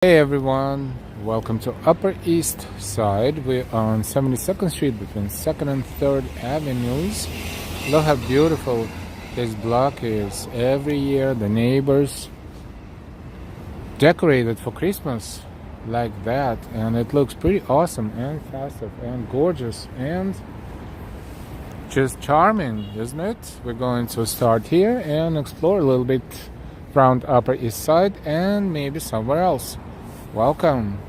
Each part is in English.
Hey everyone, welcome to Upper East Side. We're on 72nd Street between 2nd and 3rd Avenues. Look how beautiful this block is. Every year the neighbors decorate it for Christmas like that, and it looks pretty awesome and festive and gorgeous and just charming, isn't it? We're going to start here and explore a little bit around Upper East Side and maybe somewhere else. Welcome.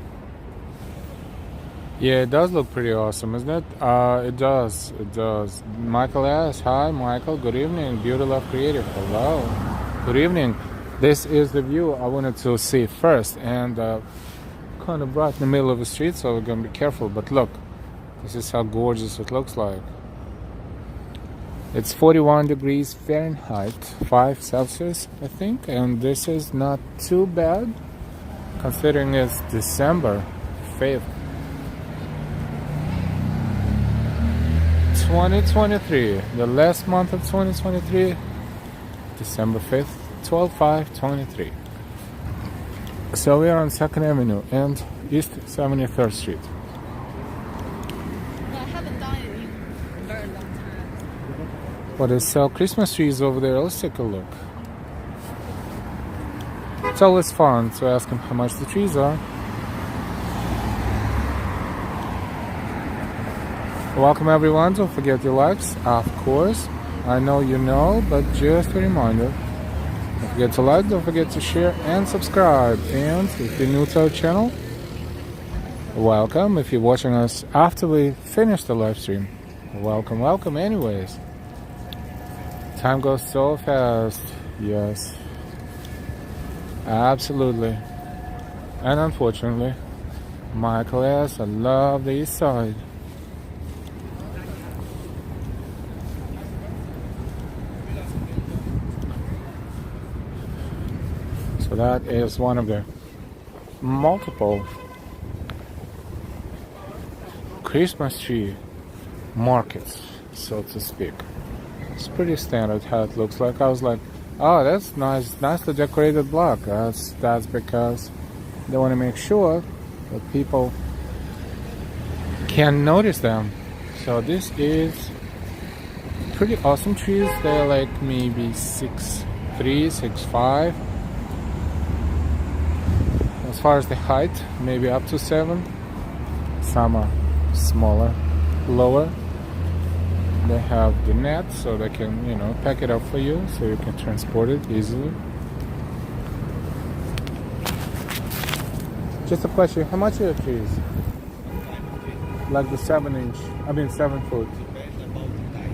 Yeah, it does look pretty awesome, isn't it? It does. Michael S. Hi, Michael. Good evening. Beauty Love Creative. Hello. Good evening. This is the view I wanted to see first, and kind of right in the middle of the street, so we're gonna be careful. But look, this is how gorgeous it looks like. It's 41 degrees Fahrenheit, 5 Celsius, I think, and this is not too bad, considering it's December 5th, 2023, the last month of 2023, December 5th, 12/5/23. So we are on 2nd Avenue and East 73rd Street. No, I haven't done it in a very long time. Well, they sell Christmas trees over there. Let's take a look. It's always fun to ask them how much the trees are. Welcome everyone, don't forget your likes, of course. I know you know, but just a reminder. Don't forget to like, don't forget to share and subscribe. And if you're new to our channel, welcome. If you're watching us after we finish the live stream, welcome anyways. Time goes so fast, yes. Absolutely. And unfortunately, Michael S. I love the East Side. So that is one of the multiple Christmas tree markets, so to speak. It's pretty standard how it looks like. I was like, oh, that's nice, nicely decorated block. That's because they want to make sure that people can notice them. So this is pretty awesome trees. They're like maybe 6'3", 6'5". As far as the height, maybe up to 7. Some are smaller, lower. They have the net, so they can, pack it up for you, so you can transport it easily. Just a question, how much are your trees? Like the 7 foot. Depends about the type.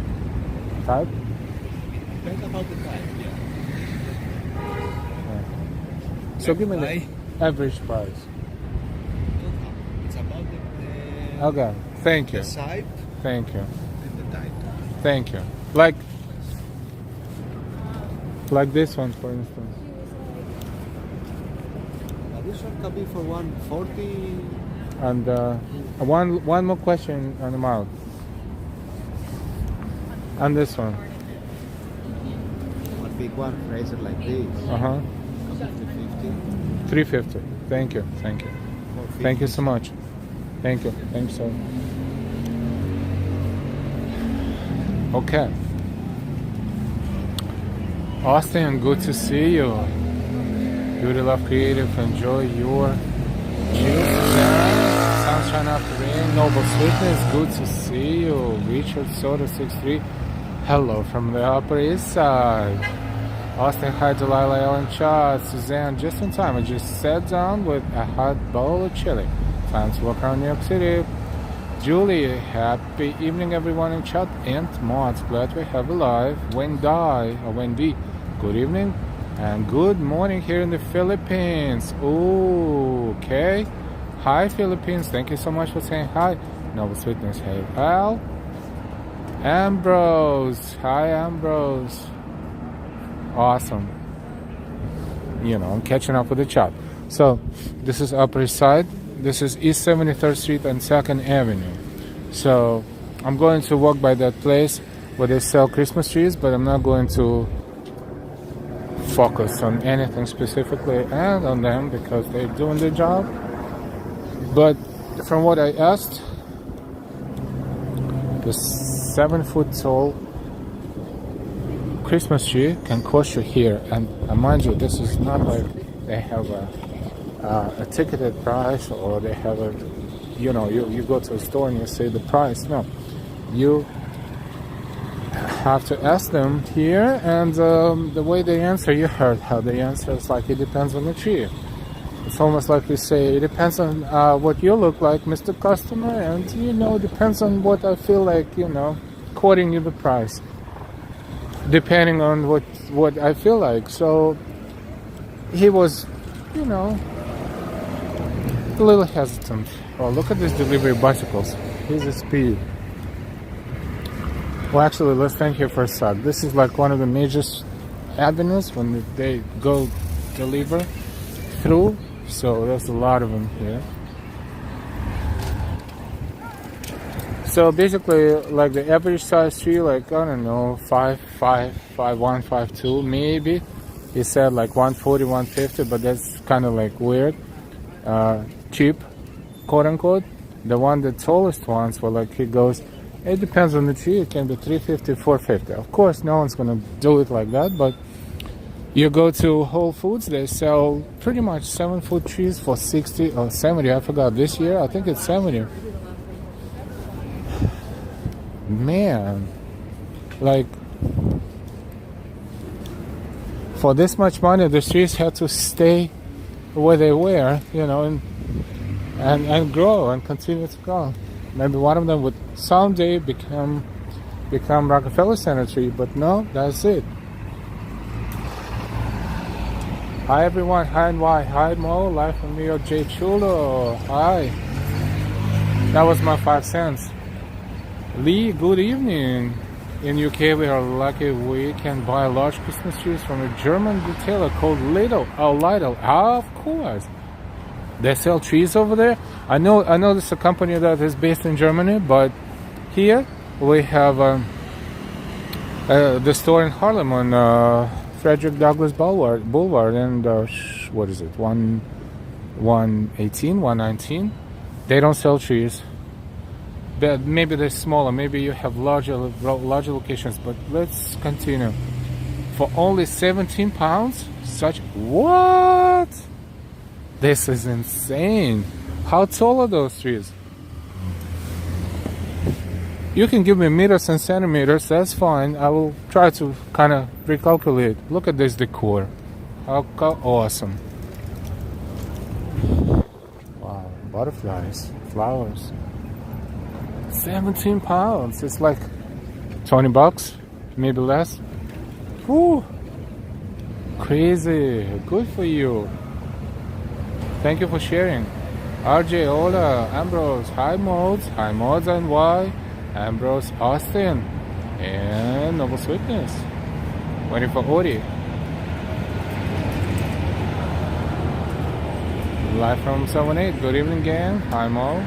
Type? Depends about the type, yeah. So give me the average price. It's about the Okay, thank you. size Thank you. and the type. Thank you. Like this one, for instance. Now this one can be for 140. And one more question on the mouth. And this one. One big one, razor like this. Uh-huh. Can be 350. Thank you. Thank you. 450. Thank you so much. Thank you. Thanks, sir. Okay. Austin, good to see you. Beauty Love Creative, enjoy your sunshine after rain. Noble Sweetness, good to see you. Richard Soda 63, hello from the Upper East Side. Austin, hi, Delilah, Ellen Chad, Suzanne, just in time. I just sat down with a hot bowl of chili. Time to walk around New York City. Julie, happy evening everyone in chat and mods. Glad we have you live. Wendy, good evening and good morning here in the Philippines. Ooh, okay. Hi Philippines, thank you so much for saying hi. Noble Sweetness, hey Al. Ambrose, hi Ambrose. Awesome. I'm catching up with the chat. So, this is Upper East Side. This is East 73rd Street and 2nd Avenue. So I'm going to walk by that place where they sell Christmas trees, but I'm not going to focus on anything specifically and on them because they're doing their job. But from what I asked, the 7-foot tall Christmas tree can cost you here, and mind you, this is not like they have a ticketed price, or they have a, you go to a store and you say the price. No, you have to ask them here, and the way they answer, you heard how they answer. It's like, it depends on the tree. It's almost like we say, it depends on what you look like, Mr. Customer, and it depends on what I feel like, quoting you the price, depending on what I feel like. So he was, a little hesitant. Oh, look at these delivery bicycles. Here's the speed. Well, actually, let's stand here for a sec. This is like one of the major avenues when they go deliver through. So there's a lot of them here. So basically, like the average size tree, like, I don't know, 5'1", 5'2", maybe. He said like 140, 150, but that's kind of like weird. Cheap, quote unquote. The tallest ones were like, he goes, it depends on the tree. It can be 350, 450. Of course, no one's gonna do it like that, but you go to Whole Foods, they sell pretty much 7-foot trees for 60 or 70. I forgot this year. I think it's 70. Man, like, for this much money, the trees had to stay where they were, and grow and continue to grow. Maybe one of them would someday become Rockefeller Center tree, but no, that's it. Hi everyone, hi NY, hi Mo, live from New York, J Chulo, hi. That was my 5 cents. Lee, good evening. In UK, we are lucky we can buy large Christmas trees from a German retailer called Lidl. Oh, Lidl, of course. They sell trees over there. I know this is a company that is based in Germany, but here we have the store in Harlem on Frederick Douglass Boulevard, and what is it, 118, 119? They don't sell trees. But maybe they're smaller. Maybe you have larger locations. But let's continue. For only 17 pounds, what? This is insane. How tall are those trees? You can give me meters and centimeters. That's fine. I will try to kind of recalculate. Look at this decor. How awesome! Wow, butterflies, flowers. 17 pounds. It's like $20, maybe less. Woo! Crazy. Good for you. Thank you for sharing. RJ, Ola, Ambrose, hi Modes and Y, Ambrose, Austin, and Noble Sweetness. Waiting for Odie. Live from 7-8. Good evening, gang. Hi Mo.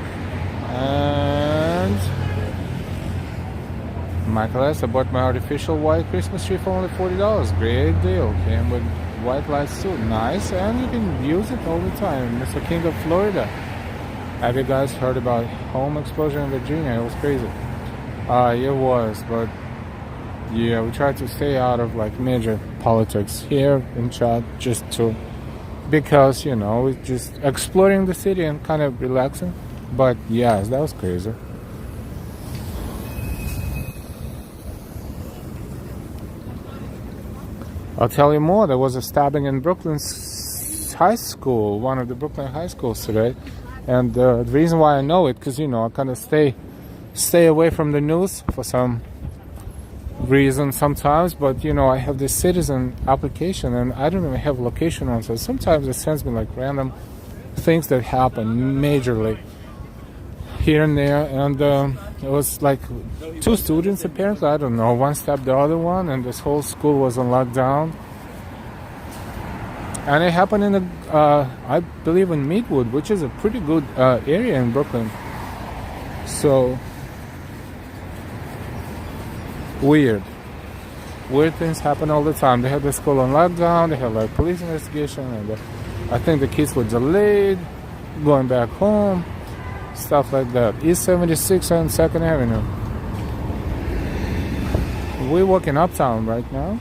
And Michael S. I bought my artificial white Christmas tree for only $40. Great deal. Came with white lights too. Nice, and you can use it all the time. Mr. King of Florida. Have you guys heard about home explosion in Virginia? It was crazy. It was, but yeah, we try to stay out of like major politics here in chat, because we're just exploring the city and kind of relaxing. But yes, that was crazy. I'll tell you more. There was a stabbing in Brooklyn's high school, one of the Brooklyn high schools today. And the reason why I know it, because I kind of stay away from the news for some reason sometimes. But I have this citizen application, and I don't even have location on. So sometimes it sends me like random things that happen majorly here and there, and it was like 2 students apparently, I don't know, one stabbed the other one, and this whole school was on lockdown. And it happened in I believe in Meadwood, which is a pretty good area in Brooklyn. So weird. weird things happen all the time. They had the school on lockdown, they had like police investigation, and I think the kids were delayed going back home, stuff like that. East 76 and 2nd Avenue. We're walking uptown right now,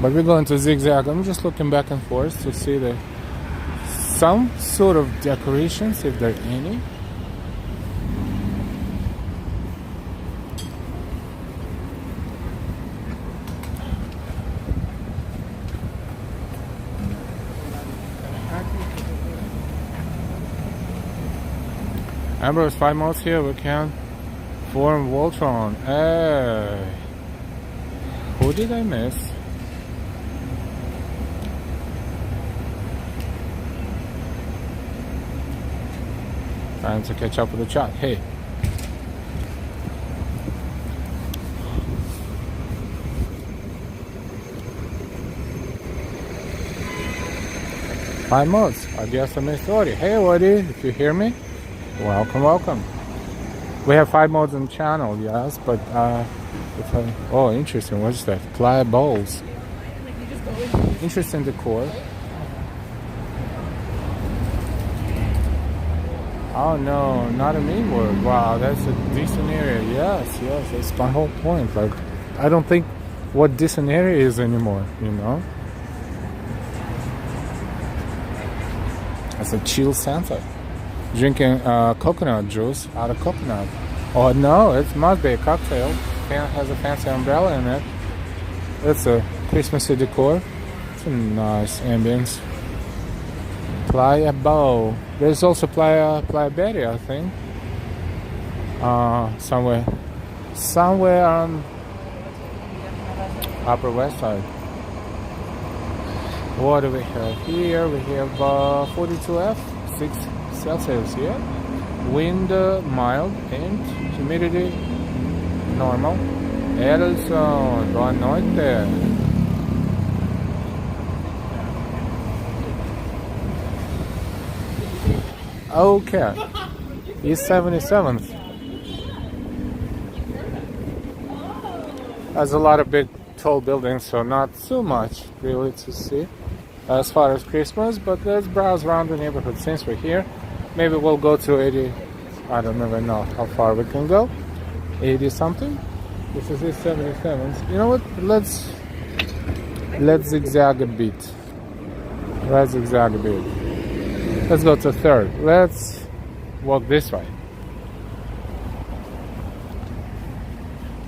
but we're going to zigzag. I'm just looking back and forth to see some sort of decorations, if there are any. Ambrose 5 miles here, we can form Voltron. Hey, who did I miss? Trying to catch up with the chat. Hey. Five months. I guess I missed Woody. Hey Woody, if you hear me, welcome. We have 5 modes on the channel, yes, but oh, interesting. What's that? Playa bowls. Interesting decor. Oh no, not a mean word. Wow, that's a decent area. Yes, that's my whole point. Like, I don't think what decent area is anymore, you know? That's a chill Santa. Drinking coconut juice out of coconut. Oh no, it must be a cocktail. It has a fancy umbrella in it. It's a Christmassy decor. It's a nice ambience. Playa Bow. There's also Playa Betty, I think. Somewhere on Upper West Side. What do we have here? We have 42F, 6 Celsius, yeah. Wind mild and humidity normal. Edison, boa noite. Okay, East 77th. Has a lot of big tall buildings, so not too much really to see as far as Christmas, but let's browse around the neighborhood since we're here. Maybe we'll go to 80, I don't even know how far we can go, 80 something. This is East 77th. You know what, let's zigzag a bit. Let's go to 3rd. Let's walk this way.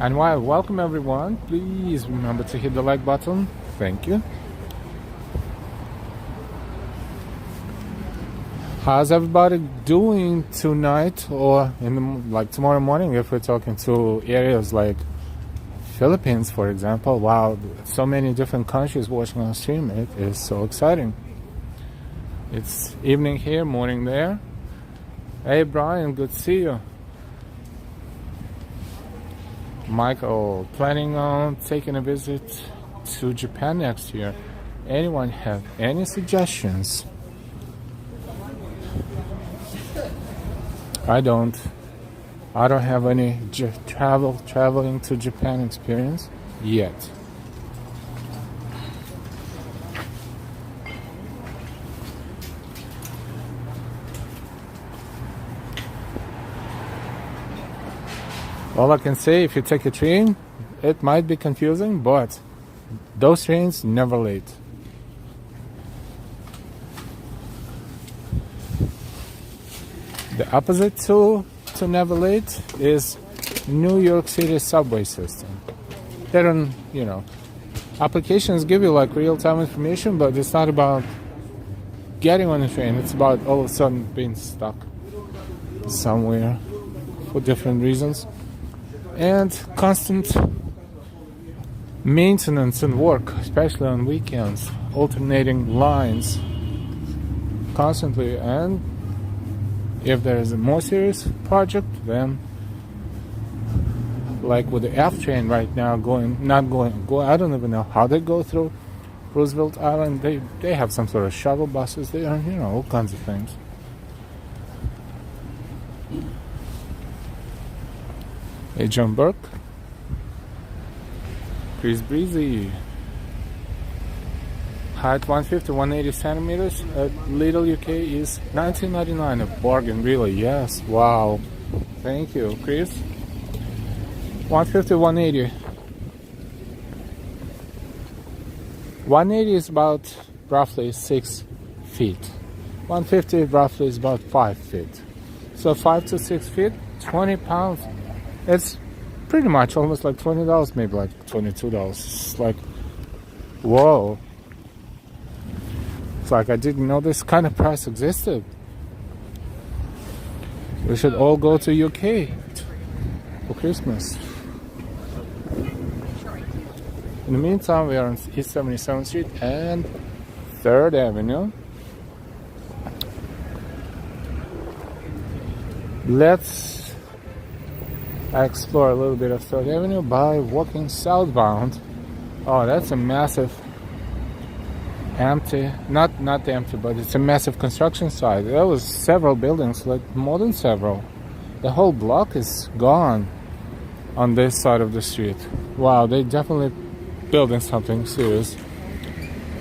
And while welcome everyone, please remember to hit the like button. Thank you. How's everybody doing tonight or tomorrow morning if we're talking to areas like Philippines, for example? Wow, so many different countries watching our stream. It is so exciting. It's evening here, morning there. Hey Brian, good to see you. Michael, planning on taking a visit to Japan next year. Anyone have any suggestions? I don't have any traveling to Japan experience yet. All I can say, if you take a train, it might be confusing, but those trains never late. The opposite to never late is New York City subway system. They don't, applications give you like real-time information, but it's not about getting on a train. It's about all of a sudden being stuck somewhere for different reasons. And constant maintenance and work, especially on weekends, alternating lines constantly. And if there is a more serious project, then like with the F train right now I don't even know how they go through Roosevelt Island. They have some sort of shuttle buses there, all kinds of things. Hey John Burke. Chris Breezy. Height 150, 180 centimeters at Little UK is $19.99. A bargain, really. Yes. Wow. Thank you, Chris. 150, 180. 180 is about roughly 6 feet. 150 roughly is about 5 feet. So 5 to 6 feet, 20 pounds. It's pretty much almost like $20, maybe like $22. It's like, whoa. It's like I didn't know this kind of price existed. We should all go to UK for Christmas. In the meantime, we are on East 77th Street and 3rd Avenue. Let's explore a little bit of 3rd Avenue by walking southbound. Oh, that's a massive empty, not empty, but it's a massive construction site. There was several buildings, like more than several. The whole block is gone on this side of the street. Wow, they definitely building something serious.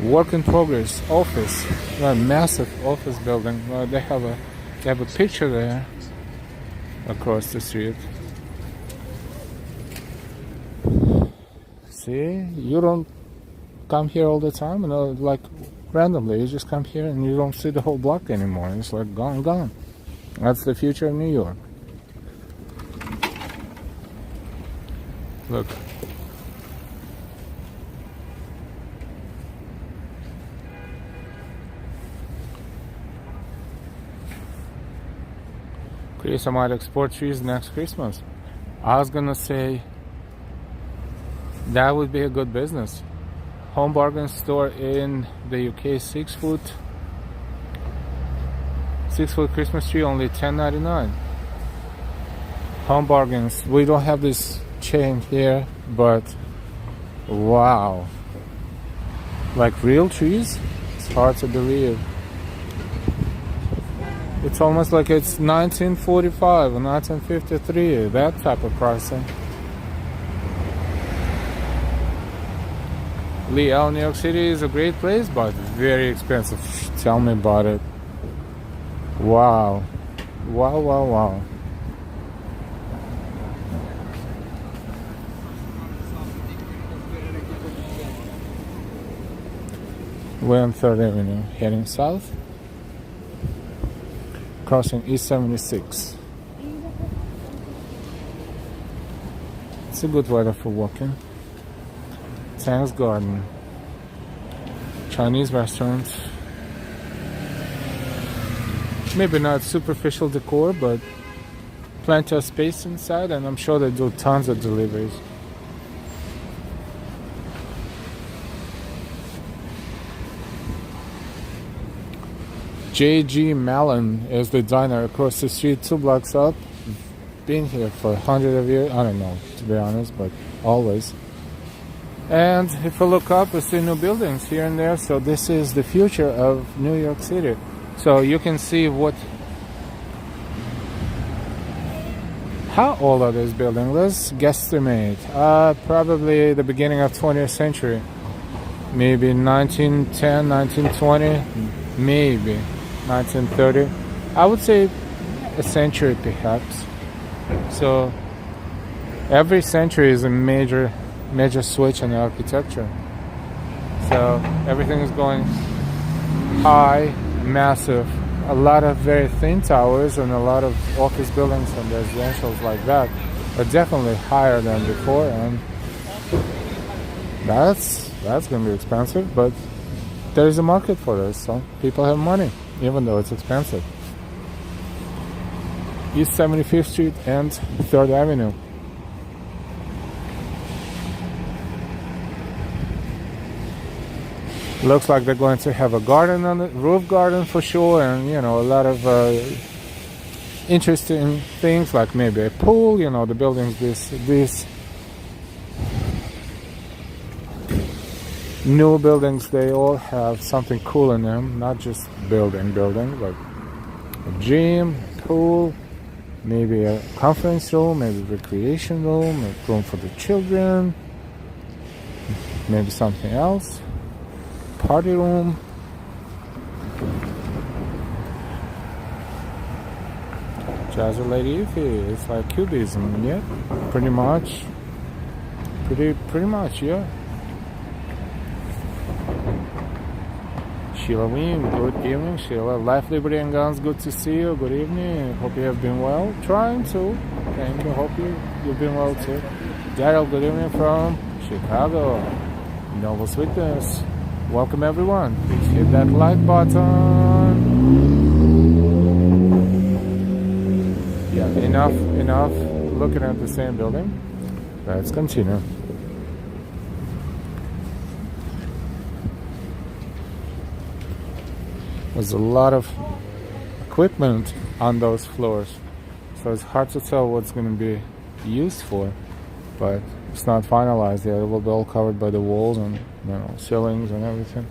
Work in progress office, a massive office building. They have a picture there across the street. See, you don't come here all the time, like randomly. You just come here and you don't see the whole block anymore. It's like gone. That's the future of New York. Look. Chris, I might export trees next Christmas. I was gonna say that would be a good business. Home bargain store in the UK, 6 foot Christmas tree, only $10.99. Home bargains. We don't have this chain here, but wow, like real trees. It's hard to believe. It's almost like it's 1945 or 1953, that type of pricing. Lee L, New York City is a great place, but very expensive. Tell me about it. Wow. Wow. We're on 3rd Avenue, heading south. Crossing East 76. It's a good weather for walking. Thanks Garden, Chinese restaurant. Maybe not superficial decor, but plenty of space inside, and I'm sure they do tons of deliveries. J.G. Mallon is the diner across the street, 2 blocks up. Been here for 100 of years. I don't know, to be honest, but always. And if I look up, I see new buildings here and there. So this is the future of New York City. So you can see how old are these buildings? Let's guesstimate. Probably the beginning of 20th century. Maybe 1910, 1920, maybe 1930. I would say a century perhaps. So every century is a major switch in the architecture. So everything is going high, massive, a lot of very thin towers, and a lot of office buildings and residentials like that are definitely higher than before, and that's going to be expensive, but there is a market for this, so people have money, even though it's expensive. East 75th Street and 3rd Avenue. Looks like they're going to have a garden on it, roof garden for sure, and a lot of interesting things, like maybe a pool. The buildings, these new buildings, they all have something cool in them, not just building, like a gym, a pool, maybe a conference room, maybe a recreation room, a room for the children. maybe something else. Party room. Jazz Lady Ify. It's like cubism, yeah, pretty much. Pretty much, yeah. Sheila Wing, good evening, Sheila. Life, Liberty, and Guns, good to see you. Good evening. Hope you have been well. Trying to. Thank you. Hope you've been well too. Daryl, good evening from Chicago. Noble Sweetness. Welcome everyone. Please hit that like button. Yeah, enough looking at the same building. Let's continue. There's a lot of equipment on those floors, so it's hard to tell what's going to be used for, but it's not finalized yet. It will be all covered by the walls and ceilings and everything.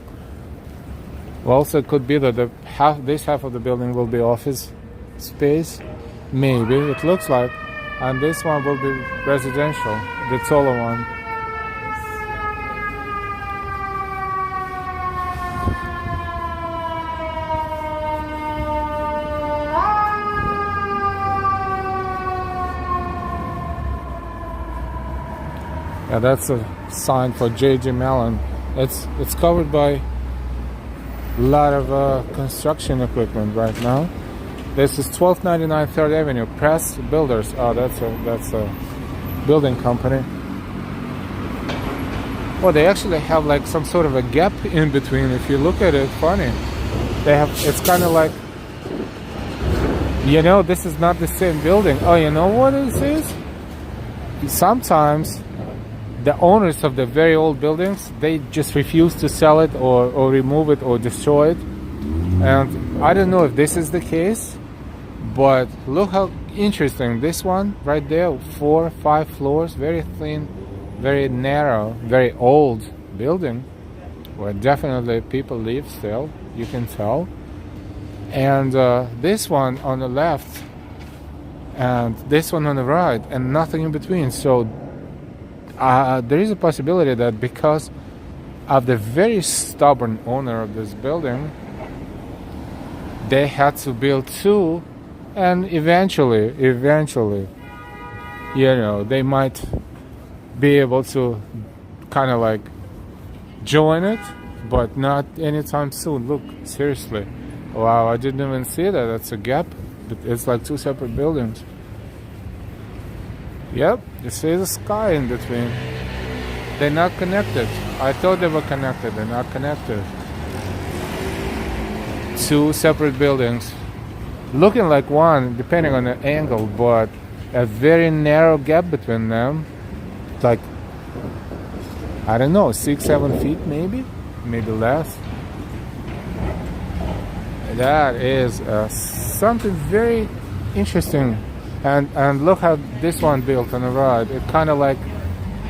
Well, also it could be that this half of the building will be office space, maybe, it looks like, and this one will be residential, the taller one. Yeah, that's a sign for J.G. Mellon. It's covered by a lot of construction equipment right now. This is 1299 3rd Avenue, Press Builders. Oh, that's a building company. Well, they actually have like some sort of a gap in between. If you look at it, funny. It's kind of like, this is not the same building. Oh, you know what this is? Sometimes the owners of the very old buildings, they just refuse to sell it or remove it or destroy it. And I don't know if this is the case, but look how interesting. This one right there, 4 or 5 floors, very thin, very narrow, very old building where definitely people live still, you can tell. And this one on the left and this one on the right and nothing in between. So there is a possibility that because of the very stubborn owner of this building, they had to build 2, and eventually, they might be able to kind of like join it, but not anytime soon. Look, seriously. Wow, I didn't even see that. That's a gap. But it's like 2 separate buildings. Yep, you see the sky in between. They're not connected. I thought they were connected. They're not connected. 2 separate buildings. Looking like one, depending on the angle, but a very narrow gap between them. Like, I don't know, 6-7 feet maybe? Maybe less. That is something very interesting. And look how this one built on the right. It kind of like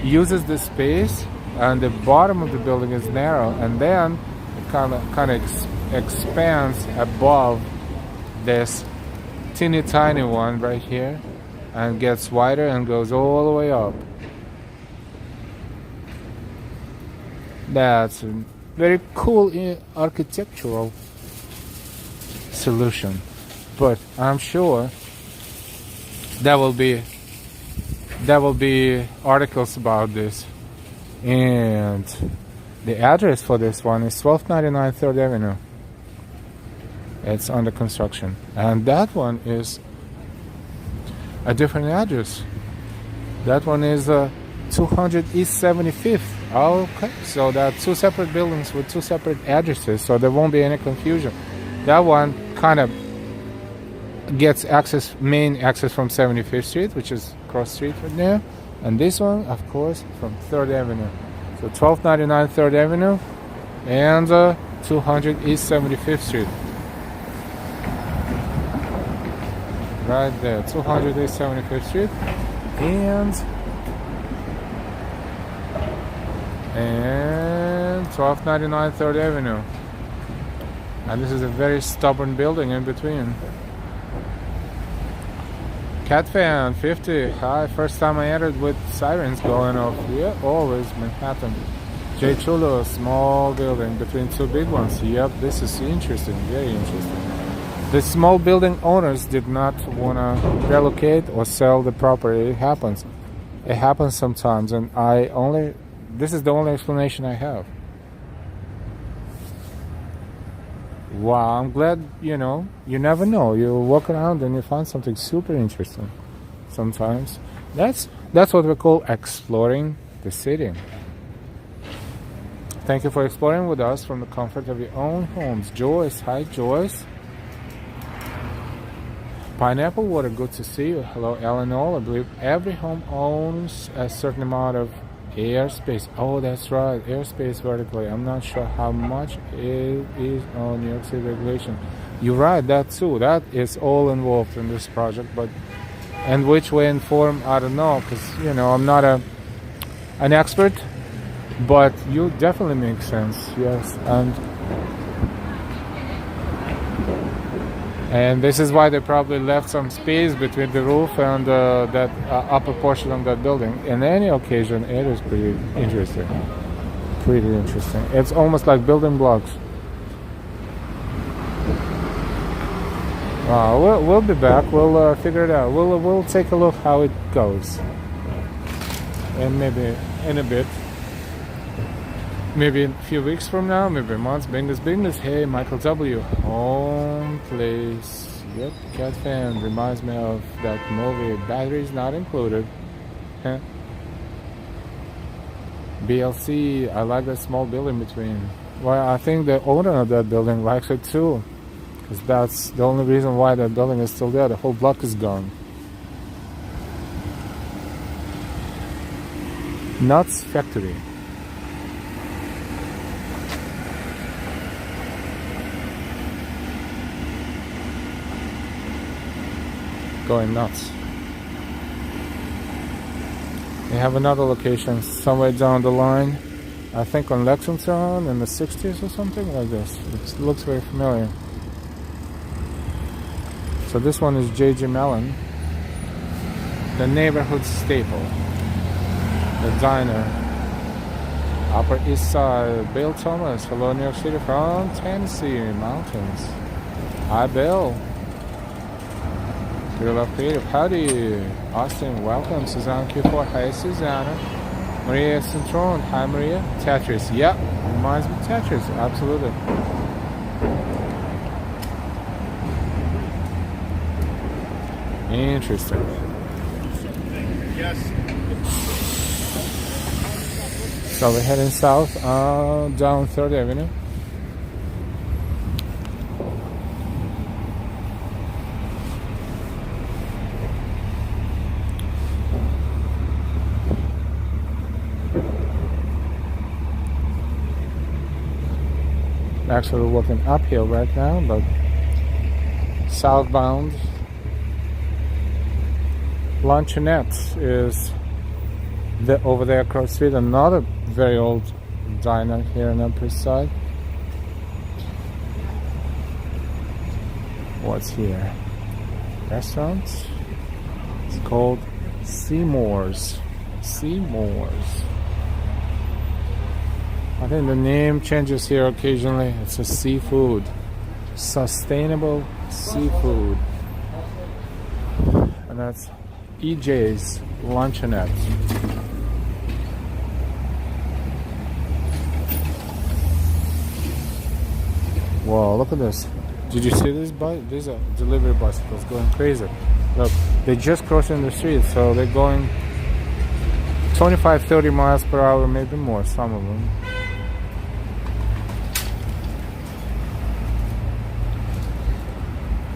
uses the space, and the bottom of the building is narrow, and then it kind of expands above this teeny tiny one right here, and gets wider and goes all the way up. That's a very cool architectural solution, but I'm sure there will be articles about this. And the address for this one is 1299 3rd Avenue. It's under construction. And that one is a different address. That one is 200 East 75th. Okay, so there are 2 separate buildings with 2 separate addresses, so there won't be any confusion. That one kind of gets main access from 75th Street, which is cross street right there, and this one, of course, from 3rd Avenue. So 1299 3rd Avenue and 200 East 75th Street. Right there, 200 East 75th Street and 1299 3rd Avenue. And this is a very stubborn building in between. Catfan 50, hi, first time I entered with sirens going off. Yeah, always Manhattan. J. Chulo, small building between two big ones. Yep, this is interesting, very interesting. The small building owners did not want to relocate or sell the property. It happens. It happens sometimes, and this is the only explanation I have. Wow, I'm glad, you never know. You walk around and you find something super interesting sometimes. That's what we call exploring the city. Thank you for exploring with us from the comfort of your own homes. Joyce, hi Joyce. Pineapple Water, good to see you. Hello, Eleanor. I believe every home owns a certain amount of airspace. Oh, that's right, airspace vertically. I'm not sure how much it is on New York City regulation. You're right, that too. That is all involved in this project, and which way and form, I don't know, because I'm not an expert, but you definitely make sense. Yes, and this is why they probably left some space between the roof and that upper portion of that building. In any occasion, it is pretty interesting. Pretty interesting. It's almost like building blocks. We'll be back. We'll figure it out. We'll take a look how it goes. And maybe in a bit. Maybe a few weeks from now, maybe months. Business. Hey, Michael W. Home place. Yep, cat fan. Reminds me of that movie. Batteries not included. Huh? BLC. I like that small building between. Well, I think the owner of that building likes it too. Because that's the only reason why that building is still there. The whole block is gone. Nuts Factory. Going nuts. We have another location somewhere down the line. I think on Lexington in the 60s or something like this. It looks very familiar. So this one is J.G. Mellon, the neighborhood staple, the diner, Upper East Side. Bill Thomas, hello New York City from Tennessee mountains. Hi Bill. Real Love Creative, howdy. Austin, welcome. Susanna Q4, hi Susanna. Maria Centron, hi Maria. Tetris, yep, reminds me of Tetris, absolutely. Interesting. Yes. So we're heading south down 3rd Avenue. Actually, we're walking uphill right now, but southbound. Luncheonette is over there across the street. Another very old diner here on Upper East Side. What's here? Restaurant. It's called Seymour's. Seymour's. I think the name changes here occasionally. It's a seafood. Sustainable seafood. And that's EJ's Luncheonette. Whoa, look at this. Did you see this bus? These are delivery bicycles going crazy. Look, they're just crossing the street, so they're going 25, 30 miles per hour, maybe more, some of them.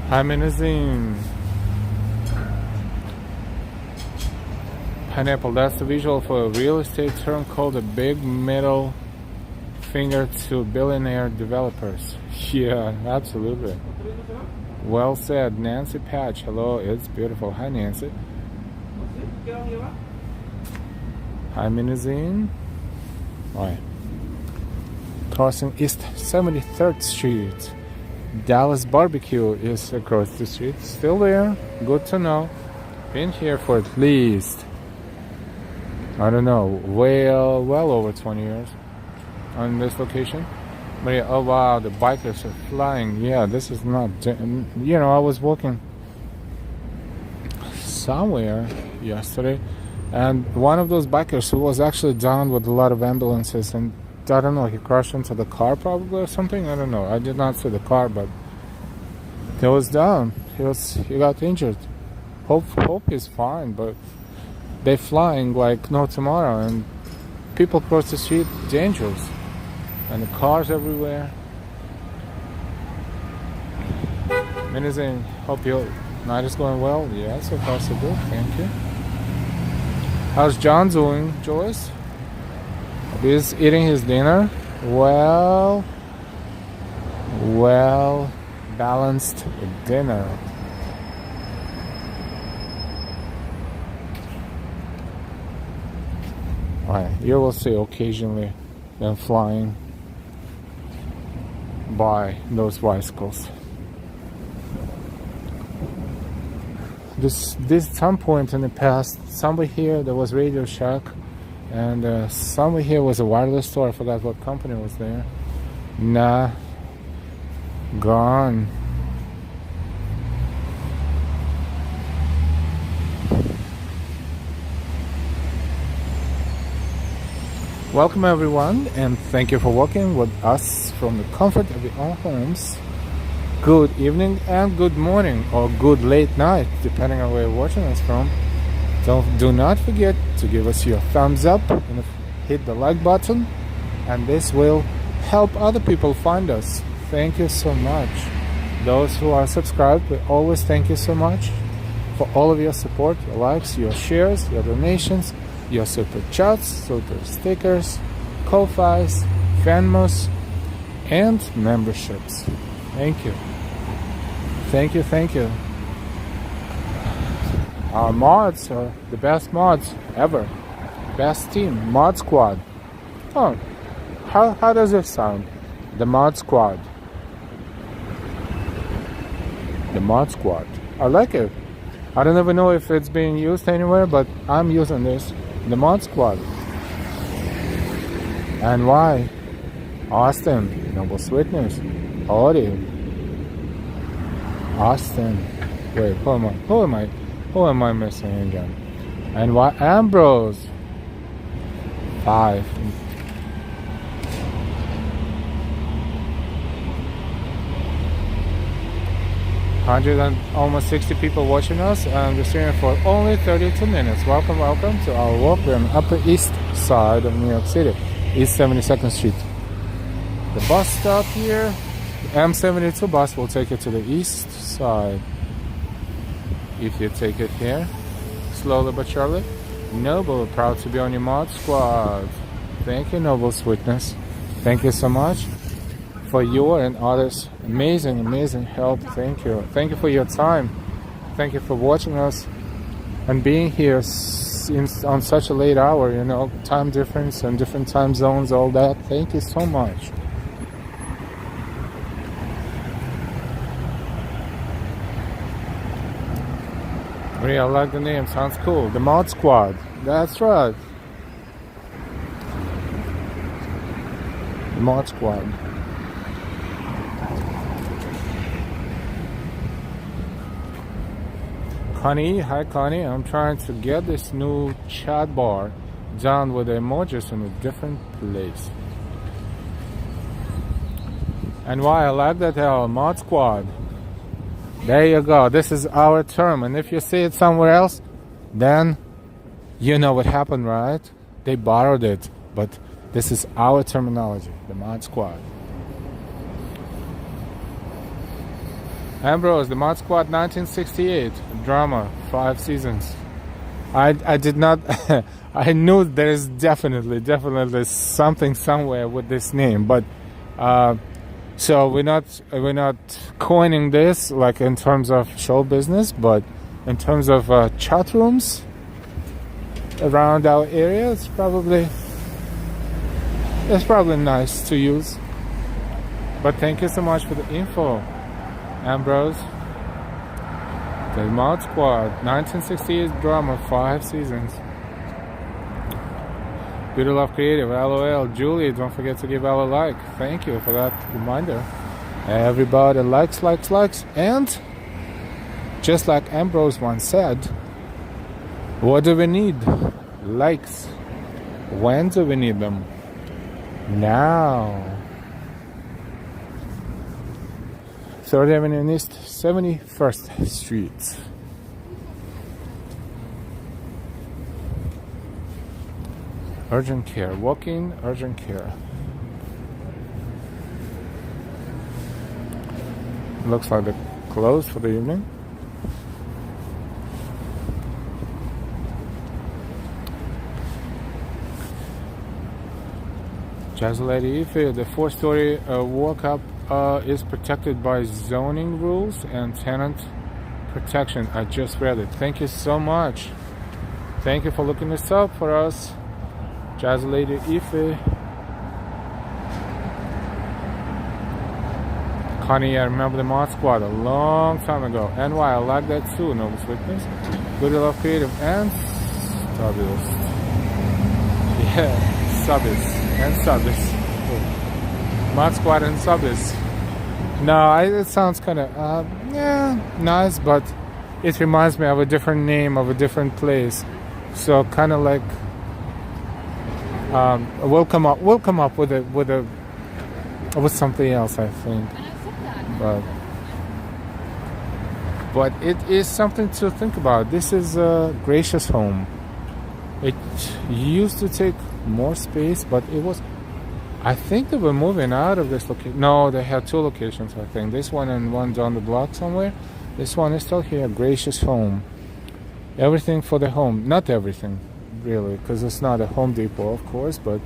Hymenazine. Pineapple, that's the visual for a real estate term called a big middle finger to billionaire developers. Yeah, absolutely. Well said. Nancy Patch, hello, it's beautiful. Hi Nancy. Hi Minazine. Alright. Crossing East 73rd Street. Dallas Barbecue is across the street. Still there. Good to know. Been here for at least, I don't know, well over 20 years. on this location. But yeah, oh wow, the bikers are flying. Yeah, this is not. You know, I was walking somewhere yesterday, and one of those bikers who was actually down with a lot of ambulances, and I don't know, he crashed into the car probably or something. I don't know. I did not see the car, but he was down. He got injured. Hope he's fine, but they're flying like no tomorrow, and people cross the street dangerous, and the cars everywhere. Amazing. Hope your night is going well. Yeah, so far so good. Thank you. How's John doing, Joyce? He's eating his dinner. Well balanced dinner. Right, you will see occasionally them flying by those bicycles. This some point in the past, somewhere here there was Radio Shack, and somewhere here was a wireless store. I forgot what company was there. Nah, gone. Welcome everyone, and thank you for walking with us from the comfort of your own homes. Good evening and good morning, or good late night, depending on where you're watching us from. Do not forget to give us your thumbs up and hit the like button, and this will help other people find us. Thank you so much. Those who are subscribed, we always thank you so much for all of your support, your likes, your shares, your donations, your super chats, super stickers, ko-fis, Venmos, and memberships. Thank you. Thank you, thank you. Our mods are the best mods ever. Best team, Mod Squad. Oh, how does it sound? The Mod Squad. The Mod Squad. I like it. I don't even know if it's being used anywhere, but I'm using this. The Mod Squad. And why? Austin, Noble Sweetness, Audi, Austin. Wait, who am I missing again? And why Ambrose? 5. Almost 60 people watching us, and we're streaming for only 32 minutes. Welcome to our walk. We're on the Upper East Side of New York City, East 72nd Street. The bus stop here, the M72 bus will take you to the east side. If you take it here, slowly but surely. Noble, proud to be on your Mod Squad. Thank you, Noble Sweetness. Thank you so much for your and others' amazing help. Thank you for your time. Thank you for watching us and being here on such a late hour, you know, time difference and different time zones, all that. Thank you so much. Maria, I like the name, sounds cool. The Mod Squad, that's right. The Mod Squad. Connie, hi Connie, I'm trying to get this new chat bar done with the emojis in a different place. And why I like that Mod Squad. There you go, this is our term, and if you see it somewhere else, then you know what happened, right? They borrowed it, but this is our terminology, the Mod Squad. Ambrose, the Mod Squad 1968, drama, 5 seasons. I did not, I knew there's definitely something somewhere with this name, but so we're not coining this like in terms of show business, but in terms of chat rooms around our area, it's probably nice to use. But thank you so much for the info, Ambrose. The Mod Squad 1968 drama, 5 seasons. Beauty Love Creative, LOL. Julie, don't forget to give Ella a like. Thank you for that reminder. Everybody likes. And just like Ambrose once said, what do we need? Likes. When do we need them? Now. 3rd Avenue East, 71st Street. Urgent care. Walk-in urgent care. Looks like they're closed for the evening. Jazz Lady Ife, the 4-story walk-up is protected by zoning rules and tenant protection. I just read it. Thank you so much. Thank you for looking this up for us. Jazz Lady Ife. Connie, I remember the Mod Squad a long time ago. NY, I like that too. Noble Sweetness. Good Love Creative and Stubbies. Yeah, Stubbies. And Subbies. Mod Squad and Subbies. No, it sounds kind of, nice, but it reminds me of a different name of a different place. So kind of like, we'll come up with something else, I think. But it is something to think about. This is a gracious home. It used to take more space, but it was, I think they were moving out of this location. No, they had 2 locations, I think. This one and one down the block somewhere. This one is still here. Gracious home. Everything for the home. Not everything, really, because it's not a Home Depot, of course, but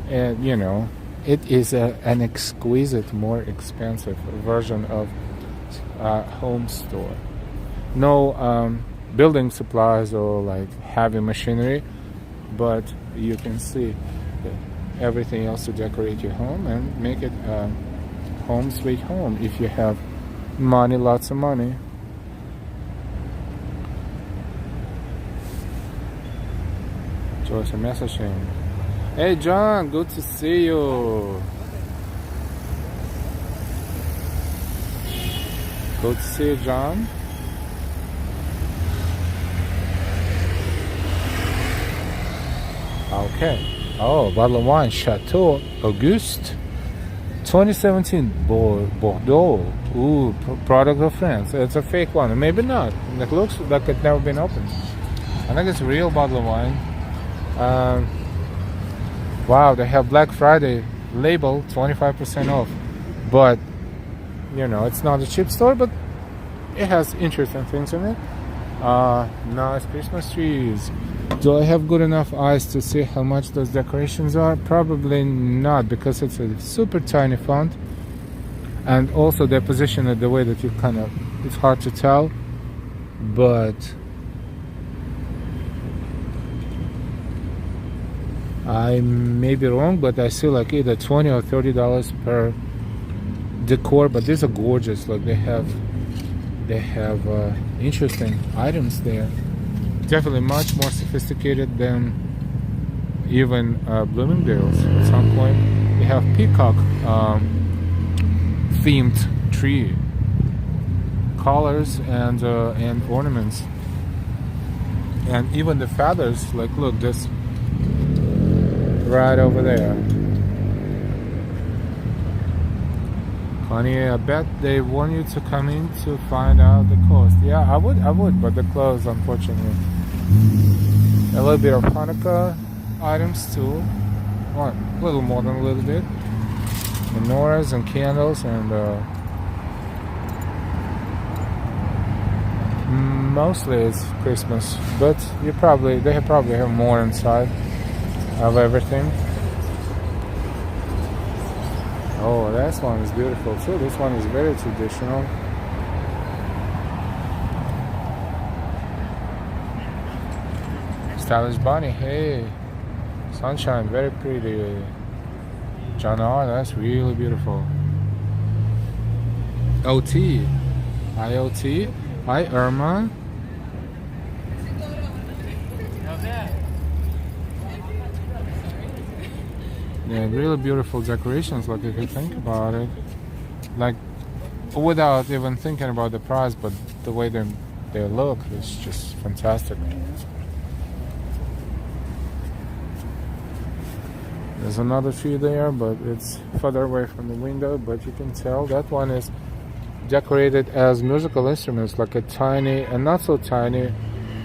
you know, it is an exquisite, more expensive version of home store. No building supplies or like heavy machinery, but you can see everything else to decorate your home and make it a home sweet home if you have money, lots of money. Joyce messaging. Hey John, good to see you. Good to see you, John. Okay. Oh, bottle of wine, Chateau Auguste, 2017, Bordeaux. Ooh, product of France. It's a fake one, maybe not. It looks like it's never been opened. I think it's a real bottle of wine. Wow, they have Black Friday label, 25% off. But you know, it's not a cheap store, but it has interesting things in it. Nice Christmas trees. Do I have good enough eyes to see how much those decorations are? Probably not, because it's a super tiny font, and also they're positioned the way that you kind of, it's hard to tell. But I may be wrong, but I see like either $20 or $30 per decor. But these are gorgeous. Like they have interesting items there. Definitely much more sophisticated than even Bloomingdale's. At some point, they have peacock themed tree collars and ornaments, and even the feathers. Like, look, this right over there. Honey, I bet they want you to come in to find out the cost. Yeah, I would, but they're closed, unfortunately. A little bit of Hanukkah items too. Well, a little more than a little bit. Menorahs and candles, and mostly it's Christmas. But they probably have more inside of everything. Oh, this one is beautiful too. This one is very traditional. Stylish Bunny, hey. Sunshine, very pretty. John R, that's really beautiful. OT. IoT. Hi, Irma. Yeah, really beautiful decorations, like if you think about it. Like, without even thinking about the price, but the way they look is just fantastic. There's another tree there, but it's further away from the window, but you can tell that one is decorated as musical instruments, like a tiny and not so tiny.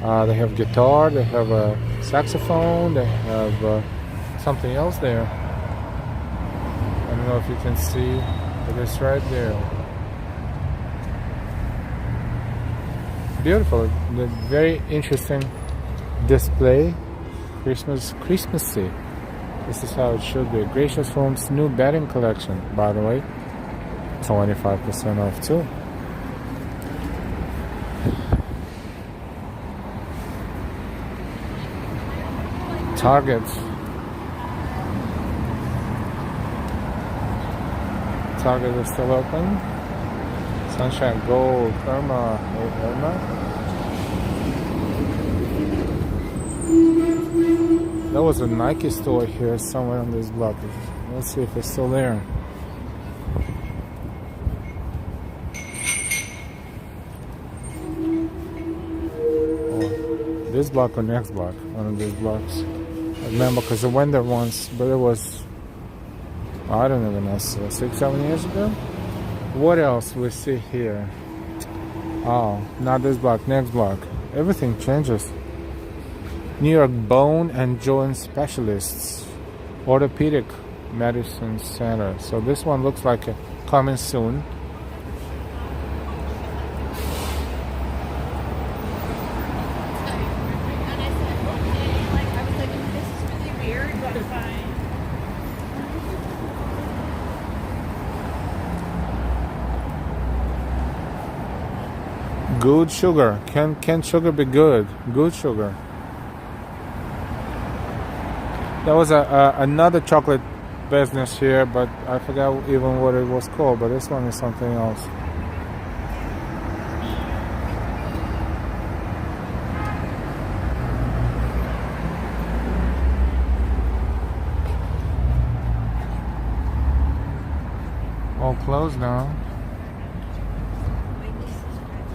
They have guitar, they have a saxophone, they have something else there. I don't know if you can see, but it's right there. Beautiful, the very interesting display, Christmassy. This is how it should be. Gracious Homes new bedding collection, by the way, 25% off too. Target is still open. Sunshine Gold, Irma. There was a Nike store here somewhere on this block. Let's see if it's still there. Oh, this block or next block? One of these blocks. I remember because I went there once, but it was, I don't even know, 6-7 years ago. What else we see here? Oh, not this block, next block. Everything changes. New York Bone and Joint Specialists, Orthopedic Medicine Center. So this one looks like a coming soon. Good sugar. Can sugar be good? Good sugar. There was another chocolate business here, but I forgot even what it was called. But this one is something else. All closed now.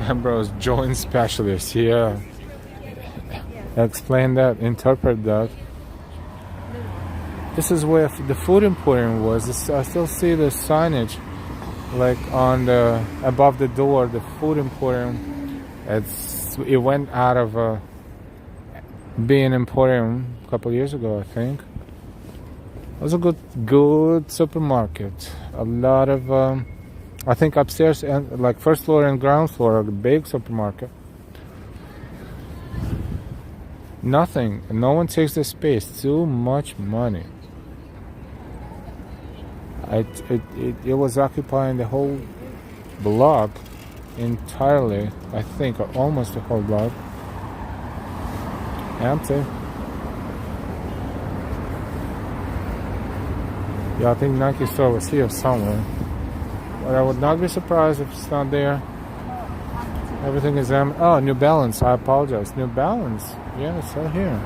Ambrose Joint Specialist. Yeah. Explain that. Interpret that. This is where the food emporium was. I still see the signage, like on the above the door. The food emporium. It went out of being emporium a couple of years ago, I think. It was a good supermarket. A lot of I think upstairs and like first floor and ground floor, a big supermarket. Nothing. No one takes the space. Too much money. It was occupying the whole block entirely, I think, or almost the whole block. Empty. Yeah, I think Nike store was here somewhere. But I would not be surprised if it's not there. Everything is empty. Oh, New Balance. I apologize. New Balance. Yeah, it's still here.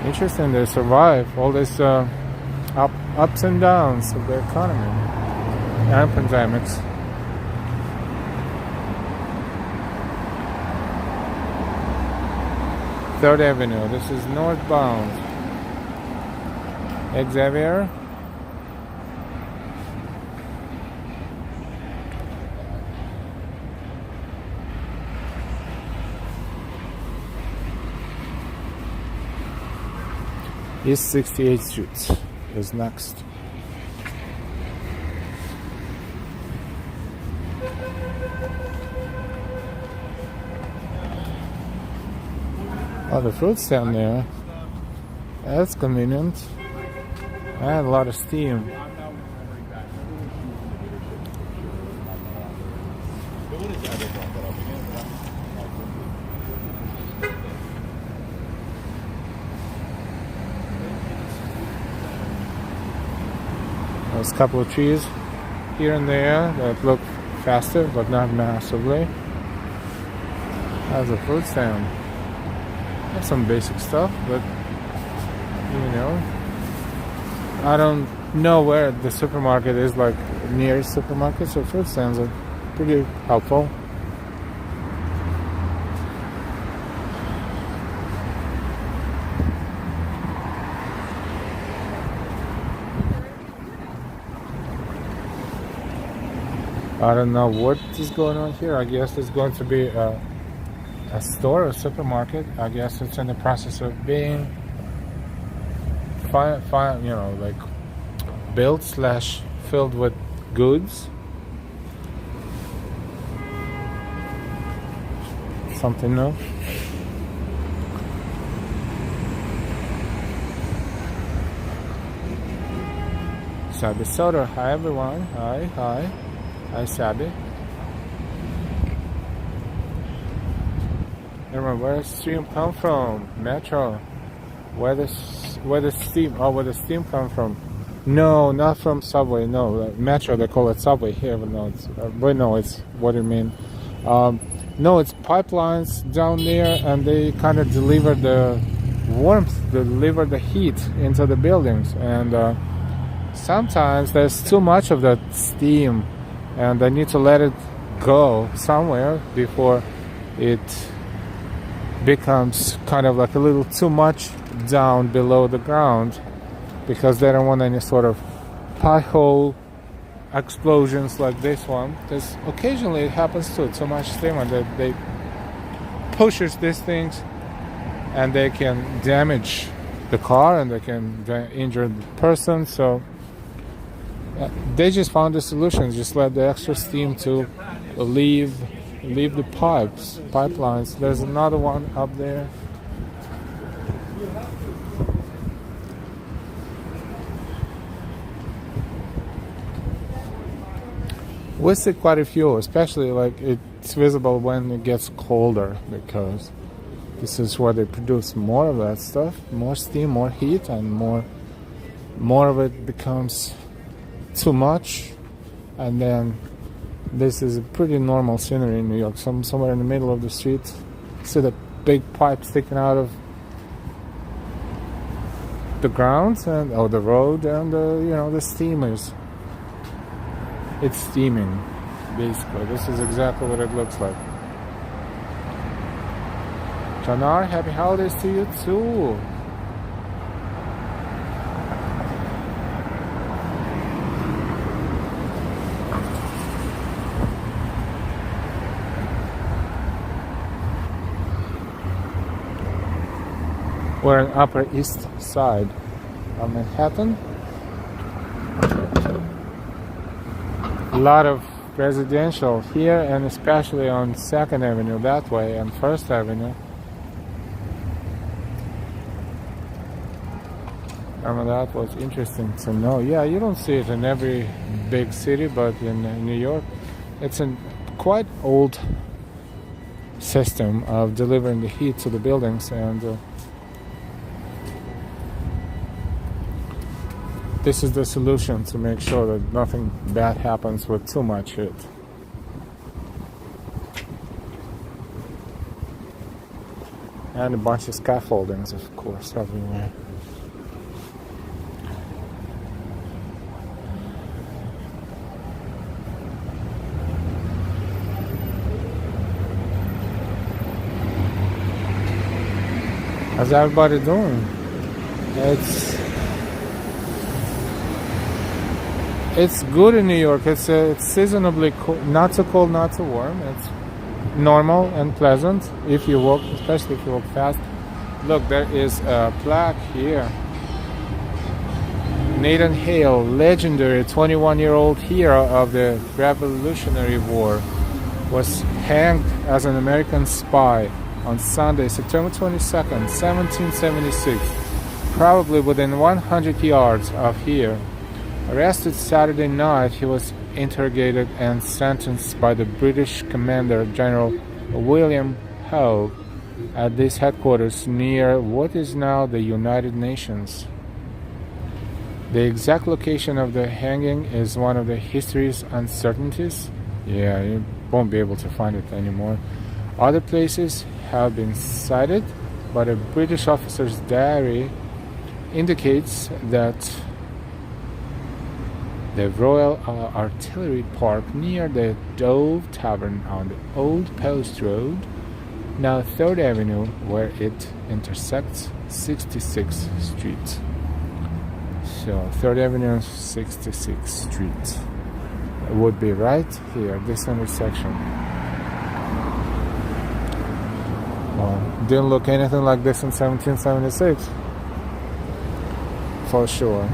Interesting. They survive all this ups and downs of the economy and pandemics. Third Avenue. This is northbound. Xavier. East 68th Street is next. Oh, the fruit stand there. That's convenient. And a lot of steam. There's a couple of trees here and there that look festive, but not massively. That's a fruit stand. That's some basic stuff, but you know. I don't know where the supermarket is, like near supermarket, so food stands are pretty helpful. I don't know what is going on here. I guess it's going to be a store, a supermarket. I guess it's in the process of being like built / filled with goods. Something new. Sabi Soda. Hi everyone. Hi. Hi Sabi. Remember, where does steam come from? Metro. Where the steam come from? No, not from subway. No, metro. They call it subway here, but no, it's what do you mean? No, it's pipelines down there, and they kind of deliver the warmth, deliver the heat into the buildings, and sometimes there's too much of that steam, and they need to let it go somewhere before it becomes kind of like a little too much down below the ground, because they don't want any sort of pothole explosions like this one, because occasionally it happens too much steam, and they pushes these things, and they can damage the car, and they can injure the person. So they just found a solution: just let the extra steam to leave the pipelines. There's another one up there. We see quite a few, especially like it's visible when it gets colder, because this is where they produce more of that stuff, more steam, more heat, and more of it becomes too much. And then this is a pretty normal scenery in New York. Somewhere in the middle of the street, see the big pipe sticking out of the ground and the road, and the steamers. It's steaming, basically. This is exactly what it looks like. Janar, happy holidays to you too. We're on Upper East Side of Manhattan. A lot of residential here, and especially on 2nd Avenue that way and 1st Avenue. That was interesting to know. Yeah, you don't see it in every big city, but in New York, it's a quite old system of delivering the heat to the buildings, and this is the solution to make sure that nothing bad happens with too much heat. And a bunch of scaffoldings, of course, everywhere. How's everybody doing? It's good in New York. It's seasonably cool, not too cold, not too warm. It's normal and pleasant if you walk, especially if you walk fast. Look, there is a plaque here. Nathan Hale, legendary 21-year-old hero of the Revolutionary War, was hanged as an American spy on Sunday, September 22nd, 1776, probably within 100 yards of here. Arrested Saturday night, he was interrogated and sentenced by the British Commander General William Howe at this headquarters near what is now the United Nations. The exact location of the hanging is one of the history's uncertainties. Yeah, you won't be able to find it anymore. Other places have been cited, but a British officer's diary indicates that the Royal Artillery Park near the Dove Tavern on the Old Post Road, now 3rd Avenue, where it intersects 66th Street. So 3rd Avenue, 66th Street. It would be right here, this intersection. Well, didn't look anything like this in 1776, for sure.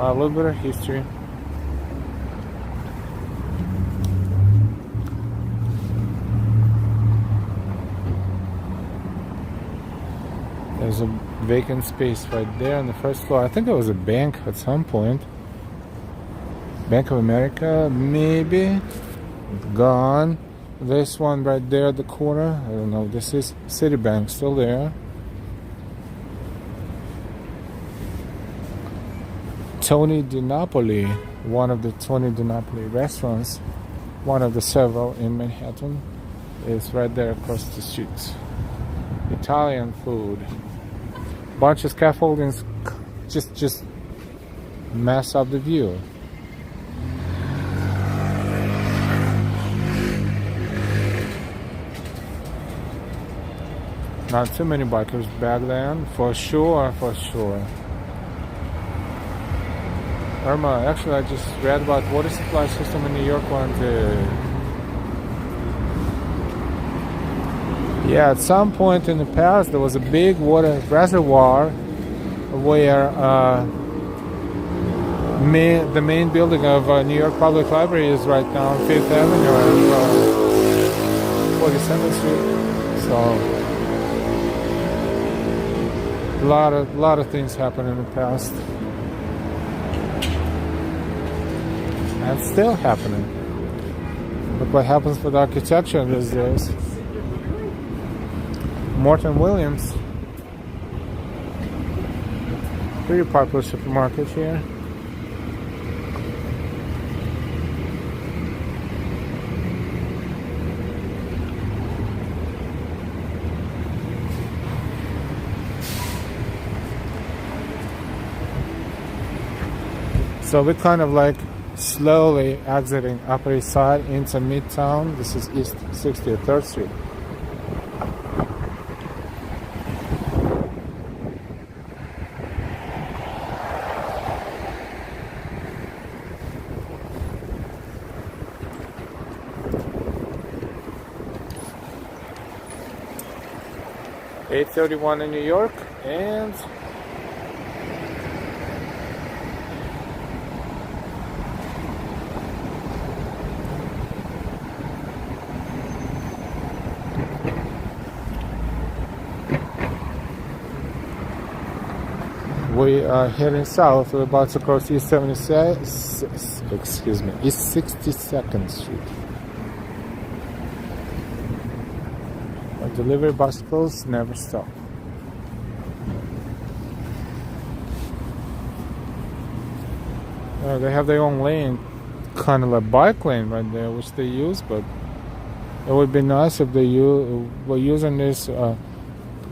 A little bit of history. There's a vacant space right there on the first floor. I think it was a bank at some point. Bank of America, maybe. Gone. This one right there at the corner. I don't know. This is Citibank, still there. Tony DiNapoli, one of the Tony DiNapoli restaurants, one of the several in Manhattan, is right there across the street. Italian food. Bunch of scaffoldings just mess up the view. Not too many bikers back then, for sure, for sure. Irma, actually I just read about water supply system in New York yeah, at some point in the past there was a big water reservoir where the main building of New York Public Library is right now on 5th Avenue and 47th Street. So a lot of things happened in the past. And still happening. Look what happens with architecture these days. Morton Williams. Pretty popular supermarket here. So we're kind of like slowly exiting Upper East Side into Midtown. This is East 63rd Street. .831 in New York, and we are heading south. We're about to cross East 62nd Street. Our delivery bicycles never stop. They have their own lane, kind of like bike lane right there, which they use, but it would be nice if they were using this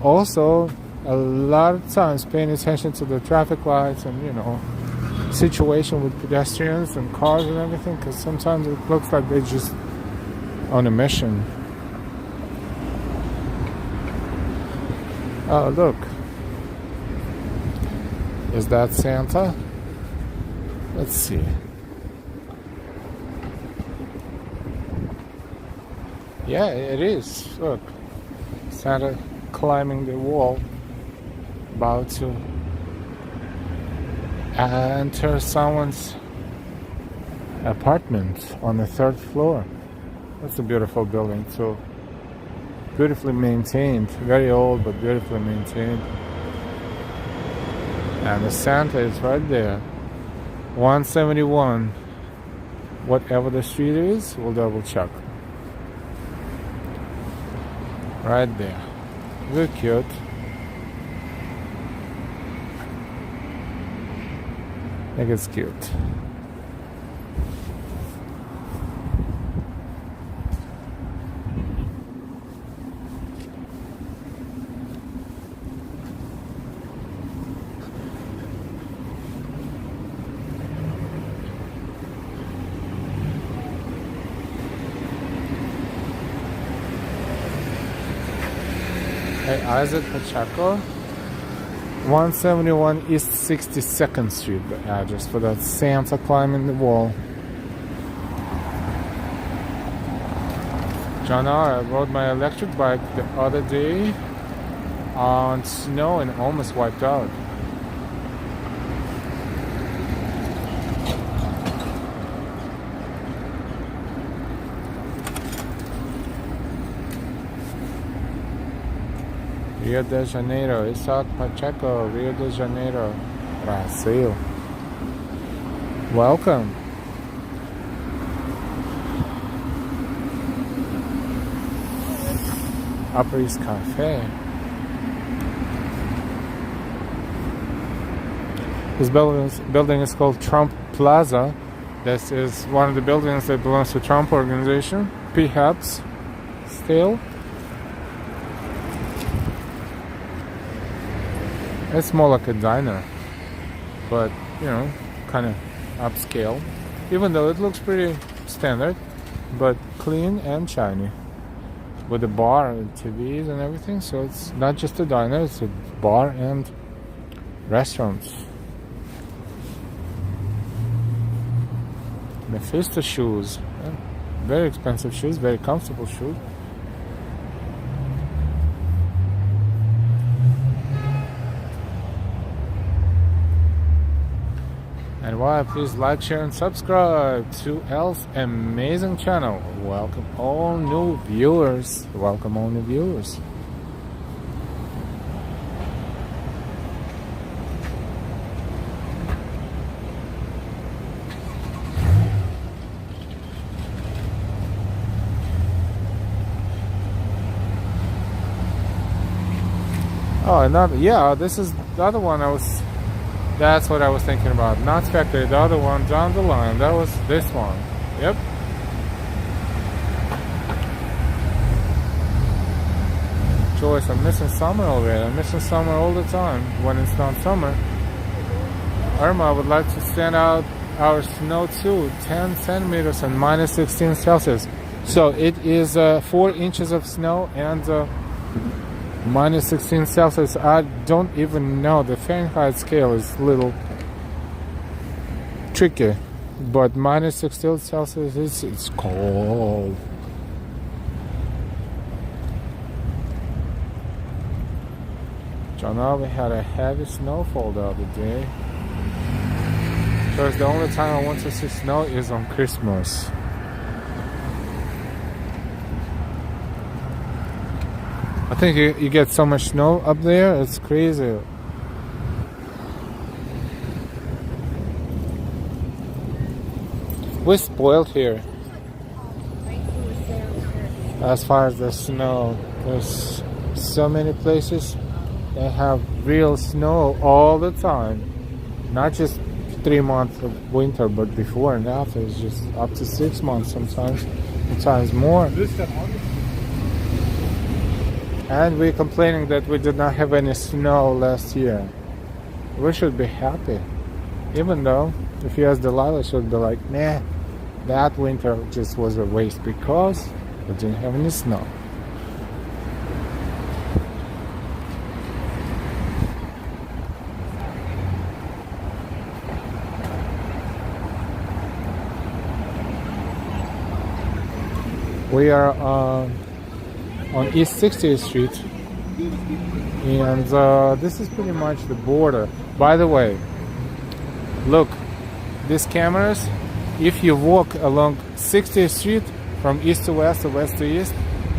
also a lot of times paying attention to the traffic lights and, you know, situation with pedestrians and cars and everything, because sometimes it looks like they're just on a mission. Oh, look. Is that Santa? Let's see. Yeah, it is. Look. Santa climbing the wall, about to enter someone's apartment on the 3rd floor. That's a beautiful building too. Beautifully maintained. Very old, but beautifully maintained. And the Santa is right there. 171. Whatever the street is, we'll double check. Right there. Very cute. I think it's cute. Hey, Isaac Pacheco, 171 East 62nd Street, the address for that Santa climbing the wall. John R., I rode my electric bike the other day on snow and almost wiped out. Rio de Janeiro, Isaac Pacheco, Rio de Janeiro, Brazil. Welcome. Upper East Cafe. This building is called Trump Plaza. This is one of the buildings that belongs to Trump organization, perhaps, still. It's more like a diner, but you know, kind of upscale. Even though it looks pretty standard, but clean and shiny, with a bar and TVs and everything. So it's not just a diner; it's a bar and restaurants. Mephisto shoes, very expensive shoes, very comfortable shoes. And why, please like, share, and subscribe to El's amazing channel. Welcome all new viewers. Welcome all new viewers. Oh, another, yeah, this is the other one that's what I was thinking about. Not Factory, the other one down the line. That was this one. Yep. Joyce, I'm missing summer already. I'm missing summer all the time when it's not summer. Irma would like to send out our snow too. 10 centimeters and minus 16 Celsius. So it is 4 inches of snow and minus 16 Celsius. I don't even know. The Fahrenheit scale is a little tricky, but minus 16 Celsius it's cold. John, we had a heavy snowfall the other day. Because the only time I want to see snow is on Christmas. I think you get so much snow up there, it's crazy. We're spoiled here as far as the snow. There's so many places that have real snow all the time. Not just 3 months of winter, but before and after. It's just up to 6 months sometimes more. And we're complaining that we did not have any snow last year. We should be happy. Even though, if you ask Delilah, she would be like, nah, that winter just was a waste because we didn't have any snow. We are on East 60th Street, and this is pretty much the border. By the way, look, these cameras, if you walk along 60th Street from east to west or west to east,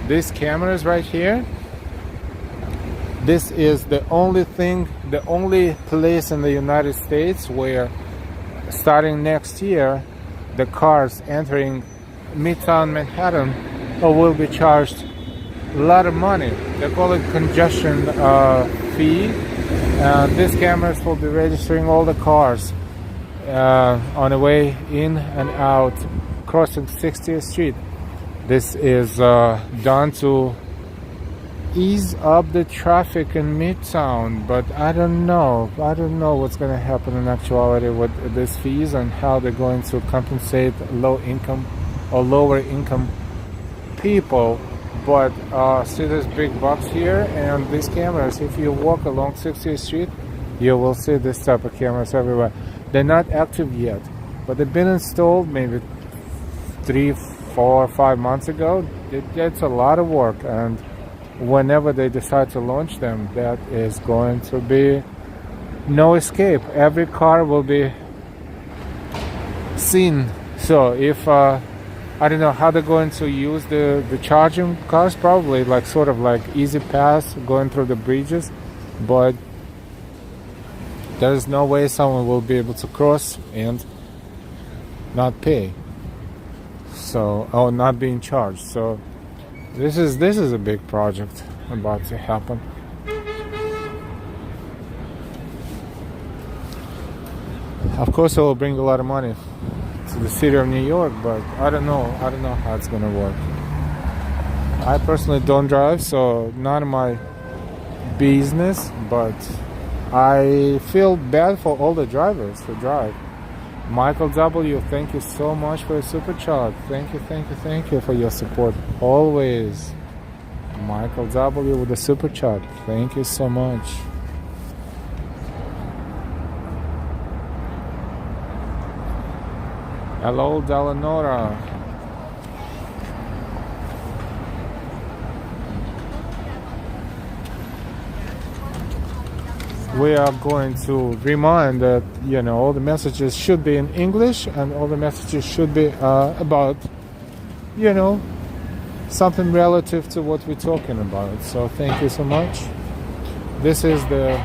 these cameras right here, this is the only place in the United States where starting next year the cars entering Midtown Manhattan will be charged a lot of money. They call it congestion fee, and these cameras will be registering all the cars on the way in and out, crossing 60th Street. This is done to ease up the traffic in Midtown, but I don't know what's going to happen in actuality with these fees and how they're going to compensate low income or lower income people. But see this big box here and these cameras. If you walk along 60th Street, you will see this type of cameras everywhere. They're not active yet, but they've been installed maybe 3, 4, 5 months ago. It's a lot of work, and whenever they decide to launch them, that is going to be no escape. Every car will be seen. So if I don't know how they're going to use the charging cars, probably like sort of like easy pass going through the bridges, but there's no way someone will be able to cross and not pay, so, or not being charged. So this is a big project about to happen. Of course, it will bring a lot of money to the city of New York, but I don't know how it's gonna work. I personally don't drive, so none of my business, but I feel bad for all the drivers who drive. Michael W, thank you so much for your super chat. Thank you for your support always. Michael W with the super chat. Thank you so much. Hello, Menorah. We are going to remind that, you know, all the messages should be in English and all the messages should be about, you know, something relative to what we're talking about. So thank you so much. This is the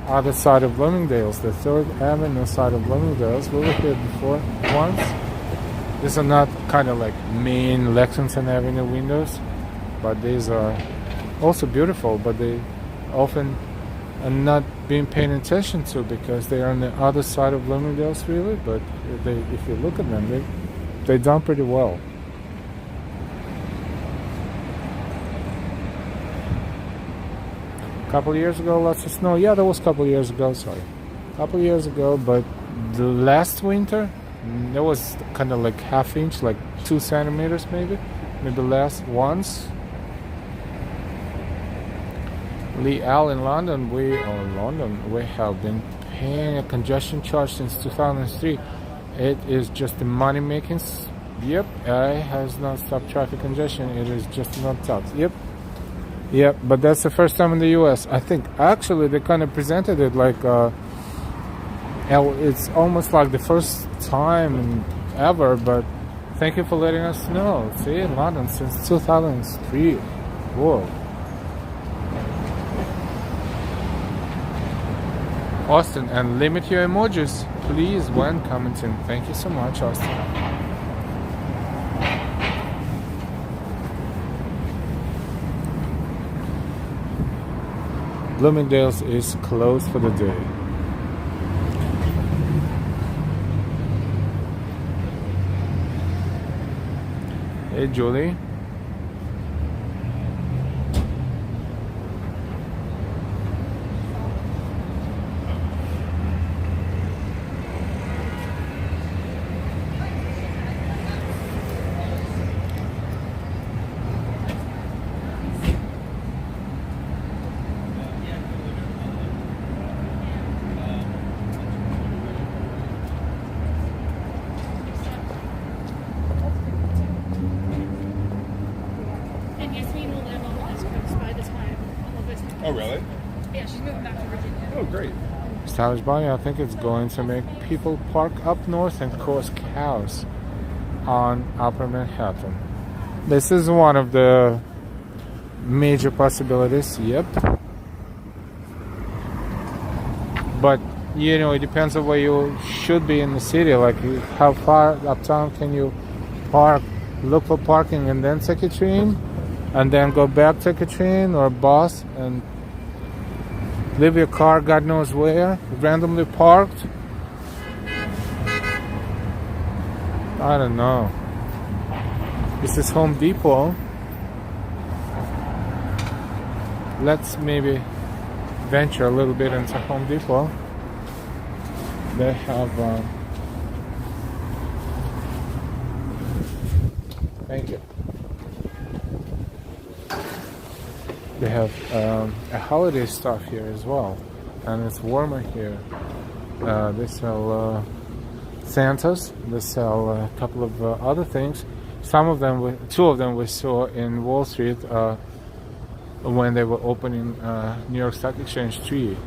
other side of Bloomingdale's, the 3rd Avenue side of Bloomingdale's. We were here before once. These are not kind of like main Lexington Avenue windows, but these are also beautiful, but they often are not being paid attention to because they are on the other side of Bloomingdale's, really. But if you look at them, they done pretty well. A couple of years ago, lots of snow. Yeah, that was a couple of years ago. Sorry, a couple of years ago. But the last winter, there was kind of like half inch, like 2 centimeters, maybe less once. Lee Al in London, we have been paying a congestion charge since 2003. It is just the money making. Yep, it has not stopped traffic congestion. It is just not stopped. Yep, but that's the first time in the U.S. I think actually they kind of presented it like it's almost like the first time ever. But thank you for letting us know. See, in London since 2003. Whoa. Austin, and limit your emojis, please, when commenting. Thank you so much, Austin. Bloomingdale's is closed for the day. Hey, Julie. Oh, really? Yeah, she's moving back to Virginia. Oh, great. Stylish Bunny, I think it's going to make people park up north and cause chaos on Upper Manhattan. This is one of the major possibilities, yep. But, you know, it depends on where you should be in the city. Like, how far uptown can you park? Look for parking and then take a train, and then go back, take a train or a bus, and leave your car God knows where, randomly parked. I don't know. This is Home Depot. Let's maybe venture a little bit into Home Depot. They have thank you. They have a holiday stuff here as well, and it's warmer here. They sell Santas. They sell a couple of other things. Two of them we saw in Wall Street when they were opening New York Stock Exchange 3.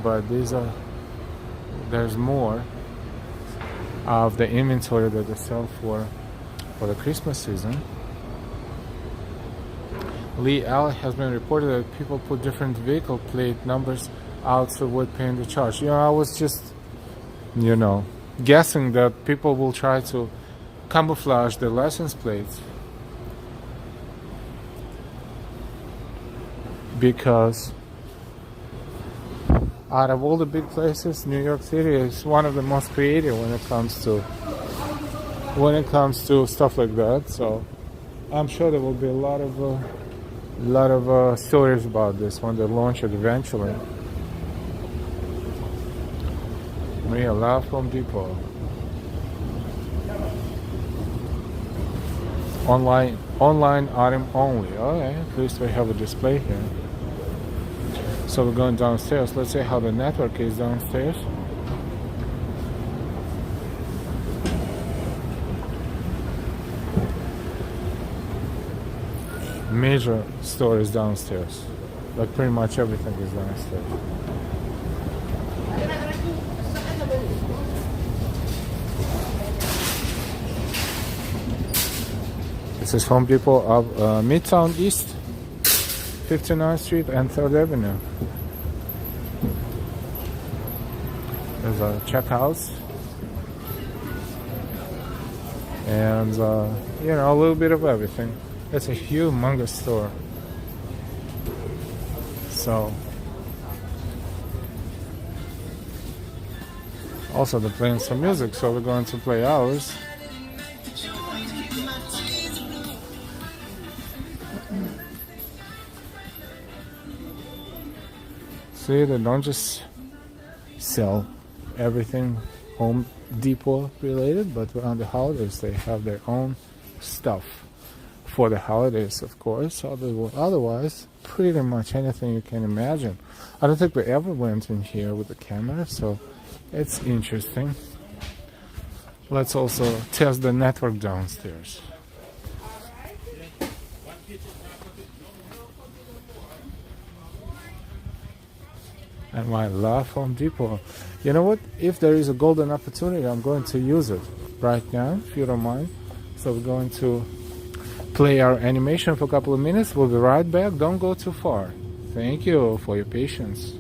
But there's more of the inventory that they sell for the Christmas season. Lee Alley has been reported that people put different vehicle plate numbers out to avoid paying the charge. I was just, guessing that people will try to camouflage their license plates because out of all the big places, New York City is one of the most creative when it comes to stuff like that. So I'm sure there will be a lot of stories about this when they launch it eventually. Maria love Home Depot. Online item only. Okay, at least we have a display here. So we're going downstairs. Let's see how the network is downstairs. Major stores downstairs. Like pretty much everything is downstairs. This is Home Depot of Midtown East, 59th Street and 3rd Avenue. There's a checkhouse. And, a little bit of everything. It's a humongous store. So, also they're playing some music, so we're going to play ours. See, they don't just sell everything Home Depot related, but on the holidays they have their own stuff for the holidays, of course. Otherwise, pretty much anything you can imagine. I don't think we ever went in here with the camera, so it's interesting. Let's also test the network downstairs. And I love Home Depot. You know what? If there is a golden opportunity, I'm going to use it right now, if you don't mind. So we're going to play our animation for a couple of minutes. We'll be right back. Don't go too far. Thank you for your patience.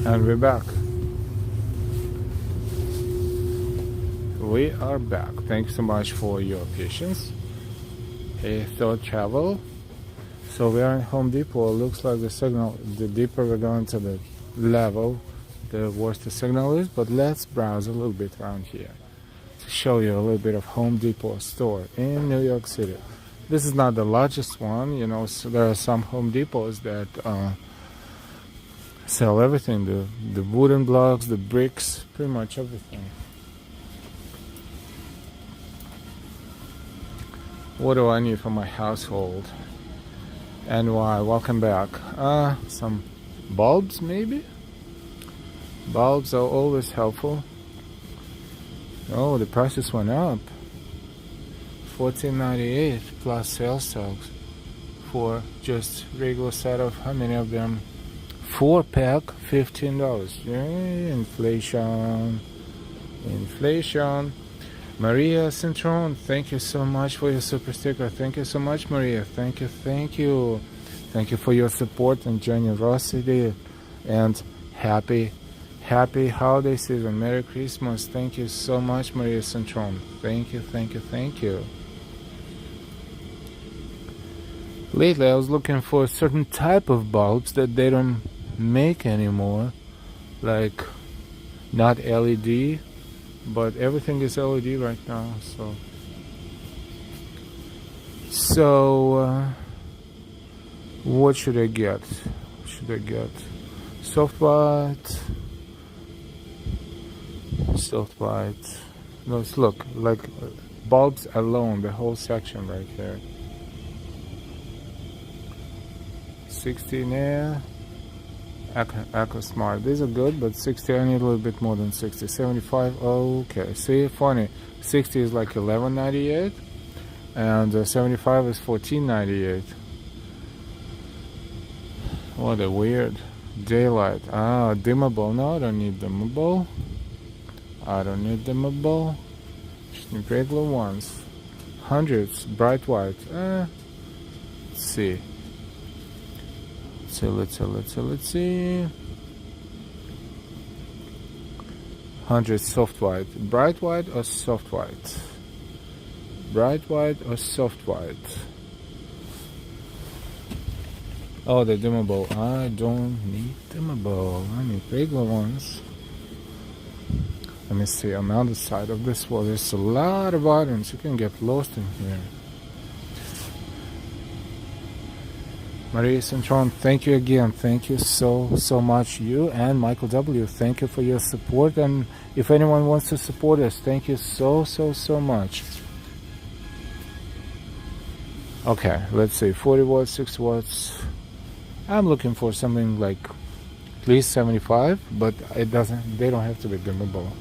And we're back. We are back. Thanks so much for your patience. Hey, thought travel. So we are in Home Depot. It looks like the signal, the deeper we go into the level, the worse the signal is. But let's browse a little bit around here to show you a little bit of Home Depot store in New York City. This is not the largest one, you know, so there are some Home Depots that sell everything, the wooden blocks, the bricks, pretty much everything. What do I need for my household? And why? Welcome back. Some bulbs maybe? Bulbs are always helpful. Oh, the prices went up. $14.98 plus sales tax for just regular set of, how many of them? 4-pack, $15. Yay, inflation. Inflation. Maria Cintron, thank you so much for your super sticker. Thank you so much, Maria. Thank you, thank you. Thank you for your support and generosity. And happy holiday season. Merry Christmas. Thank you so much, Maria Cintron. Thank you, thank you, thank you. Lately, I was looking for a certain type of bulbs that they don't make anymore. Like, not LED. But everything is LED right now, so what should I get? Soft white. No, look, like bulbs alone, the whole section right here. 60 there. Echo Smart. These are good, but 60, I need a little bit more than 60. 75, okay. See, funny. 60 is like $11.98, and 75 is $14.98. What a weird daylight. Dimmable. No, I don't need dimmable. Just need regular ones. Hundreds, bright white. Let's see. Let's see. 100 soft white. Bright white or soft white? Bright white or soft white? Oh, the dimmable. I don't need dimmable. I need regular ones. Let me see. On the other side of this wall, there's a lot of items. You can get lost in here. Maria Cintron, thank you again. Thank you so much. You and Michael W. Thank you for your support. And if anyone wants to support us, thank you so much. Okay, let's see. 40 watts, 60 watts. I'm looking for something like at least 75, but it doesn't. They don't have to be dimmable.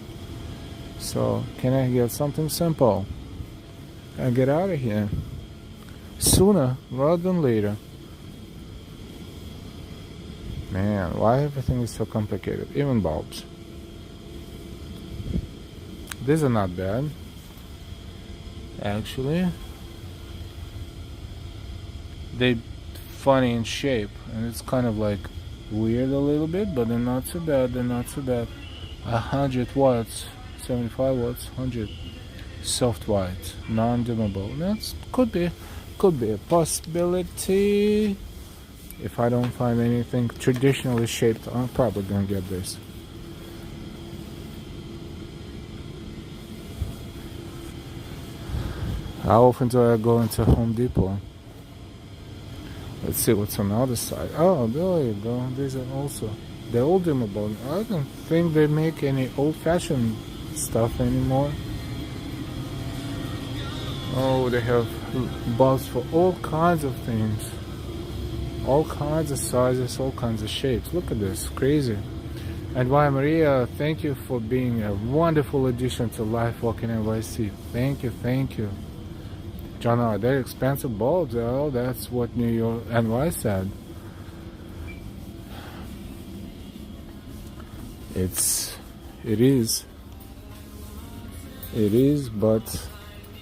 So can I get something simple and get out of here sooner rather than later? Man, why everything is so complicated? Even bulbs. These are not bad, actually. They're funny in shape, and it's kind of like weird a little bit, but they're not so bad. 100 watts, 75 watts, 100. Soft white, non-dimmable. That could be a possibility. If I don't find anything traditionally shaped, I'm probably gonna get this. How often do I go into Home Depot? Let's see what's on the other side. Oh, there you go. These are also, they're all dimmable. I don't think they make any old-fashioned stuff anymore. Oh, they have bulbs for all kinds of things. All kinds of sizes, all kinds of shapes. Look at this, crazy. And why, Maria, thank you for being a wonderful addition to Life Walking NYC. Thank you. John, are they expensive bulbs? Oh, that's what New York NY said. It is, but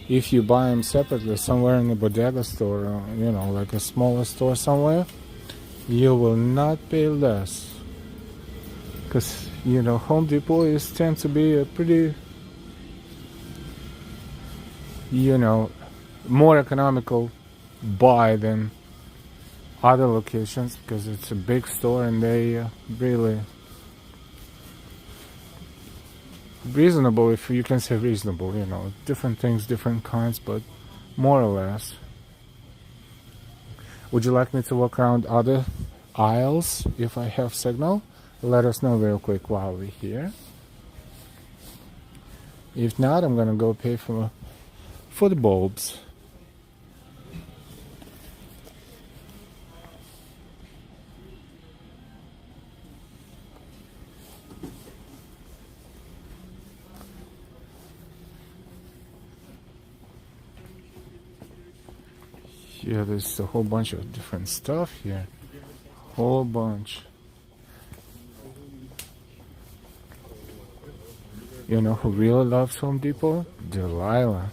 if you buy them separately somewhere in a bodega store, you know, like a smaller store somewhere, you will not pay less. because Home Depot tends to be a pretty more economical buy than other locations, because it's a big store and they really reasonable, if you can say reasonable, different things, different kinds, but more or less. Would you like me to walk around other aisles if I have signal? Let us know real quick while we're here. If not, I'm gonna go pay for the bulbs. Yeah, there's a whole bunch of different stuff here. Whole bunch. You know who really loves Home Depot? Delilah.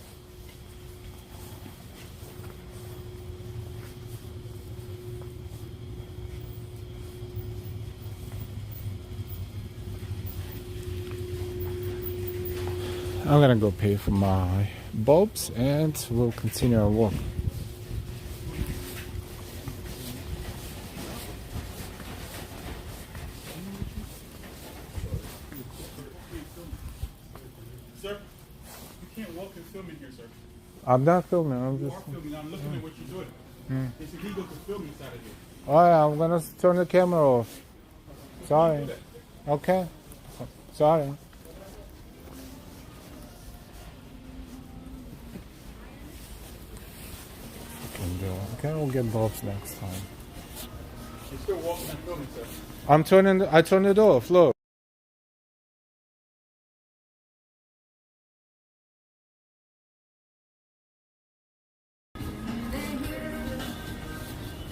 I'm gonna go pay for my bulbs and we'll continue our walk. Sir, you can't walk and film in here, sir. I'm not filming, I'm You just... are filming. I'm looking at what you're doing. It's illegal to film inside of here. Oh yeah, I'm gonna turn the camera off. Sorry. Okay. Sorry. Okay, we'll get bulbs next time. You're still walking and filming, sir. I turned it off, look.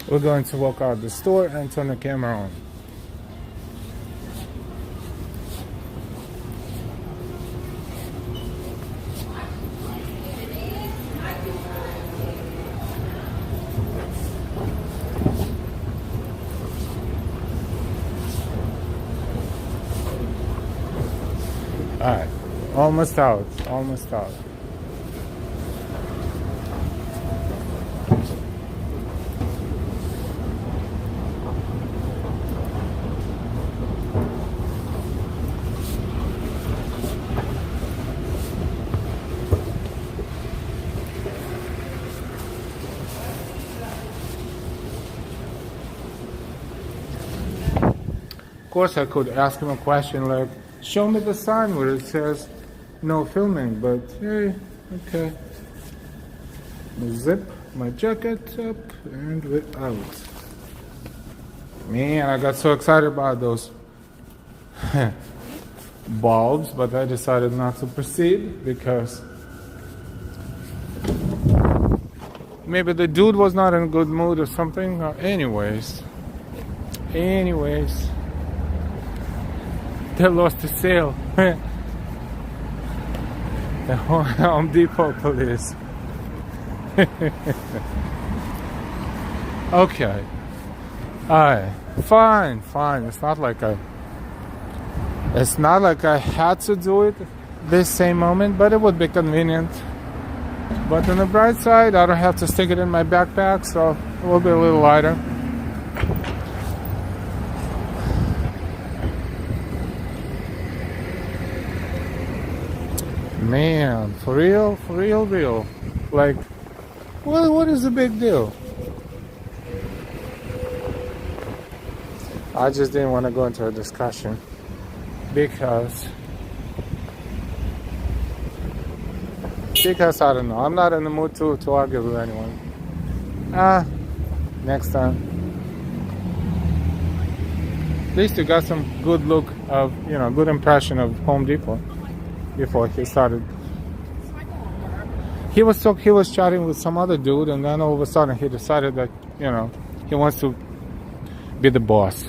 We're going to walk out the store and turn the camera on. Alright, almost out, almost out. Of course, I could ask him a question like, show me the sign where it says no filming, but hey, okay. Zip my jacket up and we're out. Man, I got so excited about those bulbs, but I decided not to proceed because maybe the dude was not in a good mood or something. Anyways. They lost the sale. The Home Depot police. Okay. Alright. Fine. It's not like I had to do it this same moment, but it would be convenient. But on the bright side, I don't have to stick it in my backpack, so it will be a little lighter. Man, for real. Like, what is the big deal? I just didn't want to go into a discussion because I don't know. I'm not in the mood to argue with anyone. Next time. At least you got some good look of, good impression of Home Depot before he started. He was chatting with some other dude, and then all of a sudden he decided that, he wants to be the boss.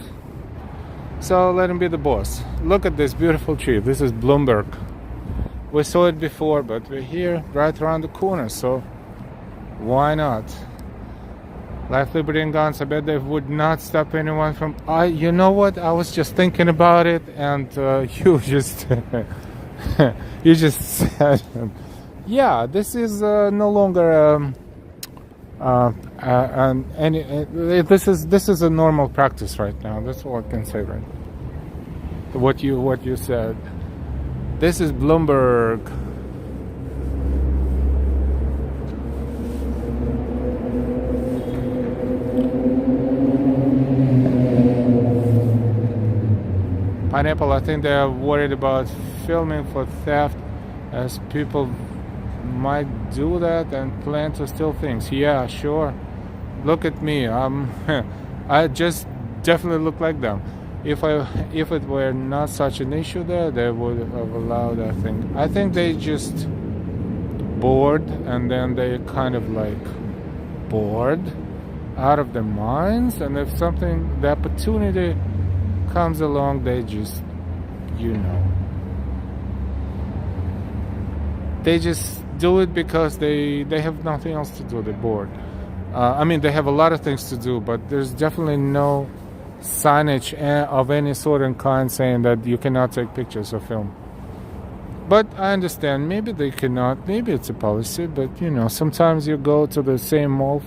So let him be the boss. Look at this beautiful tree. This is Bloomberg. We saw it before, but we're here right around the corner, so why not? Life, liberty, and guns. I bet they would not stop anyone from. You know what? I was just thinking about it, and you just, you just said, yeah. This is no longer this is a normal practice right now. That's all I can say. Right. What you said. This is Bloomberg. Pineapple, I think they are worried about filming for theft, as people might do that and plan to steal things. Yeah, sure. Look at me. I just definitely look like them. If it were not such an issue there, they would have allowed that thing. I think they just bored, and then they kind of like bored out of their minds, and if the opportunity comes along, they just, they just do it because they have nothing else to do. They're bored. I mean, they have a lot of things to do, but there's definitely no signage of any sort and kind saying that you cannot take pictures or film. But I understand, maybe they cannot, maybe it's a policy, but sometimes you go to the same mall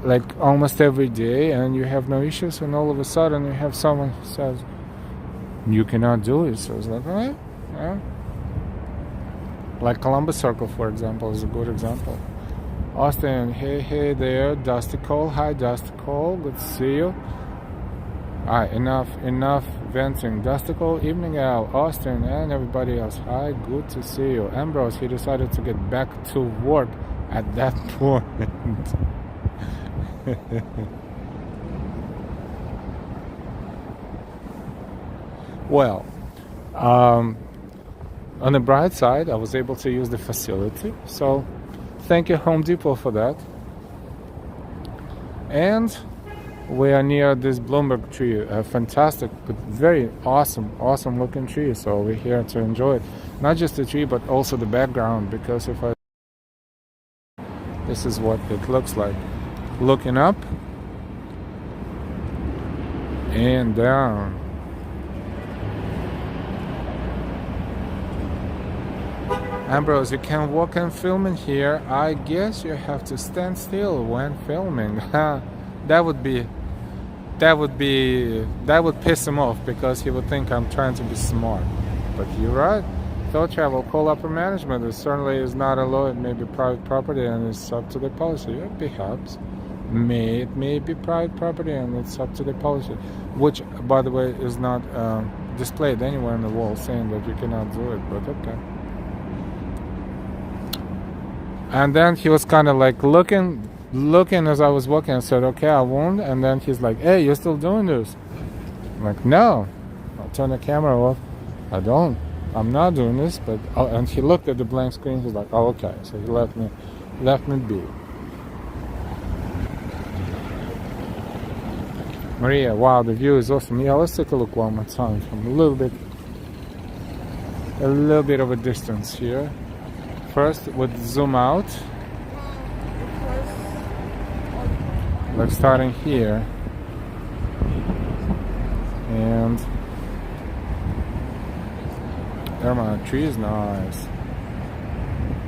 like almost every day and you have no issues, and all of a sudden you have someone who says you cannot do it. So it's like, all right, yeah. Like Columbus Circle, for example, is a good example. Austin, hey there, Dusty Cole. Hi, Dusty Cole, good to see you. Alright, enough venting. Dusty Cole, evening Al, Austin, and everybody else. Hi, good to see you. Ambrose, he decided to get back to work at that point. Well, on the bright side, I was able to use the facility, so thank you Home Depot for that. And we are near this Bloomberg tree, a fantastic, but very awesome looking tree, so we're here to enjoy it. Not just the tree, but also the background, because this is what it looks like. Looking up and down. Ambrose, you can walk and film in here. I guess you have to stand still when filming. That would piss him off, because he would think I'm trying to be smart. But you're right. Thought travel, call upper management. It certainly is not allowed. It may be private property and it's up to the policy. Yeah, perhaps. It may be private property and it's up to the policy, which, by the way, is not displayed anywhere on the wall saying that you cannot do it, but okay. And then he was kind of like looking as I was walking. I said, okay, I won't. And then he's like, hey, you're still doing this? I'm like, no. I'll turn the camera off. I'm not doing this. But and he looked at the blank screen. He's like, oh, okay. So he left me be. Maria, wow, the view is awesome. Yeah, let's take a look one more time from a little bit of a distance here. First, with zoom out. Like starting here. And there, my tree is nice.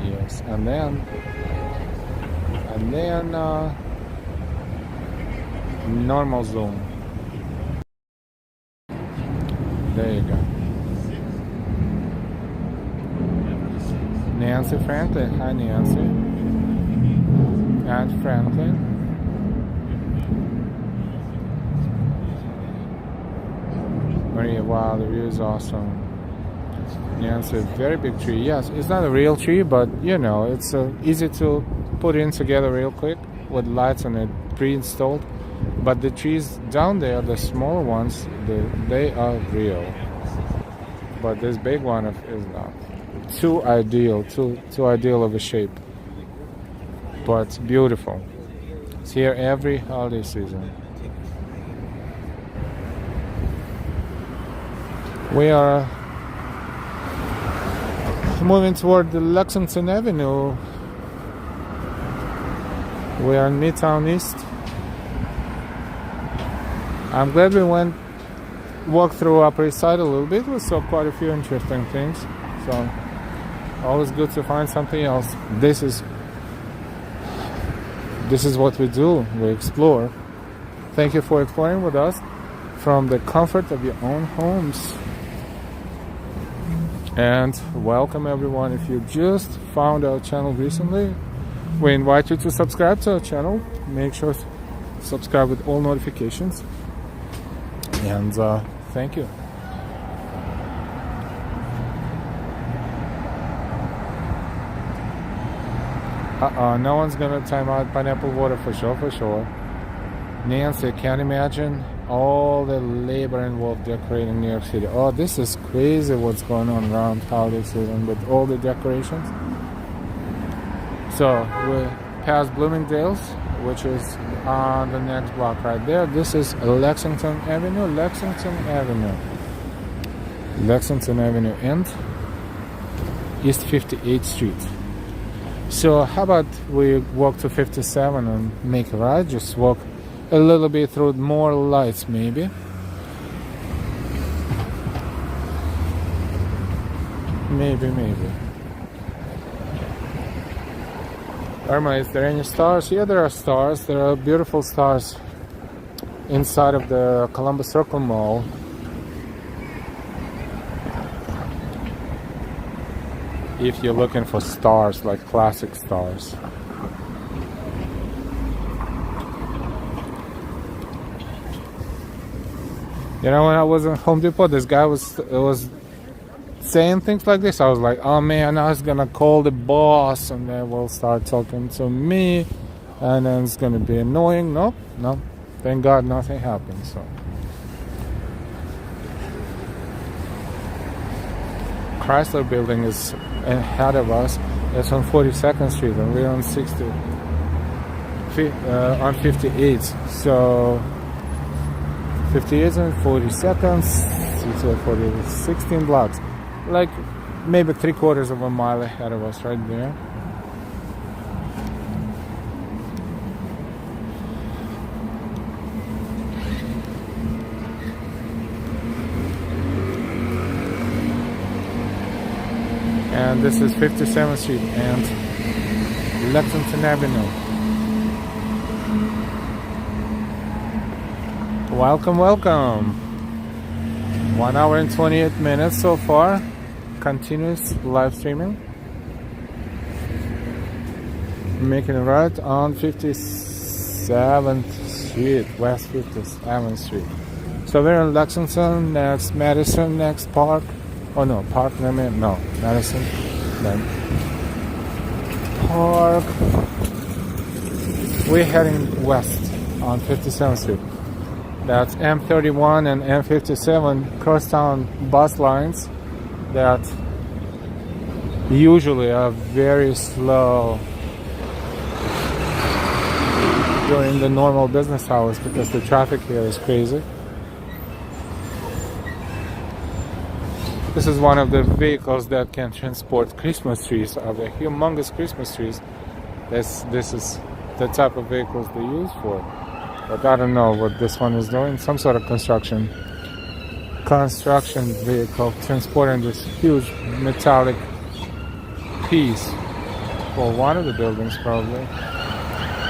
Yes, and then normal zoom. There you go. Nancy Franklin. Hi, Nancy. And Franklin. Maria, wow, the view is awesome. Nancy, very big tree. Yes, it's not a real tree, but it's easy to put in together real quick with lights on it pre-installed. But the trees down there, the smaller ones, they are real. But this big one is not. Too ideal of a shape. But beautiful. It's here every holiday season. We are moving toward the Lexington Avenue. We are in Midtown East. I'm glad we walked through Upper East Side a little bit. We saw quite a few interesting things. So always good to find something else. This is what we do. We explore. Thank you for exploring with us from the comfort of your own homes. And welcome everyone. If you just found our channel recently, we invite you to subscribe to our channel. Make sure to subscribe with all notifications. And thank you. No one's gonna time out pineapple water for sure. Nancy, can't imagine all the labor involved decorating New York City. Oh, this is crazy what's going on around holiday season with all the decorations. So we passed Bloomingdale's, which is on the next block right there. This is Lexington Avenue and East 58th Street. So how about we walk to 57 and make a right? Just walk a little bit through more lights, maybe. Maybe. Irma, is there any stars? Yeah, there are stars. There are beautiful stars inside of the Columbus Circle Mall. If you're looking for stars, like classic stars. You know, when I was in Home Depot, this guy was saying things like this. I was like, oh man, now he's gonna call the boss and they will start talking to me and then it's gonna be annoying. No, thank God nothing happened. So Chrysler building is ahead of us. It's on 42nd Street and we're on 58. So 58 and 42nd, 16 blocks. Like maybe 3/4 of a mile ahead of us right there. And this is 57th Street and Lexington Avenue. Welcome. 1 hour and 28 minutes so far. Continuous live streaming. Making it right on 57th Street, West 57th Street. So we're in Lexington, next Madison, next Park. Oh no, Park, no, Madison, then Park. We're heading west on 57th Street. That's M31 and M57 crosstown bus lines that usually are very slow during the normal business hours because the traffic here is crazy. This is one of the vehicles that can transport Christmas trees, of the humongous Christmas trees. This is the type of vehicles they use for. But I don't know what this one is doing. Some sort of construction vehicle transporting this huge metallic piece for one of the buildings probably.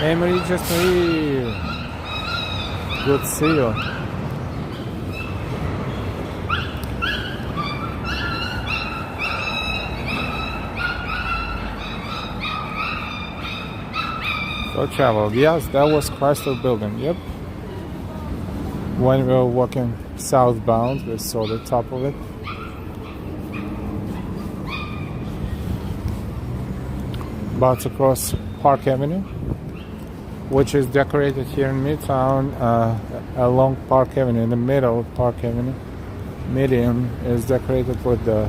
Hey Marie, just Marie. Good to see you. So travel. Yes, that was Chrysler building. Yep. When we were walking southbound, we saw the top of it. About to cross Park Avenue, which is decorated here in Midtown along Park Avenue, in the middle of Park Avenue. Median is decorated with the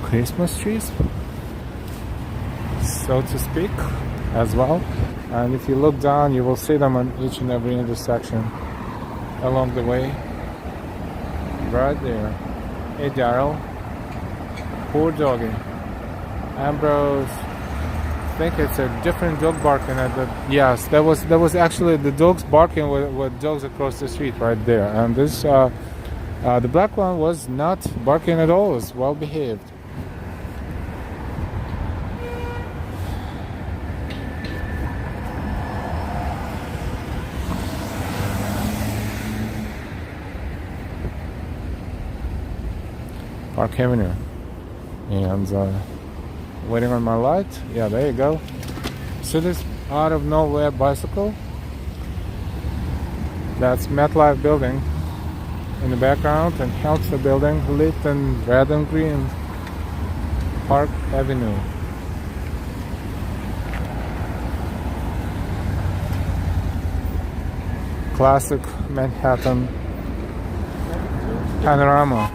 Christmas trees, so to speak, as well. And if you look down, you will see them on each and every intersection along the way. Right there. Hey Daryl. Poor doggy. Ambrose. think it's a different dog barking at the. Yes, there was actually the dogs barking with dogs across the street right there, and this the black one was not barking at all. It was well behaved. Park Avenue, and waiting on my light. Yeah, there you go. See this out of nowhere bicycle? That's MetLife building in the background, and Health building lit in red and green. Park Avenue. Classic Manhattan panorama.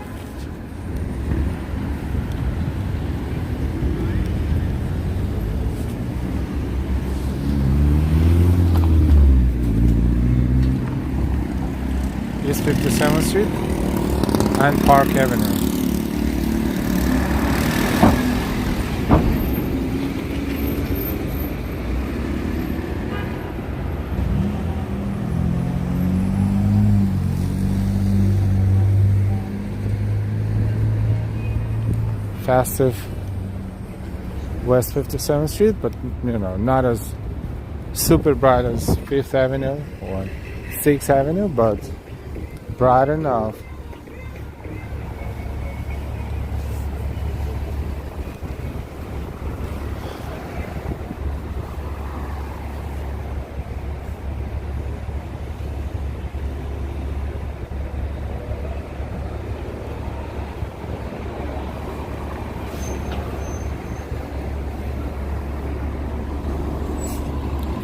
East 57th Street and Park Avenue. Festive West 57th Street, but not as super bright as 5th Avenue or 6th Avenue, but bright enough.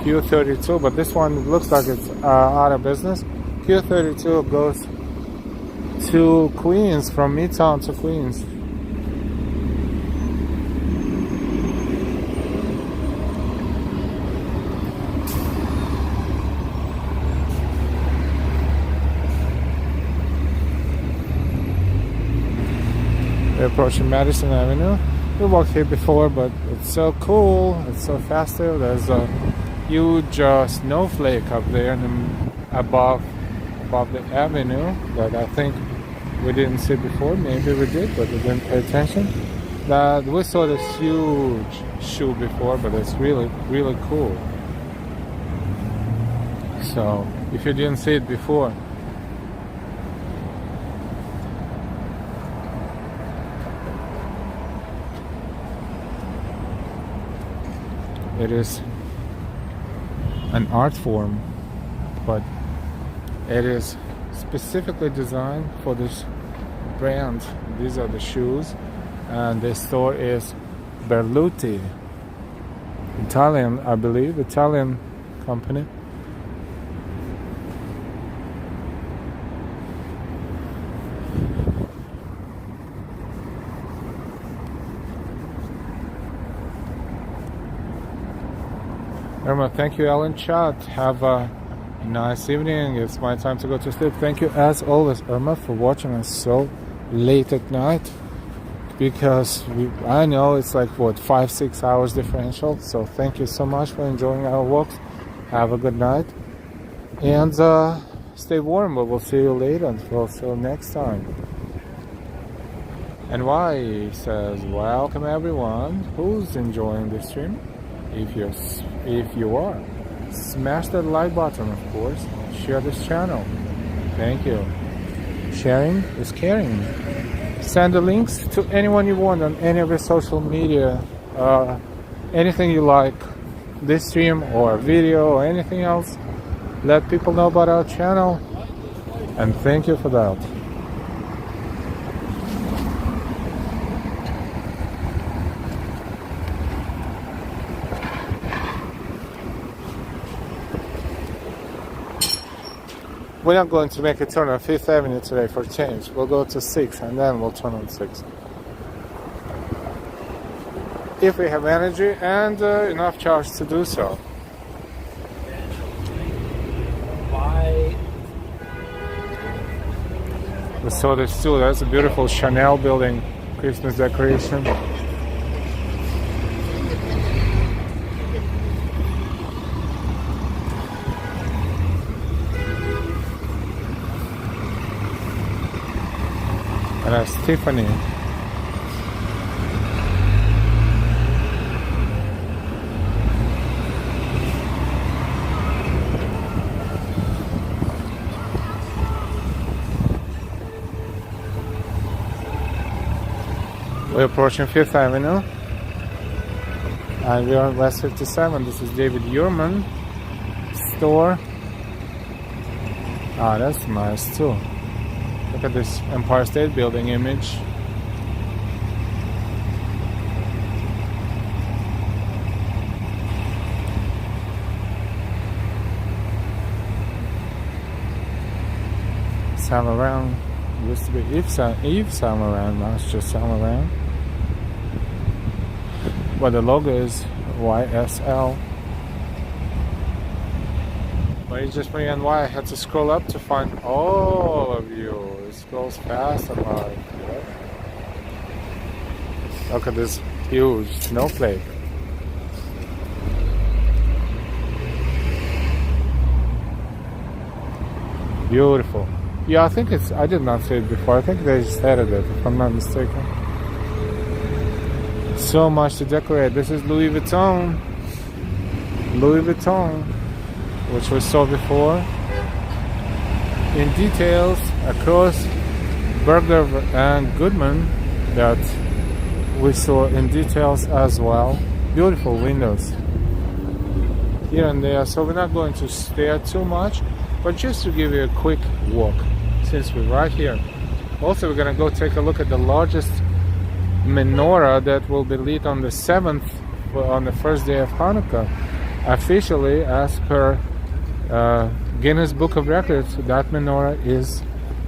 Q32, but this one looks like it's out of business. Q32 goes to Queens, from Midtown to Queens. We're approaching Madison Avenue. We walked here before, but it's so cool. It's so festive. There's a huge snowflake up there above the avenue that I think we didn't see before. Maybe we did, but we didn't pay attention. That we saw this huge shoe before, but it's really, really cool. So if you didn't see it before, it is an art form, but it is specifically designed for this brand. These are the shoes, and the store is Berluti, Italian, I believe, Italian company. Irma, thank you, Ellen Chat. Have a nice evening. It's my time to go to sleep. Thank you as always, Irma, for watching us so late at night, because I know it's like 5-6 hours differential. So thank you so much for enjoying our walks. Have a good night and stay warm. But we'll see you later. We'll see you next time. And Y says, welcome everyone who's enjoying this stream. If you are, smash that like button, of course. Share this channel. Thank you. Sharing is caring. Send the links to anyone you want on any of your social media. Anything you like, this stream or video or anything else. Let people know about our channel. And thank you for that. We're not going to make a turn on 5th Avenue today for change. We'll go to 6th and then we'll turn on 6th. If we have energy and enough charge to do so. Bye. We saw this too. That's a beautiful Chanel building, Christmas decoration. And that's Tiffany. We're approaching 5th Avenue. And we're on West 57. This is David Yurman store. Ah, that's nice too. Look at this Empire State Building image. Saint Laurent used to be Yves Saint Laurent, now it's just Saint Laurent. But the logo is YSL. But it's just for NY. I had to scroll up to find all of you. It scrolls fast about it. Look at this huge snowflake. Beautiful. Yeah, I think it's, I did not say it before. I think they just added it, if I'm not mistaken. So much to decorate. This is Louis Vuitton. Louis Vuitton, which we saw before. In details across Bergdorf and Goodman, that we saw in details as well. Beautiful windows here and there. So we're not going to stare too much, but just to give you a quick walk, since we're right here. Also, we're gonna go take a look at the largest menorah that will be lit on the 7th, on the first day of Hanukkah. Officially, as per Guinness Book of Records, that menorah is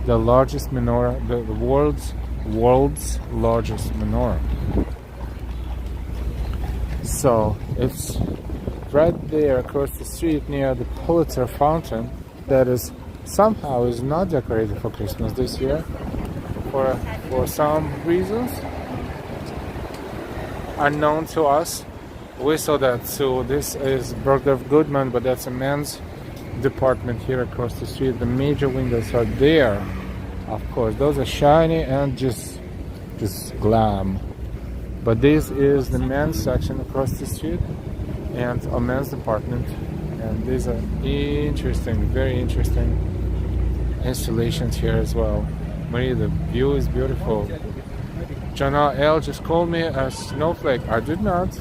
the largest menorah, the world's largest menorah. So it's right there across the street near the Pulitzer Fountain, that is somehow is not decorated for Christmas this year for some reasons unknown to us. We saw that. So this is Bergdorf Goodman, but that's a men's department here across the street. The major windows are there, of course. Those are shiny and just glam. But this is the men's section across the street and a men's department. And these are interesting, very interesting installations here as well. Maria, the view is beautiful. Jana L just called me a snowflake. I did not.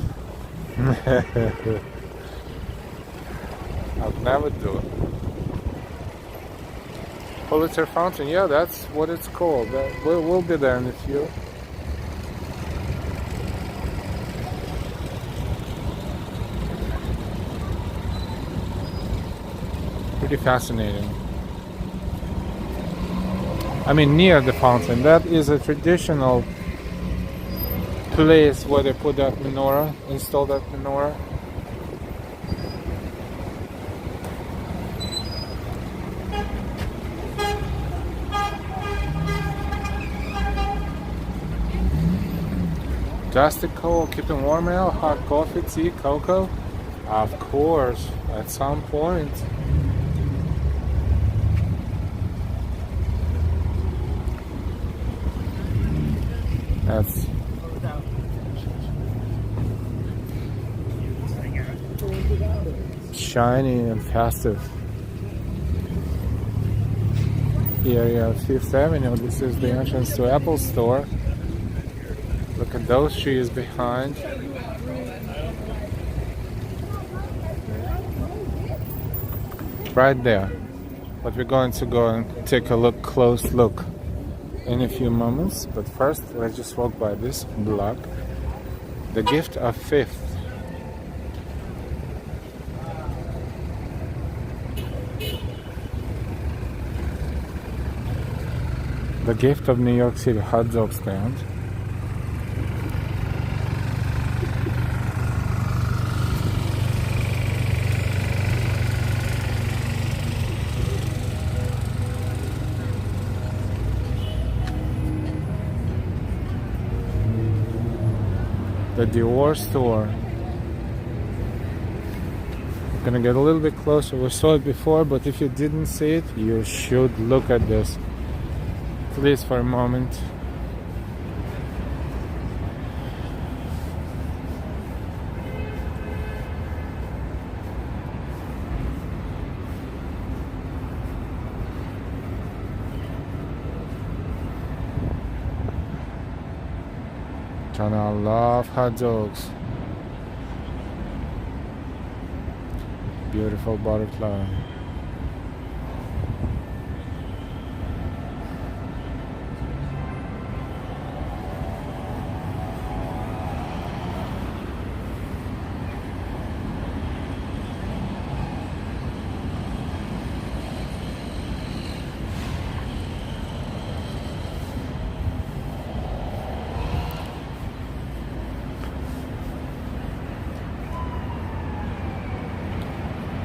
I'll never do it. Pulitzer Fountain, yeah, that's what it's called. We'll be there in a few. Pretty fascinating. I mean, near the fountain. That is a traditional place where they put that menorah, install that menorah. Plastic coal, keeping warm ale, hot coffee, tea, cocoa. Of course, at some point. That's shiny and festive area of 5th Avenue. This is the entrance to Apple Store. Look at those trees behind. Right there. But we're going to go and take a close look in a few moments. But first, let's just walk by this block. The Gift of 5th. The Gift of New York City hot dog stand. The Dior store. Gonna get a little bit closer. We saw it before, but if you didn't see it, you should look at this. Please, for a moment. China, I love hot dogs. Beautiful butterfly.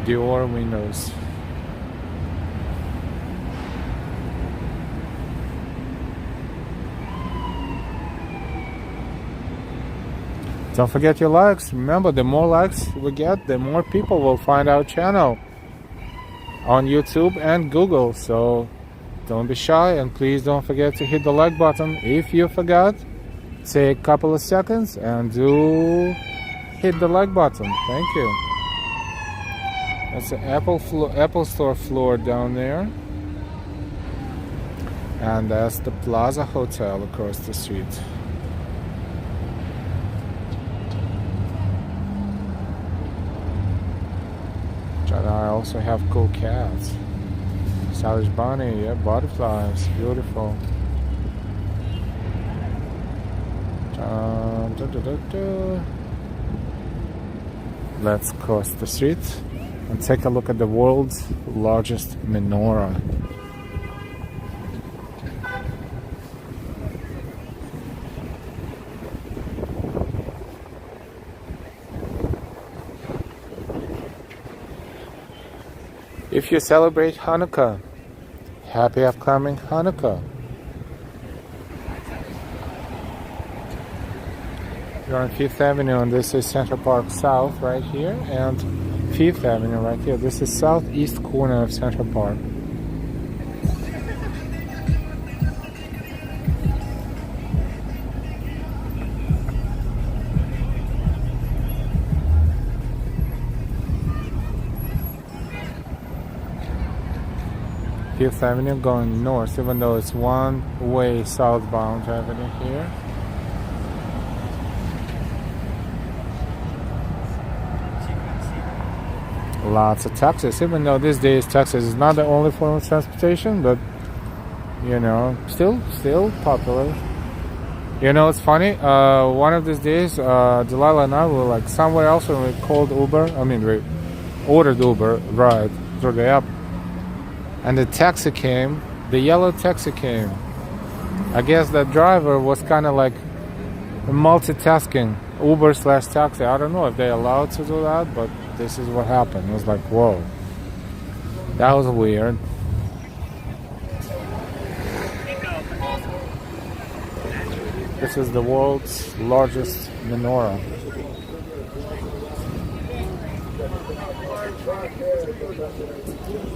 Dior windows. Don't forget your likes. Remember, the more likes we get, the more people will find our channel on YouTube and Google. So don't be shy, and please don't forget to hit the like button. If you forgot, take a couple of seconds and do hit the like button. Thank you. That's the Apple Store floor down there. And that's the Plaza Hotel across the street. I also have cool cats. Stylish bunny, yeah, butterflies, beautiful. Let's cross the street and take a look at the world's largest menorah. If you celebrate Hanukkah, happy upcoming Hanukkah. You're on 5th Avenue, and this is Central Park South right here, and 5th Avenue right here. This is southeast corner of Central Park. Fifth Avenue going north, even though it's one-way southbound avenue here. Lots of taxis, even though these days taxis is not the only form of transportation, but you know, still popular. You know, it's funny. One of these days, Delilah and I were like somewhere else and we called Uber. I mean, we ordered Uber ride through the app. And the taxi came, the yellow taxi came. I guess that driver was kind of like multitasking, Uber/taxi. I don't know if they're allowed to do that, but this is what happened. It was like, whoa, that was weird. This is the world's largest menorah.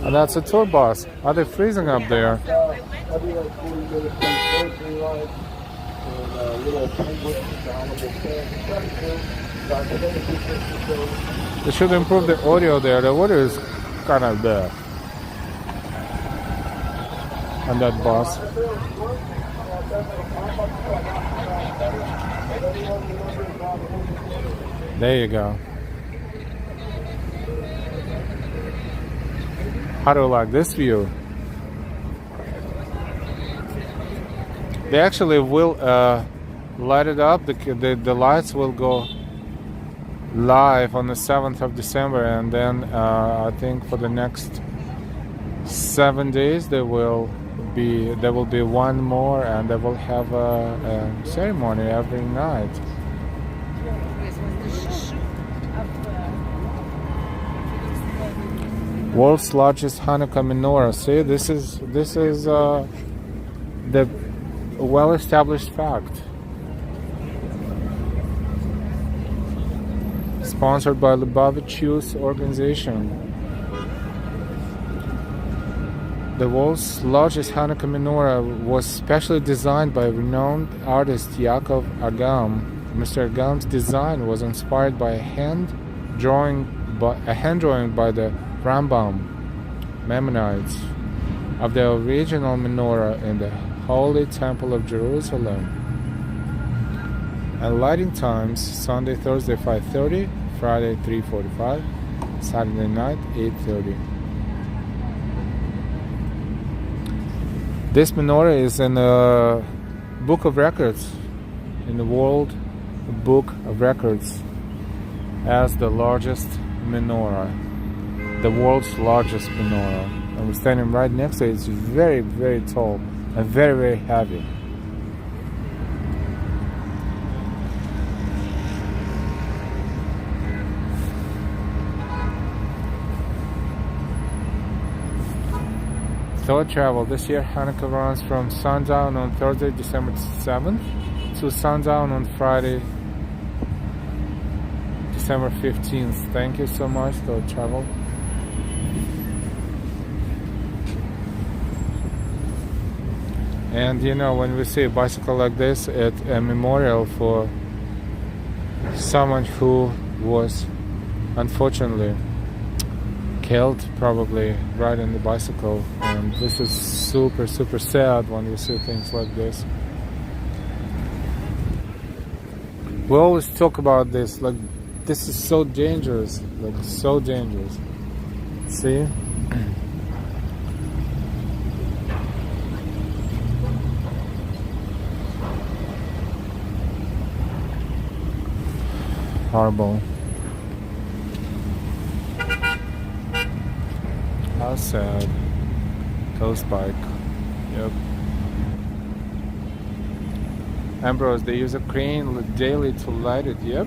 And that's a tour bus. Are they freezing up there? They should improve the audio there. The audio is kind of there. On that bus. There you go. How do you like this view? They actually will light it up. The lights will go live on the 7th of December, and then I think for the next 7 days there will be one more, and they will have a ceremony every night. World's largest Hanukkah menorah. See, this is the well-established fact. Sponsored by Lubavitch's organization. The world's largest Hanukkah menorah was specially designed by renowned artist Yaakov Agam. Mr. Agam's design was inspired by a hand drawing by the Rambam Maimonides of the original menorah in the Holy Temple of Jerusalem. And lighting times: Sunday, Thursday 5:30, Friday 3:45, Saturday night 8:30. This menorah is in the Book of Records, in the World Book of Records, as the largest menorah, the world's largest menorah. And we're standing right next to it. It's very, very tall and very, very heavy. Thought travel. This year Hanukkah runs from sundown on Thursday, December 7th to sundown on Friday, December 15th. Thank you so much, Thought travel. And you know, when we see a bicycle like this, it's a memorial for someone who was unfortunately killed, probably riding the bicycle. And this is super, super sad when you see things like this. We always talk about this, like, this is so dangerous, like, so dangerous. See? Horrible. How sad. Ghost bike. Yep. Ambrose, they use a crane daily to light it. Yep.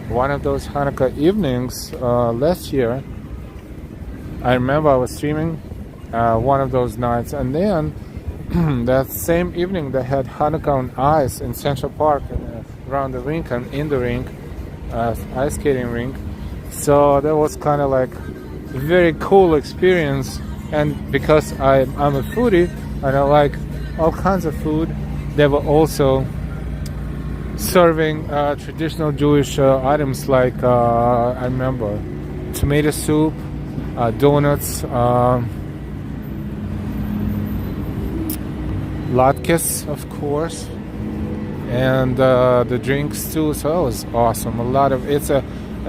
One of those Hanukkah evenings last year, I remember I was streaming one of those nights, and then that same evening they had Hanukkah on ice in Central Park, around the rink and in the rink, ice skating rink. So that was kind of like a very cool experience. And because I'm a foodie and I like all kinds of food, they were also serving traditional Jewish items like I remember tomato soup, donuts, latkes, of course, and the drinks too. So it was awesome.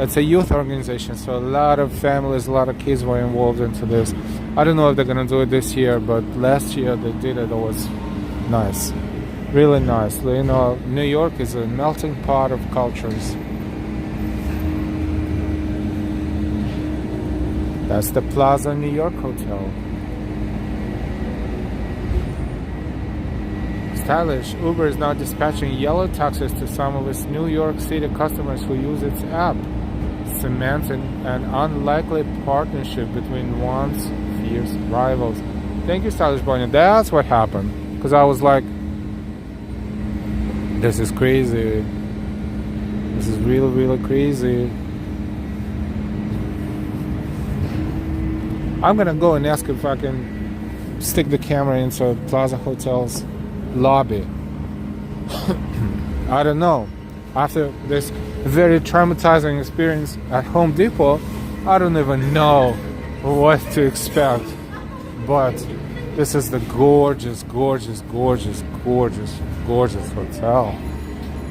It's a youth organization, so a lot of families, a lot of kids were involved into this. I don't know if they're gonna do it this year, but last year they did it. It was nice, really nice. You know, New York is a melting pot of cultures. That's the Plaza New York Hotel. Stylish. Uber is now dispatching yellow taxis to some of its New York City customers who use its app, cementing an unlikely partnership between once fierce rivals. Thank you, Stylish Bonnie. That's what happened. Because I was like, this is crazy. This is really, really crazy. I'm gonna go and ask if I can stick the camera into Plaza Hotel's lobby. I don't know. After this very traumatizing experience at Home Depot, I don't even know what to expect. But this is the gorgeous, gorgeous, gorgeous, gorgeous, gorgeous hotel.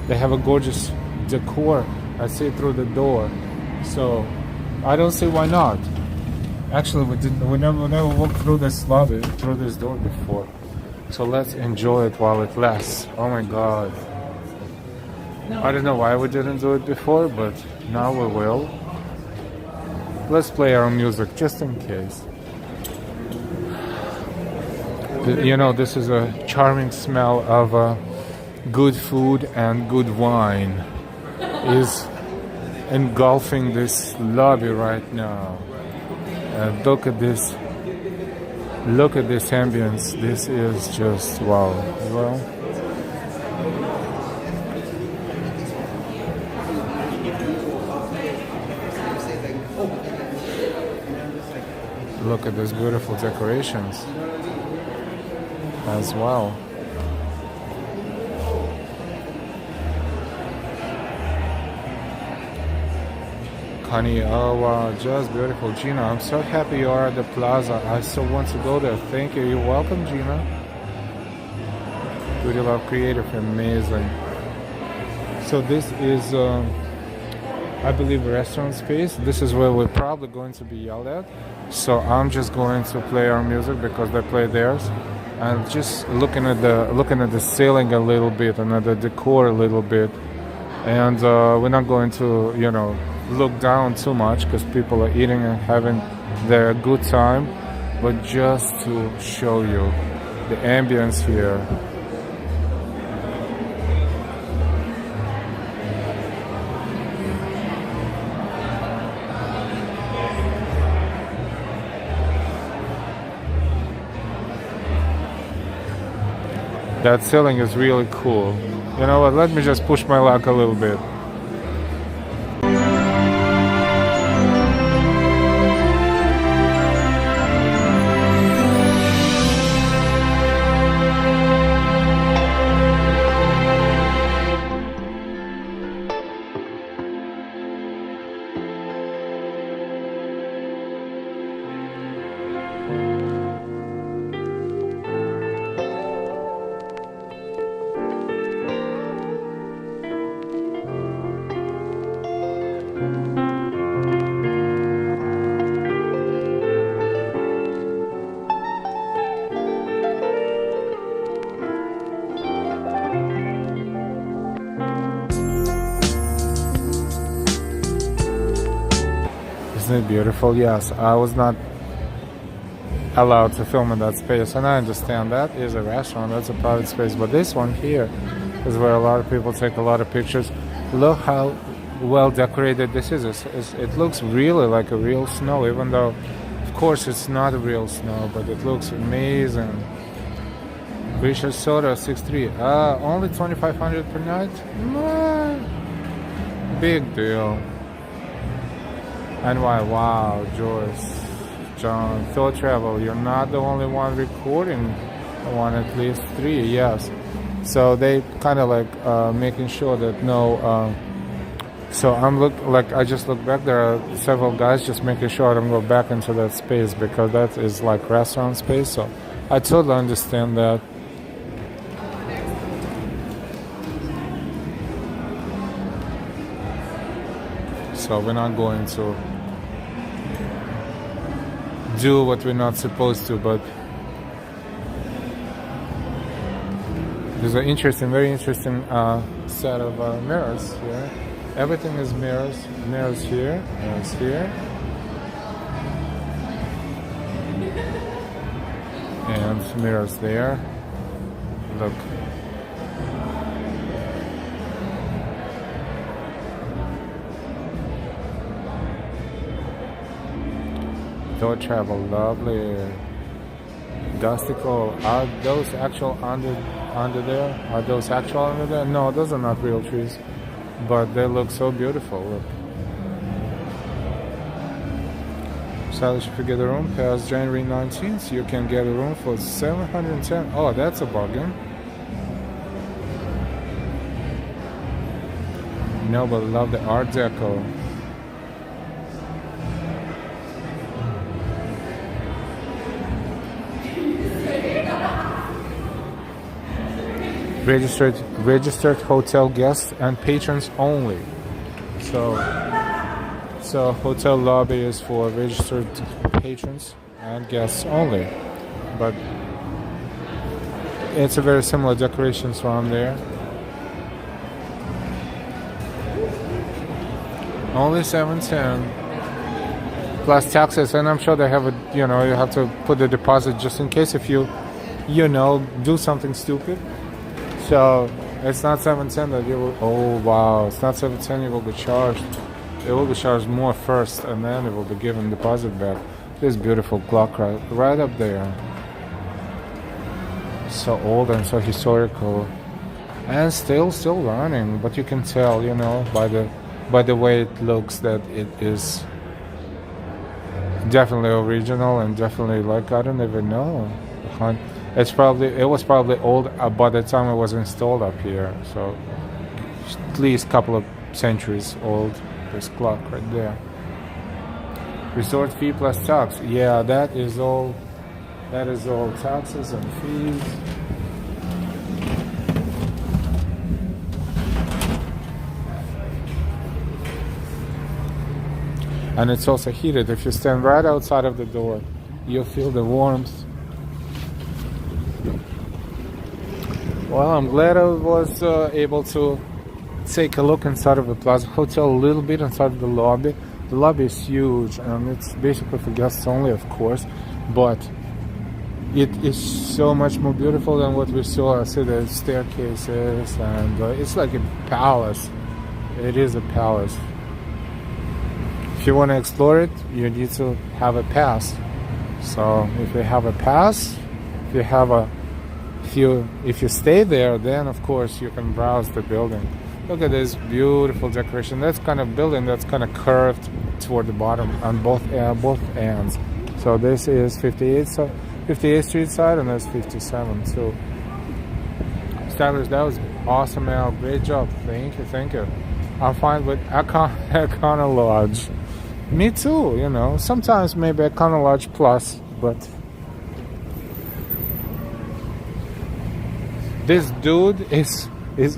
They have a gorgeous decor. I see through the door, so I don't see why not. Actually, we never walked through this lobby, through this door before. So let's enjoy it while it lasts. Oh my God. I don't know why we didn't do it before, but now we will. Let's play our music just in case. You know, this is a charming smell of good food and good wine is engulfing this lobby right now. And look at this ambience. This is just wow. Well, look at these beautiful decorations as well. Honey, oh wow, just beautiful. Gina, I'm so happy you are at the plaza. I still want to go there. Thank you. You're welcome, Gina. Beauty Love Creative, amazing. So this is, I believe, restaurant space. This is where we're probably going to be yelled at. So I'm just going to play our music because they play theirs, and just looking at the ceiling a little bit and at the decor a little bit. And we're not going to, look down too much because people are eating and having their good time, but just to show you the ambience here. That ceiling is really cool. You know what, let me just push my luck a little bit. Isn't it beautiful? Yes, I was not allowed to film in that space, and I understand that is a restaurant, that's a private space, but this one here is where a lot of people take a lot of pictures. Look how well decorated this is. It looks really like a real snow, even though of course it's not a real snow, but it looks amazing. Richard Soda 63, only 2,500 per night? Big deal. NY, wow, Joyce, John, Thought Travel, you're not the only one recording. I want at least 3, yes. So they kind of like making sure that no. So I just look back. There are several guys just making sure I don't go back into that space because that is like restaurant space. So I totally understand that. So we're not going to do what we're not supposed to, but there's an interesting, very interesting set of mirrors here. Everything is mirrors. Mirrors here, mirrors here, and mirrors there. Look. Thought Travel, lovely. Dustico, are those actual under there? Are those actual under there? No, those are not real trees, but they look so beautiful. Look. Stylish, if you get a room past January 19th, you can get a room for 710. Oh, that's a bargain. No, but love the Art Deco. Registered hotel guests and patrons only. So hotel lobby is for registered patrons and guests only. But it's a very similar decorations around there. Only 710 plus taxes, and I'm sure they have you have to put the deposit just in case if you do something stupid. So it's not 710 that you will. Oh wow! It's not 710. You will be charged. It will be charged more first, and then it will be given deposit back. This beautiful clock right up there. So old and so historical, and still running. But you can tell, by the way it looks that it is definitely original and definitely like I don't even know. It was probably old by the time it was installed up here, so at least a couple of centuries old. This clock right there. Resort fee plus tax. Yeah, that is all. That is all taxes and fees. And it's also heated. If you stand right outside of the door, you'll feel the warmth. Well, I'm glad I was able to take a look inside of the Plaza Hotel, a little bit inside of the lobby. The lobby is huge, and it's basically for guests only, of course, but it is so much more beautiful than what we saw. I see the staircases, and it's like a palace. It is a palace. If you want to explore it, you need to have a pass. So if you have a pass, if you stay there, then of course you can browse the building. Look at this beautiful decoration. That's kind of building that's kind of curved toward the bottom on both ends. So this is 58th Street side, and there's 57 too. Stylish, that was awesome, Al. Great job. Thank you. I'm fine with Econo Lodge. Me too, you know. Sometimes maybe Econo Lodge Plus, but this dude is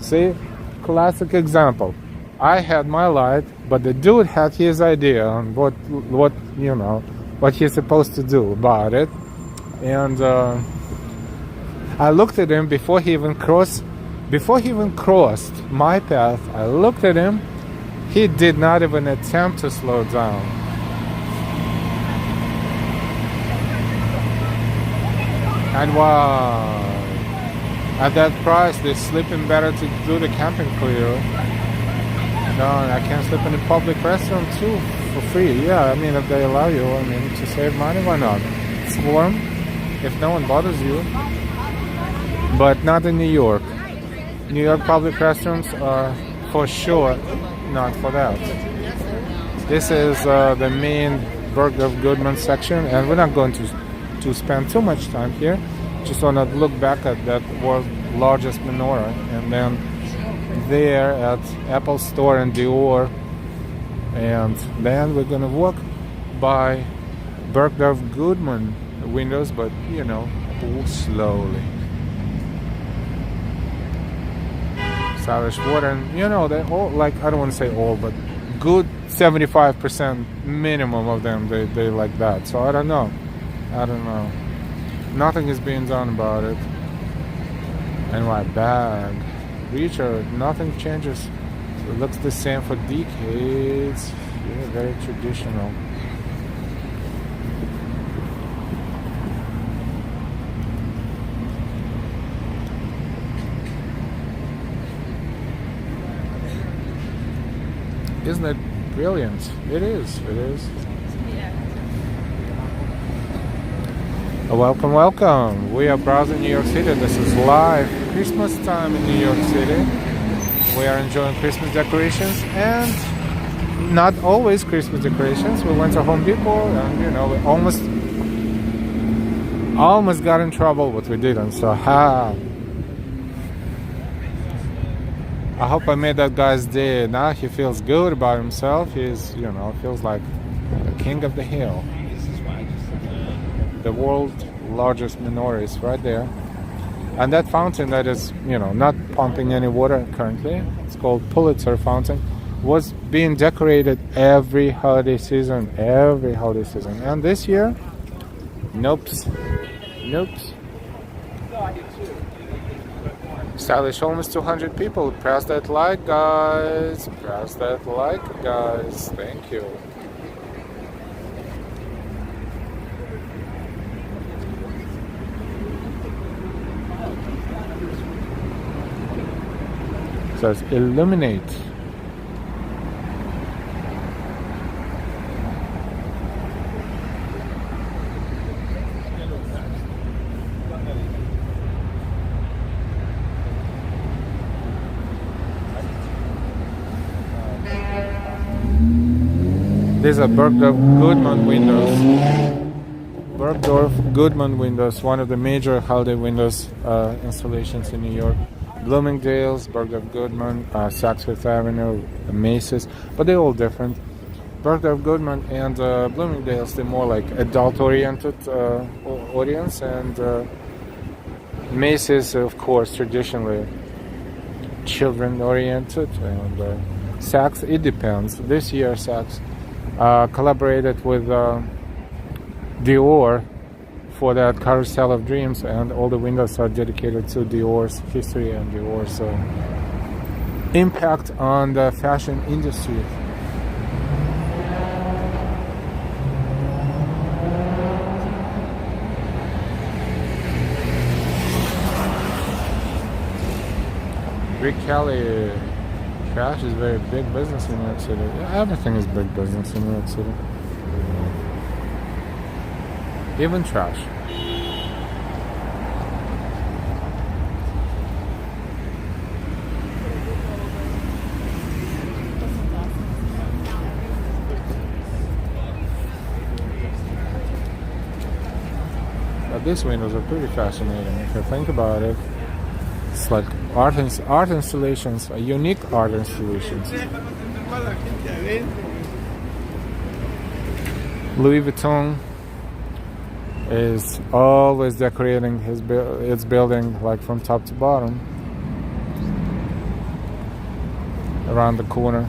see, classic example. I had my light, but the dude had his idea on what you know what he's supposed to do about it, and I looked at him before he even crossed my path. I looked at him. He did not even attempt to slow down. And wow, at that price, they're sleeping better to do the camping for you. No, I can't sleep in a public restroom too for free. Yeah, I mean, if they allow you, I mean, to save money, why not? It's warm, if no one bothers you. But not in New York. New York public restrooms are for sure not for that. This is the main Bergdorf Goodman section, and we're not going to spend too much time here. Just want to look back at that world's largest menorah, and then there at Apple Store and Dior, and then we're gonna walk by Bergdorf Goodman windows, but you know, slowly. Stylish water, and you know, they all, like, I don't want to say all, but good 75% minimum of them they like that. So I don't know. Nothing is being done about it. And my bag, Richard, nothing changes. It looks the same for decades. Yeah, very traditional. Isn't it brilliant? It is. Yeah. Welcome. We are browsing New York City. This is live Christmas time in New York City. We are enjoying Christmas decorations, and not always Christmas decorations. We went to Home Depot, and you know, we almost got in trouble, but we didn't. So I hope I made that guy's day. Now he feels good about himself. He's, you know, feels like the king of the hill. The world's largest menorah is right there. And that fountain that is, you know, not pumping any water currently, it's called Pulitzer Fountain, was being decorated every holiday season. And this year, nope. Stylish, almost 200 people. Press that like, guys. Thank you. So it's illuminate. These are Bergdorf Goodman windows. One of the major holiday windows installations in New York. Bloomingdale's, Bergdorf Goodman, Saks Fifth Avenue, Macy's, but they're all different. Bergdorf Goodman and Bloomingdale's, they're more like adult-oriented audience, and Macy's, of course, traditionally children-oriented, and Saks, it depends. This year, Saks collaborated with Dior for that Carousel of Dreams, and all the windows are dedicated to Dior's history and Dior's impact on the fashion industry. Rick Kelly, trash is very big business in New York City. Everything is big business in New York City. Even trash. But these windows are pretty fascinating if you think about it. It's like art installations, unique art installations. Louis Vuitton is always decorating its building like from top to bottom, around the corner.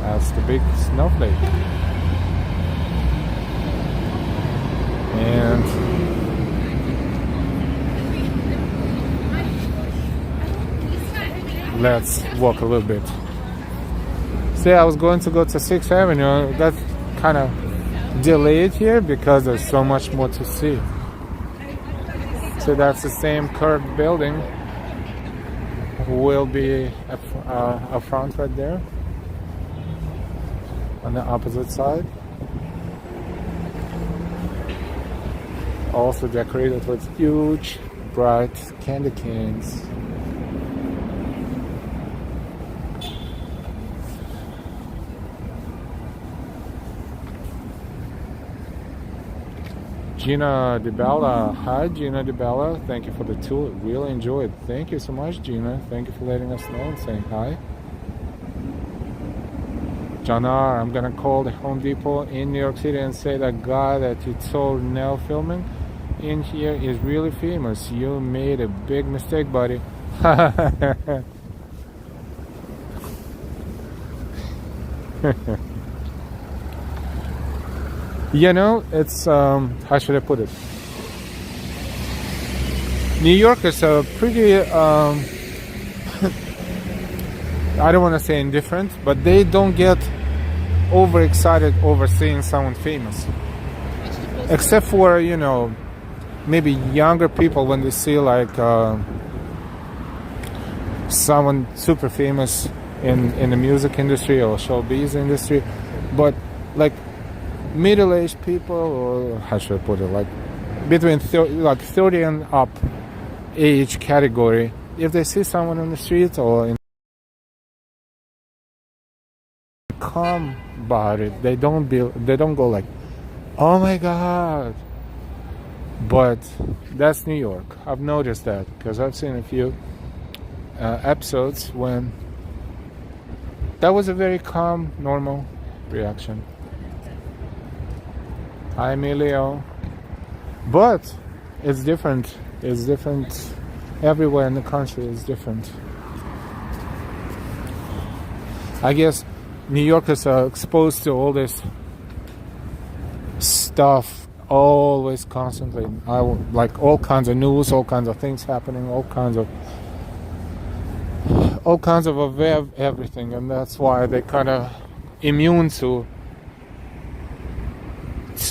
That's the big snowflake. And let's walk a little bit. See, I was going to go to 6th Avenue. That's kind of delayed here because there's so much more to see. So that's the same curved building. Will be a front right there on the opposite side. Also decorated with huge, bright candy canes. Gina DeBella. Hi, Gina DeBella. Thank you for the tour. Really enjoyed. Thank you so much, Gina. Thank you for letting us know and saying hi. John R., I'm going to call the Home Depot in New York City and say that guy that you told Nell filming in here is really famous. You made a big mistake, buddy. You know, it's, how should I put it? New York is a pretty, I don't want to say indifferent, but they don't get overexcited over seeing someone famous. Except for, you know, maybe younger people when they see like someone super famous in the music industry or showbiz industry. But like middle-aged people, or how should I put it, like between 30 and up age category, if they see someone on the street or in calm about it, they don't go like, oh my god. But that's New York. I've noticed that because I've seen a few episodes when that was a very calm, normal reaction. Hi, Emilio. But it's different. It's different everywhere in the country. It's different. I guess New Yorkers are exposed to all this stuff always, constantly. Like all kinds of news, all kinds of things happening, all kinds of everything, and that's why they kind of immune to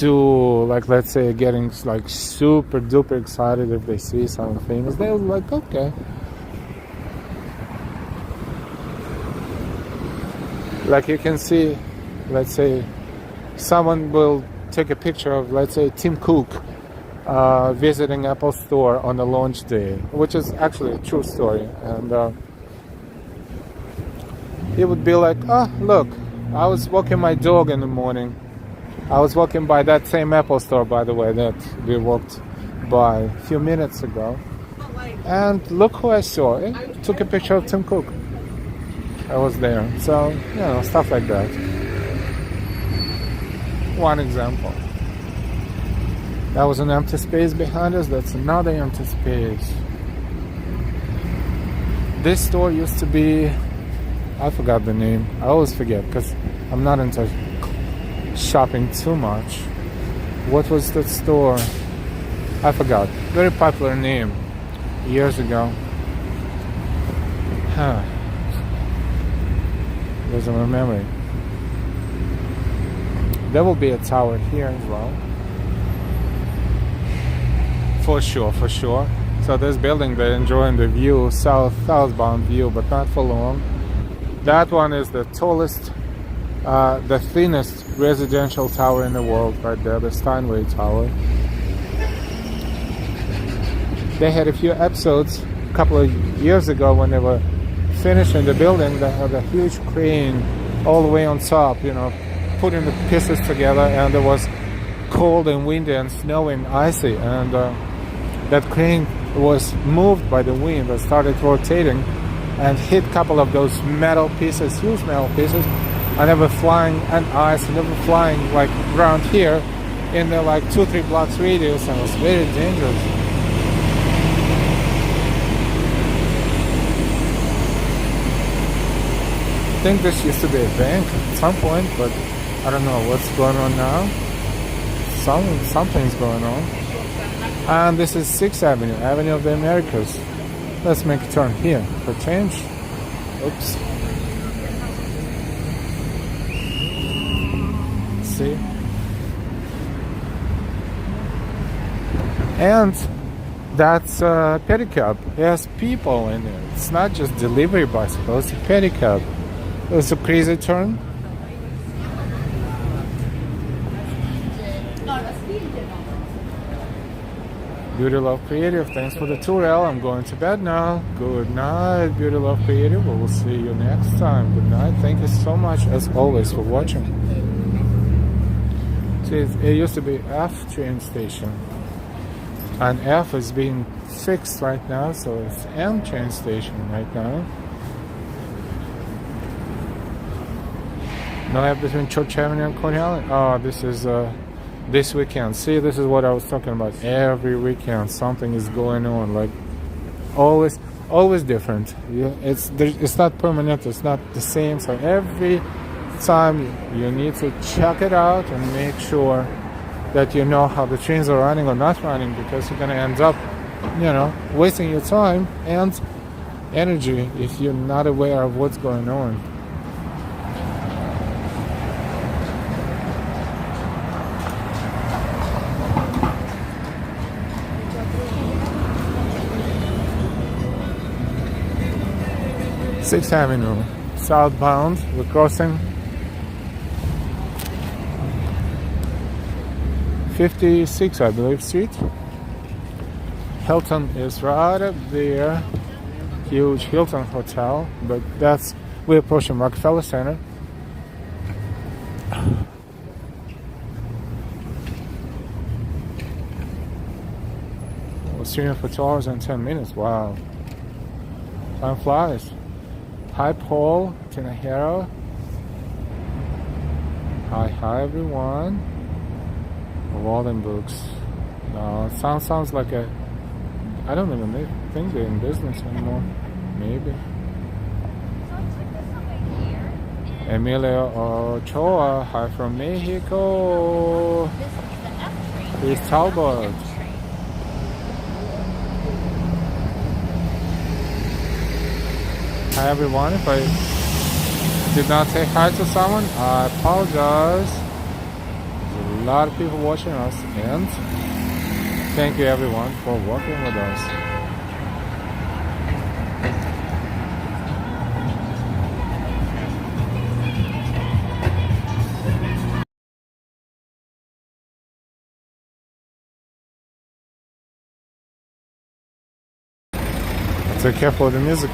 like, let's say, getting like super duper excited if they see someone famous. They're like, okay. Like you can see, let's say, someone will take a picture of, let's say, Tim Cook visiting Apple Store on the launch day, which is actually a true story, and he would be like, oh, look, I was walking my dog in the morning. I was walking by that same Apple Store, by the way, that we walked by a few minutes ago. And look who I saw. I took a picture of Tim Cook. I was there. So, you know, stuff like that. One example. That was an empty space behind us. That's another empty space. This store used to be, I forgot the name. I always forget because I'm not into shopping too much. What was that store? I forgot. Very popular name years ago. There's my memory. There will be a tower here as well. For sure, for sure. So this building, they're enjoying the view, southbound view, but not for long. That one is the tallest, the thinnest residential tower in the world, right there, the Steinway Tower. They had a few episodes a couple of years ago when they were finishing the building. They had a huge crane all the way on top, you know, putting the pieces together, and it was cold and windy and snowy and icy, and that crane was moved by the wind and started rotating and hit a couple of those metal pieces, huge metal pieces, and they were flying on ice, and they were flying like around here in the like 2-3 blocks radius, and it was very dangerous. I think this used to be a bank at some point, but I don't know what's going on now. Something's going on. And this is 6th Avenue, Avenue of the Americas. Let's make a turn here for change. Oops. See? And that's a pedicab. It has people in it. It's not just delivery bicycle, it's a pedicab. It's a crazy turn. Beauty Love Creative, thanks for the tour, Al. I'm going to bed now. Good night, Beauty Love Creative. We will see you next time. Good night. Thank you so much, as always, for watching. See, it used to be F train station, and F is being fixed right now, so it's M train station right now. No F between Church Avenue and Coney Island. Oh, this is this weekend. See, this is what I was talking about. Every weekend something is going on, like always different. It's not permanent, it's not the same. So every time you need to check it out and make sure that you know how the trains are running or not running, because you're gonna end up, you know, wasting your time and energy if you're not aware of what's going on. Sixth Avenue, southbound. We're crossing 56, I believe, Street. Hilton is right up there. Huge Hilton Hotel, but we're approaching Rockefeller Center. We're streaming for 2 hours and 10 minutes. Wow. Time flies. Hi Paul, Tina Hero. Hi everyone. Walden Books. No, it sounds like a. I don't even think they're in business anymore. Maybe. Emilio Ochoa, hi from Mexico. Chris Talbot. Hi everyone, if I did not say hi to someone, I apologize. There's a lot of people watching us, and thank you everyone for working with us. Take care for the music.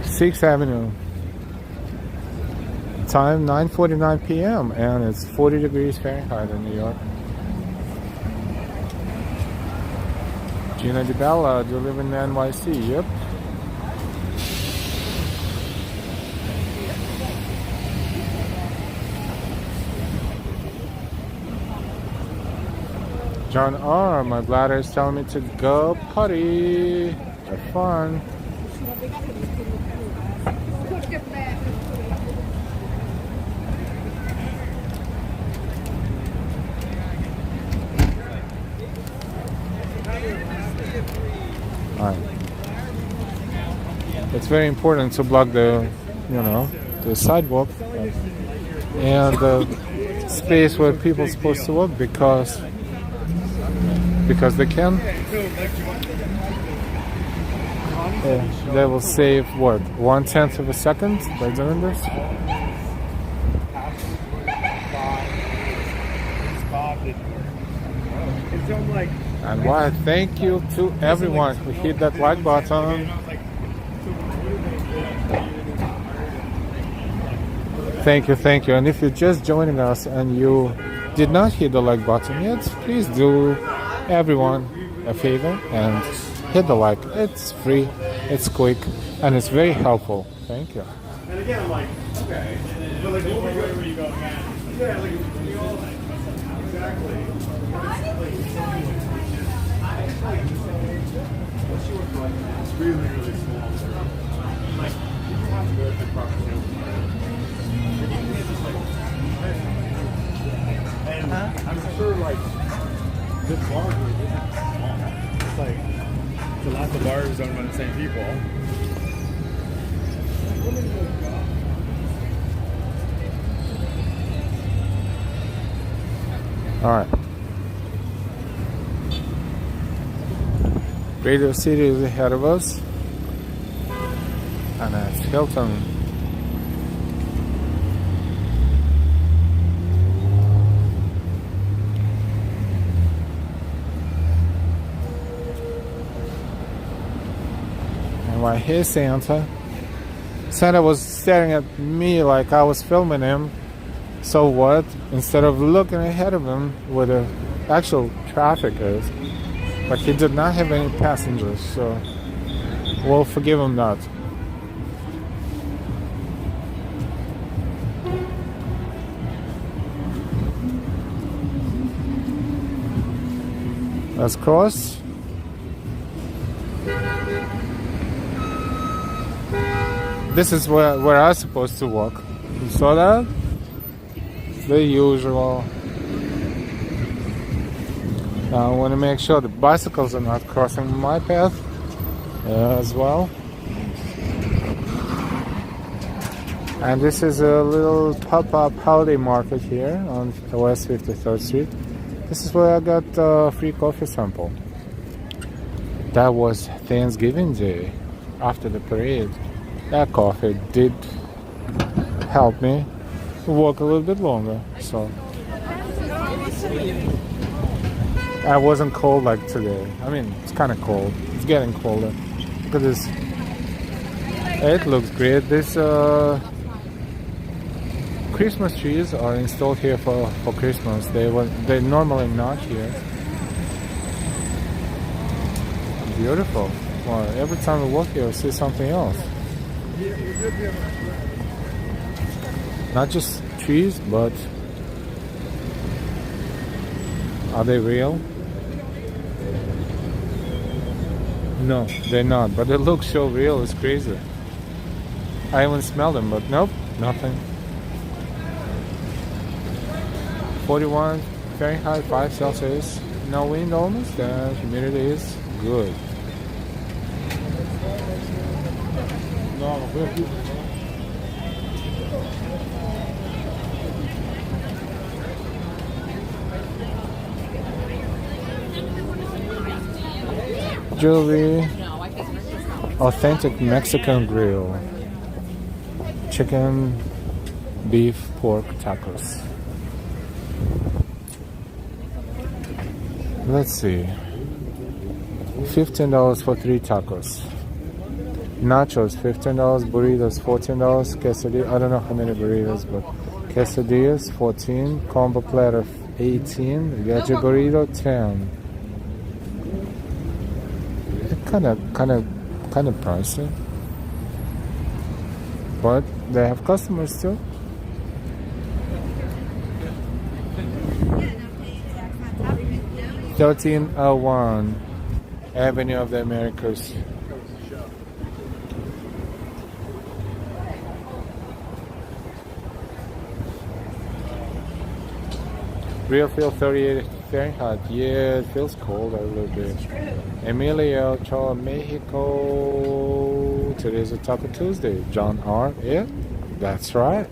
Sixth Avenue. Time 9:49 p.m. and it's 40 degrees Fahrenheit in New York. Gina DiBella, do you live in NYC? Yep. John R, my bladder is telling me to go potty. Have fun. Alright. It's very important to block the, the sidewalk and the space where people are supposed to walk because they can. They will save what, 1/10 of a second by doing this. And why? Thank you to everyone who hit that like button. Thank you. And if you're just joining us and you did not hit the like button yet, please do everyone a favor and hit the like. It's free, it's quick, and it's very helpful. Thank you. And again, I'm like, okay, but like, where were you going at? Yeah, like, we all exactly. It's really, really small. Like, you have to go to the proper sales. And I'm sure, like, this bar group isn't small. It's like, the lots of bars owned by the same people. Alright. Radio City is ahead of us. And that's Hilton. And right here, Santa. Santa was staring at me like I was filming him. So what? Instead of looking ahead of him where the actual traffic is. But he did not have any passengers, so we'll forgive him that. Let's cross. This is where I was supposed to walk. You saw that? The usual. Now I want to make sure the bicycles are not crossing my path as well. And this is a little pop-up holiday market here on West 53rd Street. This is where I got a free coffee sample. That was Thanksgiving Day after the parade. That coffee did help me walk a little bit longer, so I wasn't cold like today. I mean, it's kind of cold. It's getting colder. Look at this. It looks great. This Christmas trees are installed here for Christmas. They're normally not here. Beautiful. Well, every time I walk here, I see something else. Not just trees, but are they real? No, they're not, but they look so real, it's crazy. I even smell them, but nope, nothing. 41 Fahrenheit, 5 Celsius, no wind almost, and humidity is good. Jewelry, authentic Mexican grill, chicken, beef, pork tacos. Let's see, $15 for 3 tacos. Nachos, $15, burritos, $14, quesadillas, I don't know how many burritos, but quesadillas, $14, combo platter, $18, veggie burrito, $10. kind of pricey, but they have customers too. 1301 Avenue of the Americas. Real feel 38 Fahrenheit. Yeah, it feels cold a little bit. Emilio, Ochoa, Mexico. Today's a Taco Tuesday. John R. Yeah, that's right.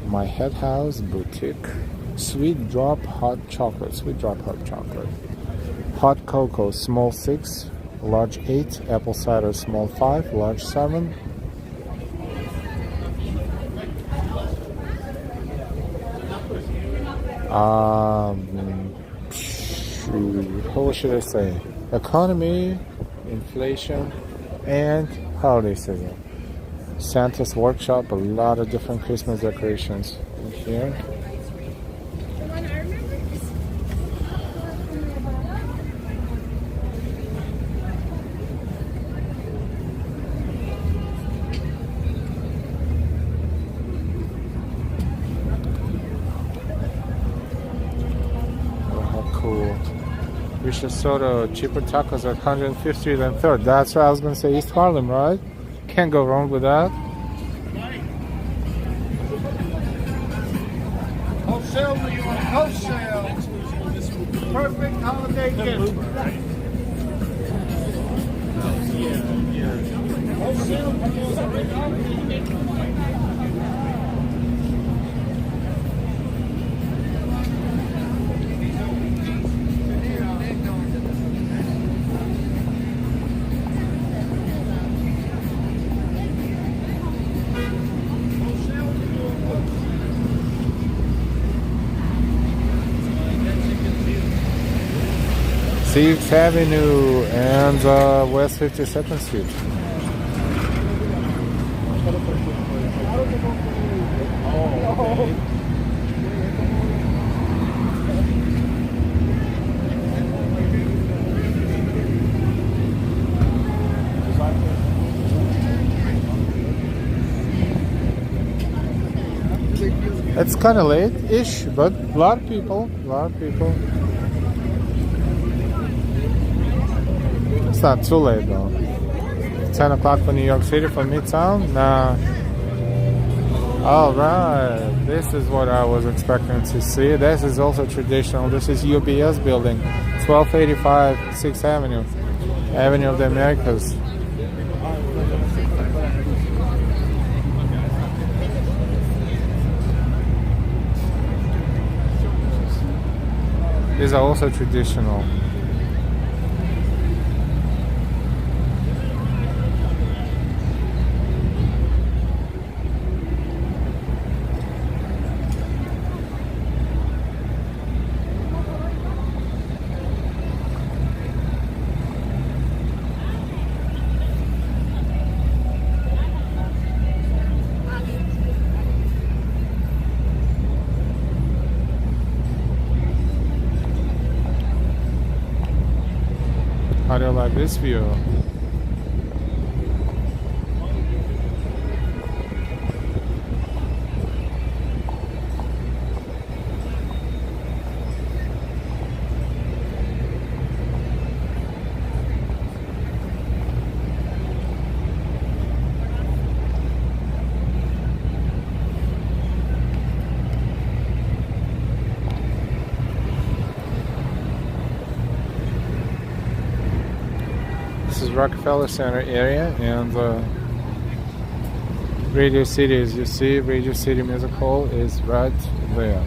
My Head House Boutique. Sweet Drop Hot Chocolate. Sweet Drop Hot Chocolate. Hot Cocoa, small 6, large 8. Apple Cider, small 5, large 7. What should I say? Economy, inflation, and holiday season. Santa's Workshop, a lot of different Christmas decorations in here. Cool. Richard Soto, cheaper tacos at 150th and 3rd. That's right, I was going to say East Harlem, right? Can't go wrong with that. Wholesale, New York, wholesale. Perfect holiday gift. Wholesale, Sixth Avenue and West 52nd Street. It's kind of late-ish, but a lot of people. It's not too late though. 10 o'clock for New York City, for Midtown? Nah. Alright, this is what I was expecting to see. This is also traditional. This is UBS building, 1285 6th Avenue, Avenue of the Americas. These are also traditional. How do you like this view? Rockefeller Center area and Radio City, as you see, Radio City Music Hall is right there.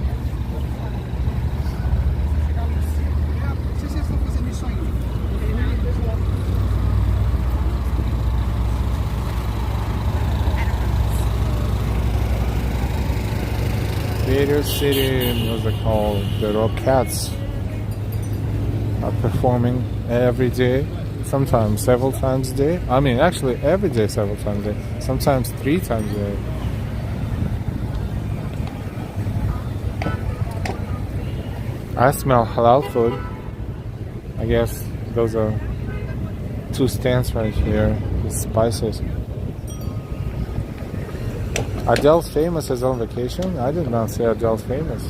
Radio City Music Hall, the Rockettes are performing every day. Sometimes several times a day. I mean, actually every day, several times a day. Sometimes 3 times a day. I smell halal food. I guess those are 2 stands right here. The spices. Adele's famous is on vacation? I did not say Adele's famous.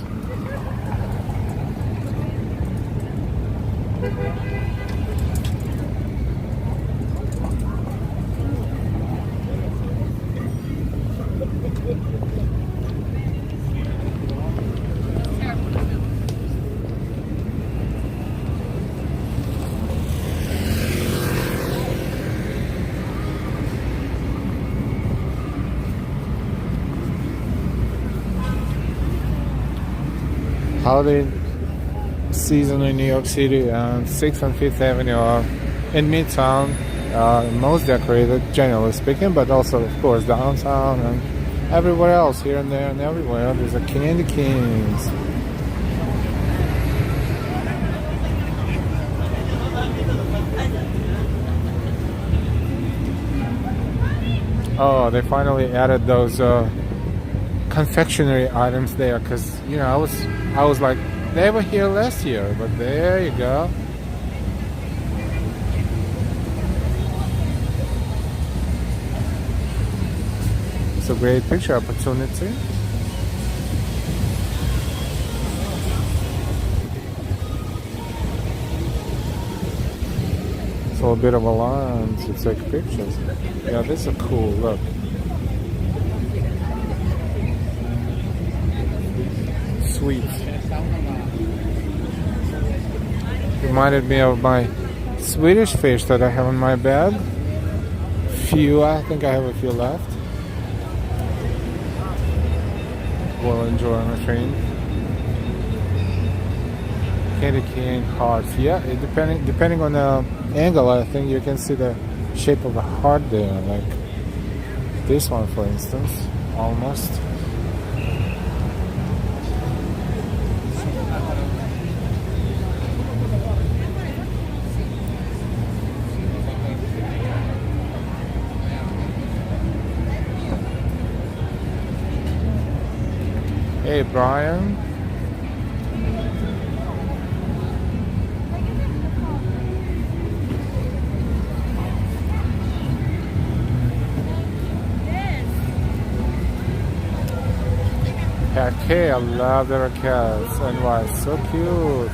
Holiday season in New York City, and 6th and 5th Avenue are in Midtown, most decorated, generally speaking, but also, of course, downtown and everywhere else, here and there and everywhere. There's a Candy Kings. Oh, they finally added those confectionery items there, because you know I was like, they were here last year, but there you go. It's a great picture opportunity. It's a bit of a line to take pictures. Yeah, this is a cool look. Sweet. Reminded me of my Swedish fish that I have in my bag. I think I have a few left. We'll enjoy on the train. Candy cane hearts. Yeah, depending on the angle, I think you can see the shape of a heart there, like this one, for instance, almost. Hey, Brian. Okay, I love their cats. NY, so cute.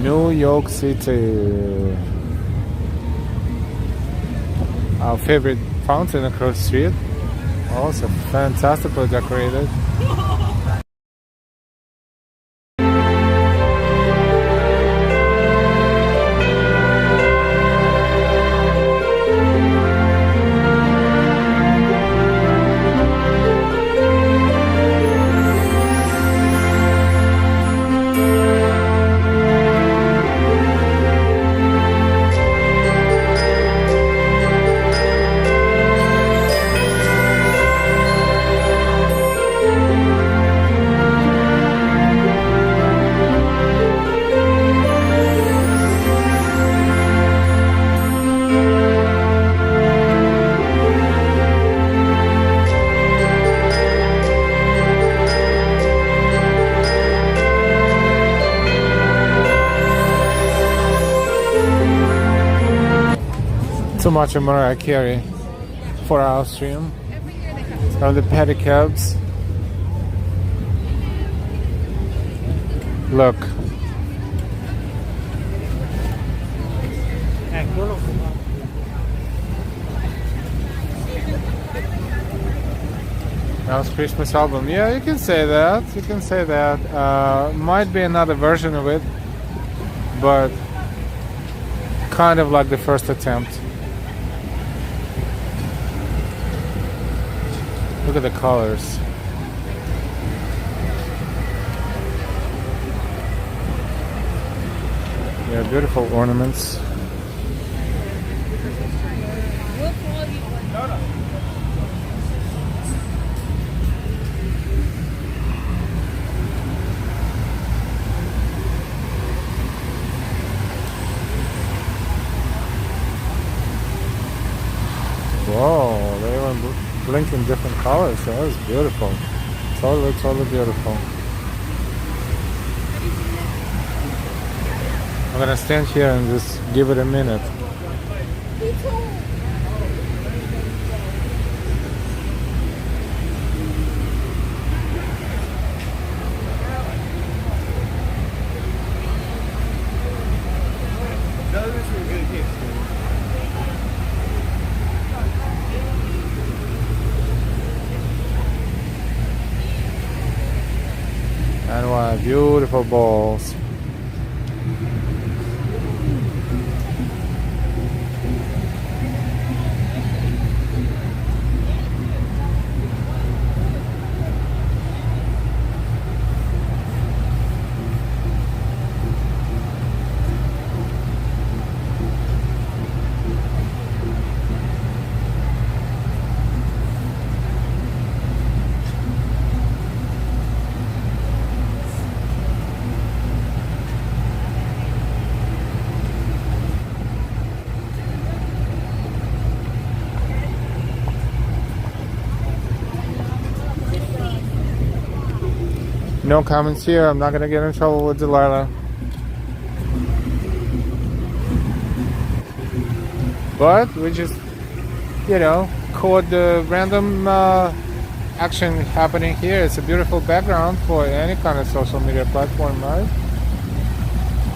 New York City. Our favorite fountain across the street. Also fantastically decorated. Too much of Mariah Carey for our stream. From the pedicabs. Look. House Christmas album. Yeah, you can say that. You can say that. Might be another version of it, but kind of like the first attempt. Look at the colors. Yeah, beautiful ornaments. What quality was Whoa, they were blinking different colors. That was beautiful. Totally, totally beautiful. I'm gonna stand here and just give it a minute. And wow, beautiful balls. No comments here. I'm not gonna get in trouble with Delilah. But we just, caught the random action happening here. It's a beautiful background for any kind of social media platform, right?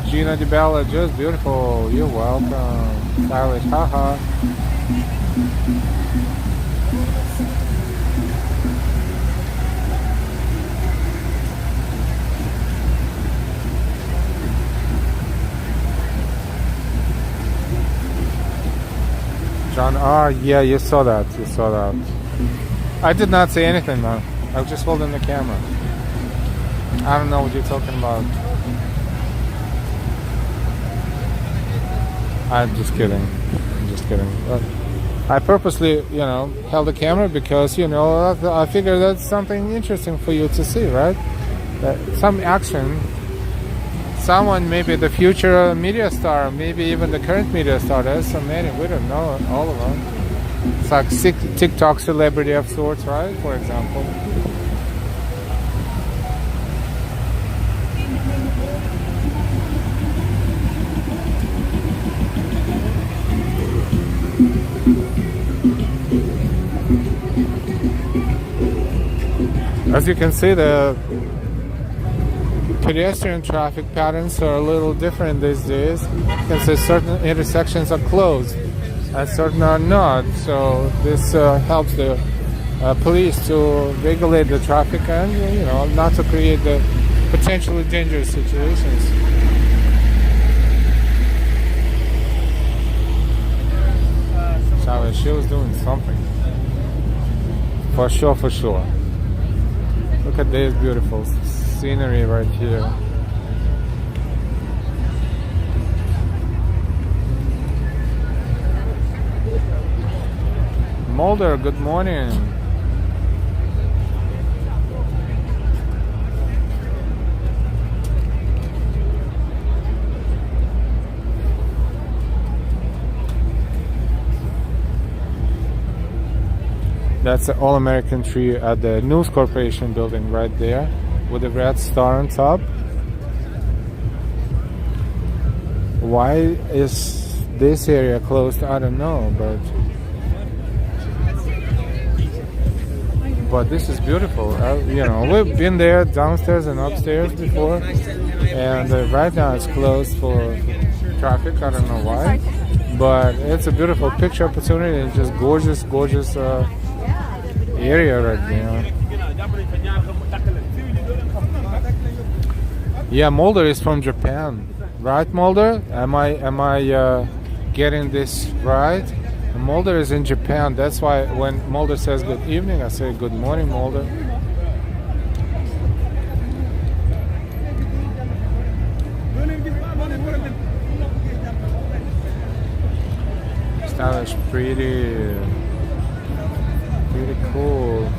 Gina DiBella, just beautiful. You're welcome. Stylish, haha. John, yeah, you saw that. You saw that. I did not say anything, man. I was just holding the camera. I don't know what you're talking about. I'm just kidding. I'm just kidding. I purposely, held the camera because, I figure that's something interesting for you to see, right? Some action. Someone, maybe the future media star, maybe even the current media star. There's so many, we don't know all of them. It's like TikTok celebrity of sorts, right? For example. As you can see, the pedestrian traffic patterns are a little different these days. You can see certain intersections are closed and certain are not. So this helps the police to regulate the traffic and not to create the potentially dangerous situations. So she was doing something. For sure, for sure. Look at this beautiful scenery right here. Mulder, good morning. That's the All-American tree at the News Corporation building right there with the red star on top. Why is this area closed? I don't know, but this is beautiful. We've been there downstairs and upstairs before, and right now it's closed for traffic. I don't know why, but it's a beautiful picture opportunity. It's just gorgeous, gorgeous area right there. Yeah, Mulder is from Japan, right, Mulder? Am I getting this right? Mulder is in Japan. That's why when Mulder says good evening, I say good morning, Mulder. stylish, pretty cool.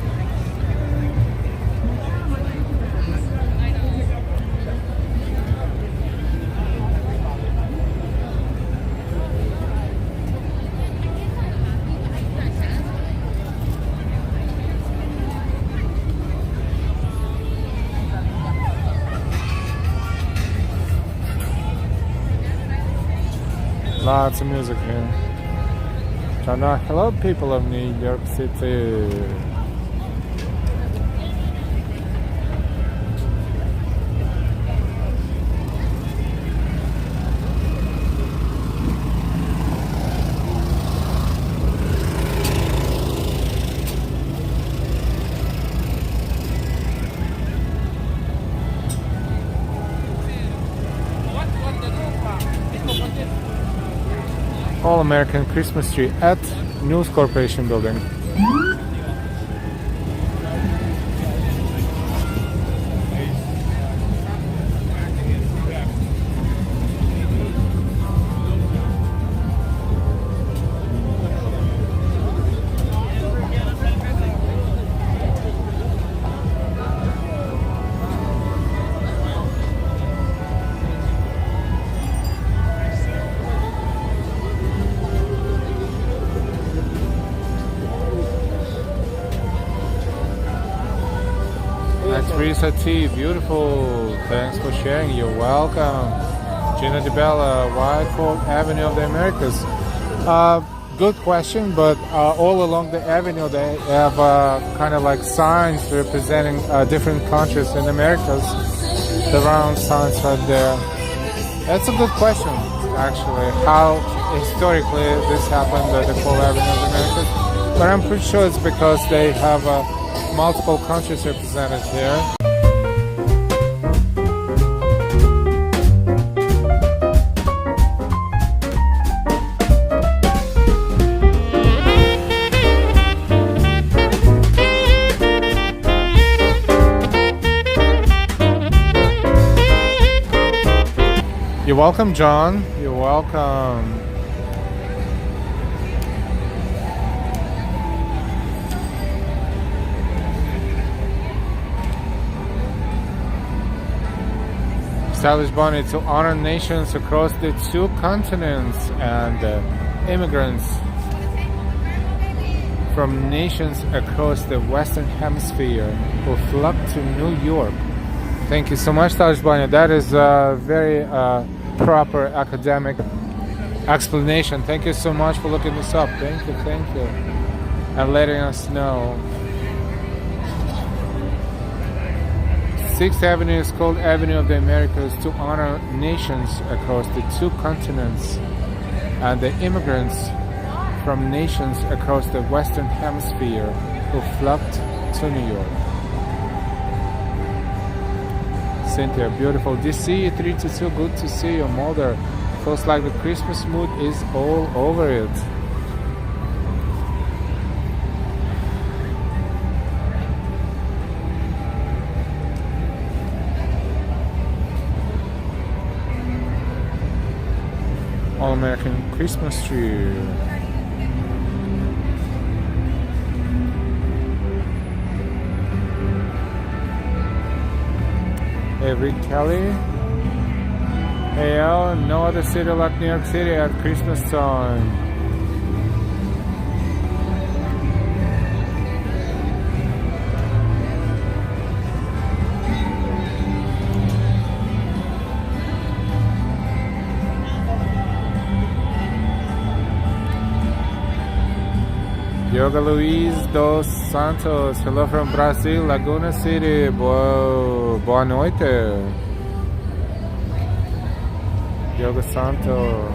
Lots of music here. Hello, people of New York City. All-American Christmas tree at News Corporation building. Teresa T, beautiful. Thanks for sharing. You're welcome. Gina DeBella, Why Fourth Avenue of the Americas? Good question, but all along the avenue they have kind of like signs representing different countries in the Americas. The round signs right there. That's a good question, actually. How historically this happened at the Fourth Avenue of the Americas? But I'm pretty sure it's because they have multiple countries represented here. You're welcome, John. You're welcome. Stylish Bonnie, to honor nations across the two continents and immigrants from nations across the Western Hemisphere who flocked to New York. Thank you so much, Stylish Bonnie. That is a very proper academic explanation. Thank you so much for looking this up. Thank you, and letting us know. 6th Avenue is called Avenue of the Americas to honor nations across the two continents and the immigrants from nations across the Western Hemisphere who flocked to New York. Cynthia, beautiful. DC 322, good to see you. Mulder, feels like the Christmas mood is all over it. All-American Christmas tree. Hey, Rick Kelly. Hey, no other city like New York City at Christmas time. Yoga Luiz dos Santos, hello from Brazil, Laguna City, boa noite. Yoga Santo.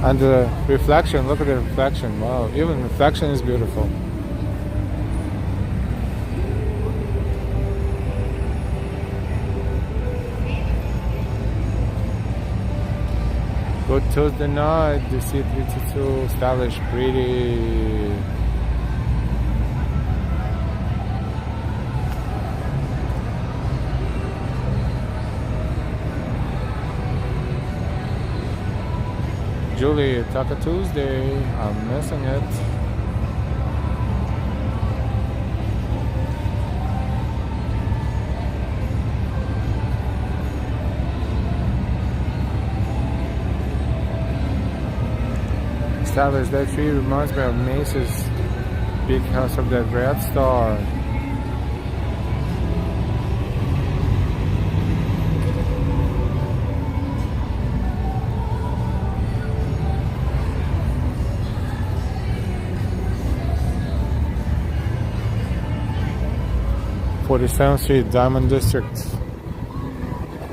And the reflection, look at the reflection, wow, even reflection is beautiful. Good Tuesday night, DC 322, stylish, pretty. Julie, Taco Tuesday. I'm missing it. Established that tree reminds me of Macy's because of that red star. "47th Street, Diamond District."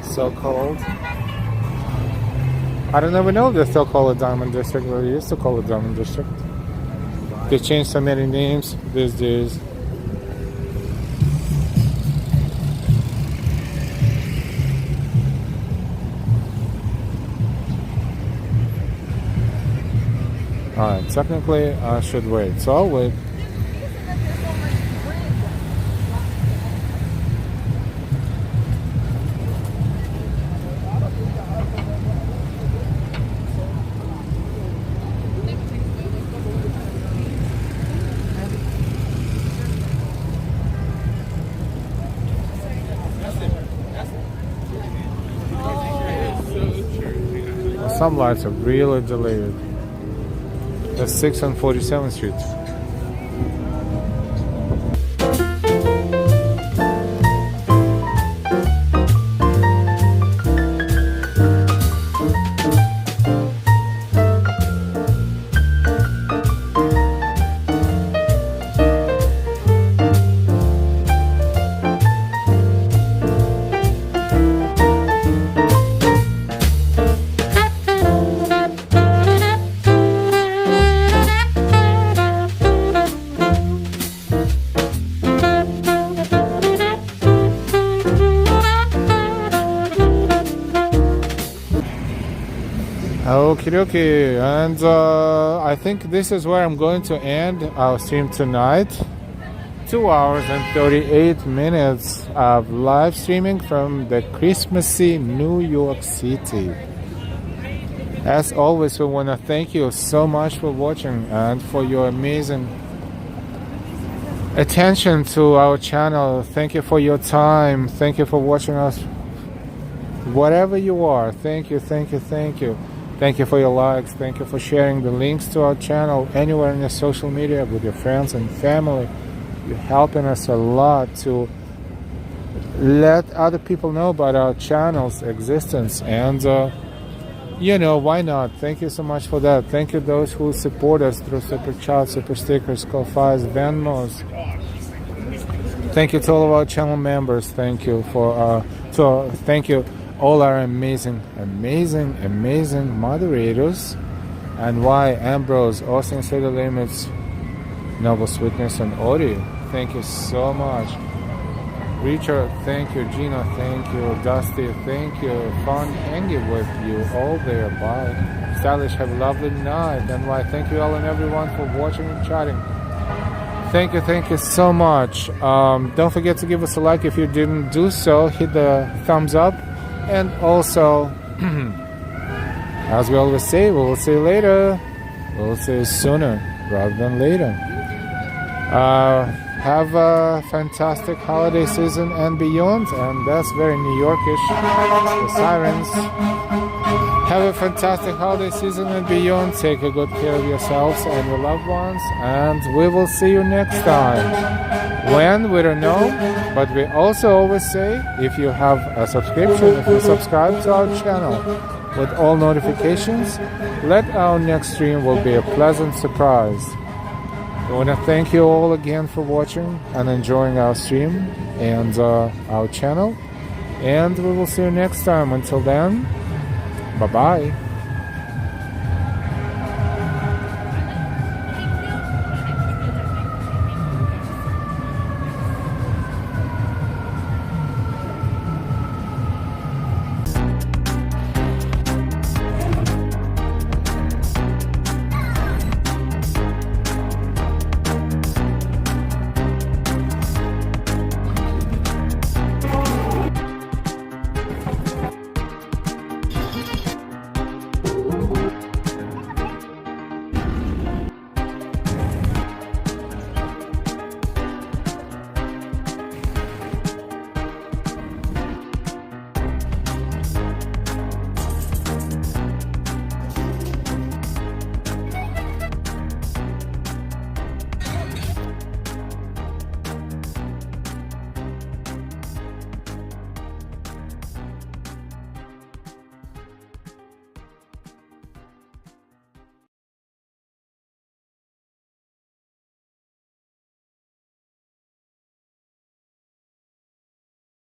So called. I don't even know if they still call it Diamond District, but they used to call it Diamond District. They changed so many names these days. Alright, technically I should wait, so I'll wait. Some lights are really delayed. That's 6 on 47th Street. Okie dokie, and I think this is where I'm going to end our stream tonight. 2 hours and 38 minutes of live streaming from the Christmassy New York City. As always, we want to thank you so much for watching and for your amazing attention to our channel. Thank you for your time. Thank you for watching us. Whatever you are, thank you, thank you, thank you. Thank you for your likes. Thank you for sharing the links to our channel anywhere in your social media with your friends and family. You're helping us a lot to let other people know about our channel's existence. And, you know, why not? Thank you so much for that. Thank you those who support us through Super Chat, Super Stickers, Ko-Fis, Venmos. Thank you to all of our channel members. Thank you for, thank you all our amazing moderators, and why Ambrose, Austin City Limits, Noble Sweetness, and Audio. Thank you so much. Richard, thank you. Gina, thank you. Dusty, thank you. Fun hanging with you all there. Bye. Stylish, have a lovely night. And why, thank you all and everyone for watching and chatting. Thank you so much. Don't forget to give us a like if you didn't do so. Hit the thumbs up. And also, as we always say, we will see you later. We will see you sooner rather than later. Have a fantastic holiday season and beyond. And that's very New Yorkish. The sirens. Have a fantastic holiday season and beyond. Take a good care of yourselves and your loved ones. And we will see you next time. When, we don't know, but we also always say, if you have a subscription, if you subscribe to our channel with all notifications, let our next stream will be a pleasant surprise. I want to thank you all again for watching and enjoying our stream and our channel. And we will see you next time. Until then, bye-bye.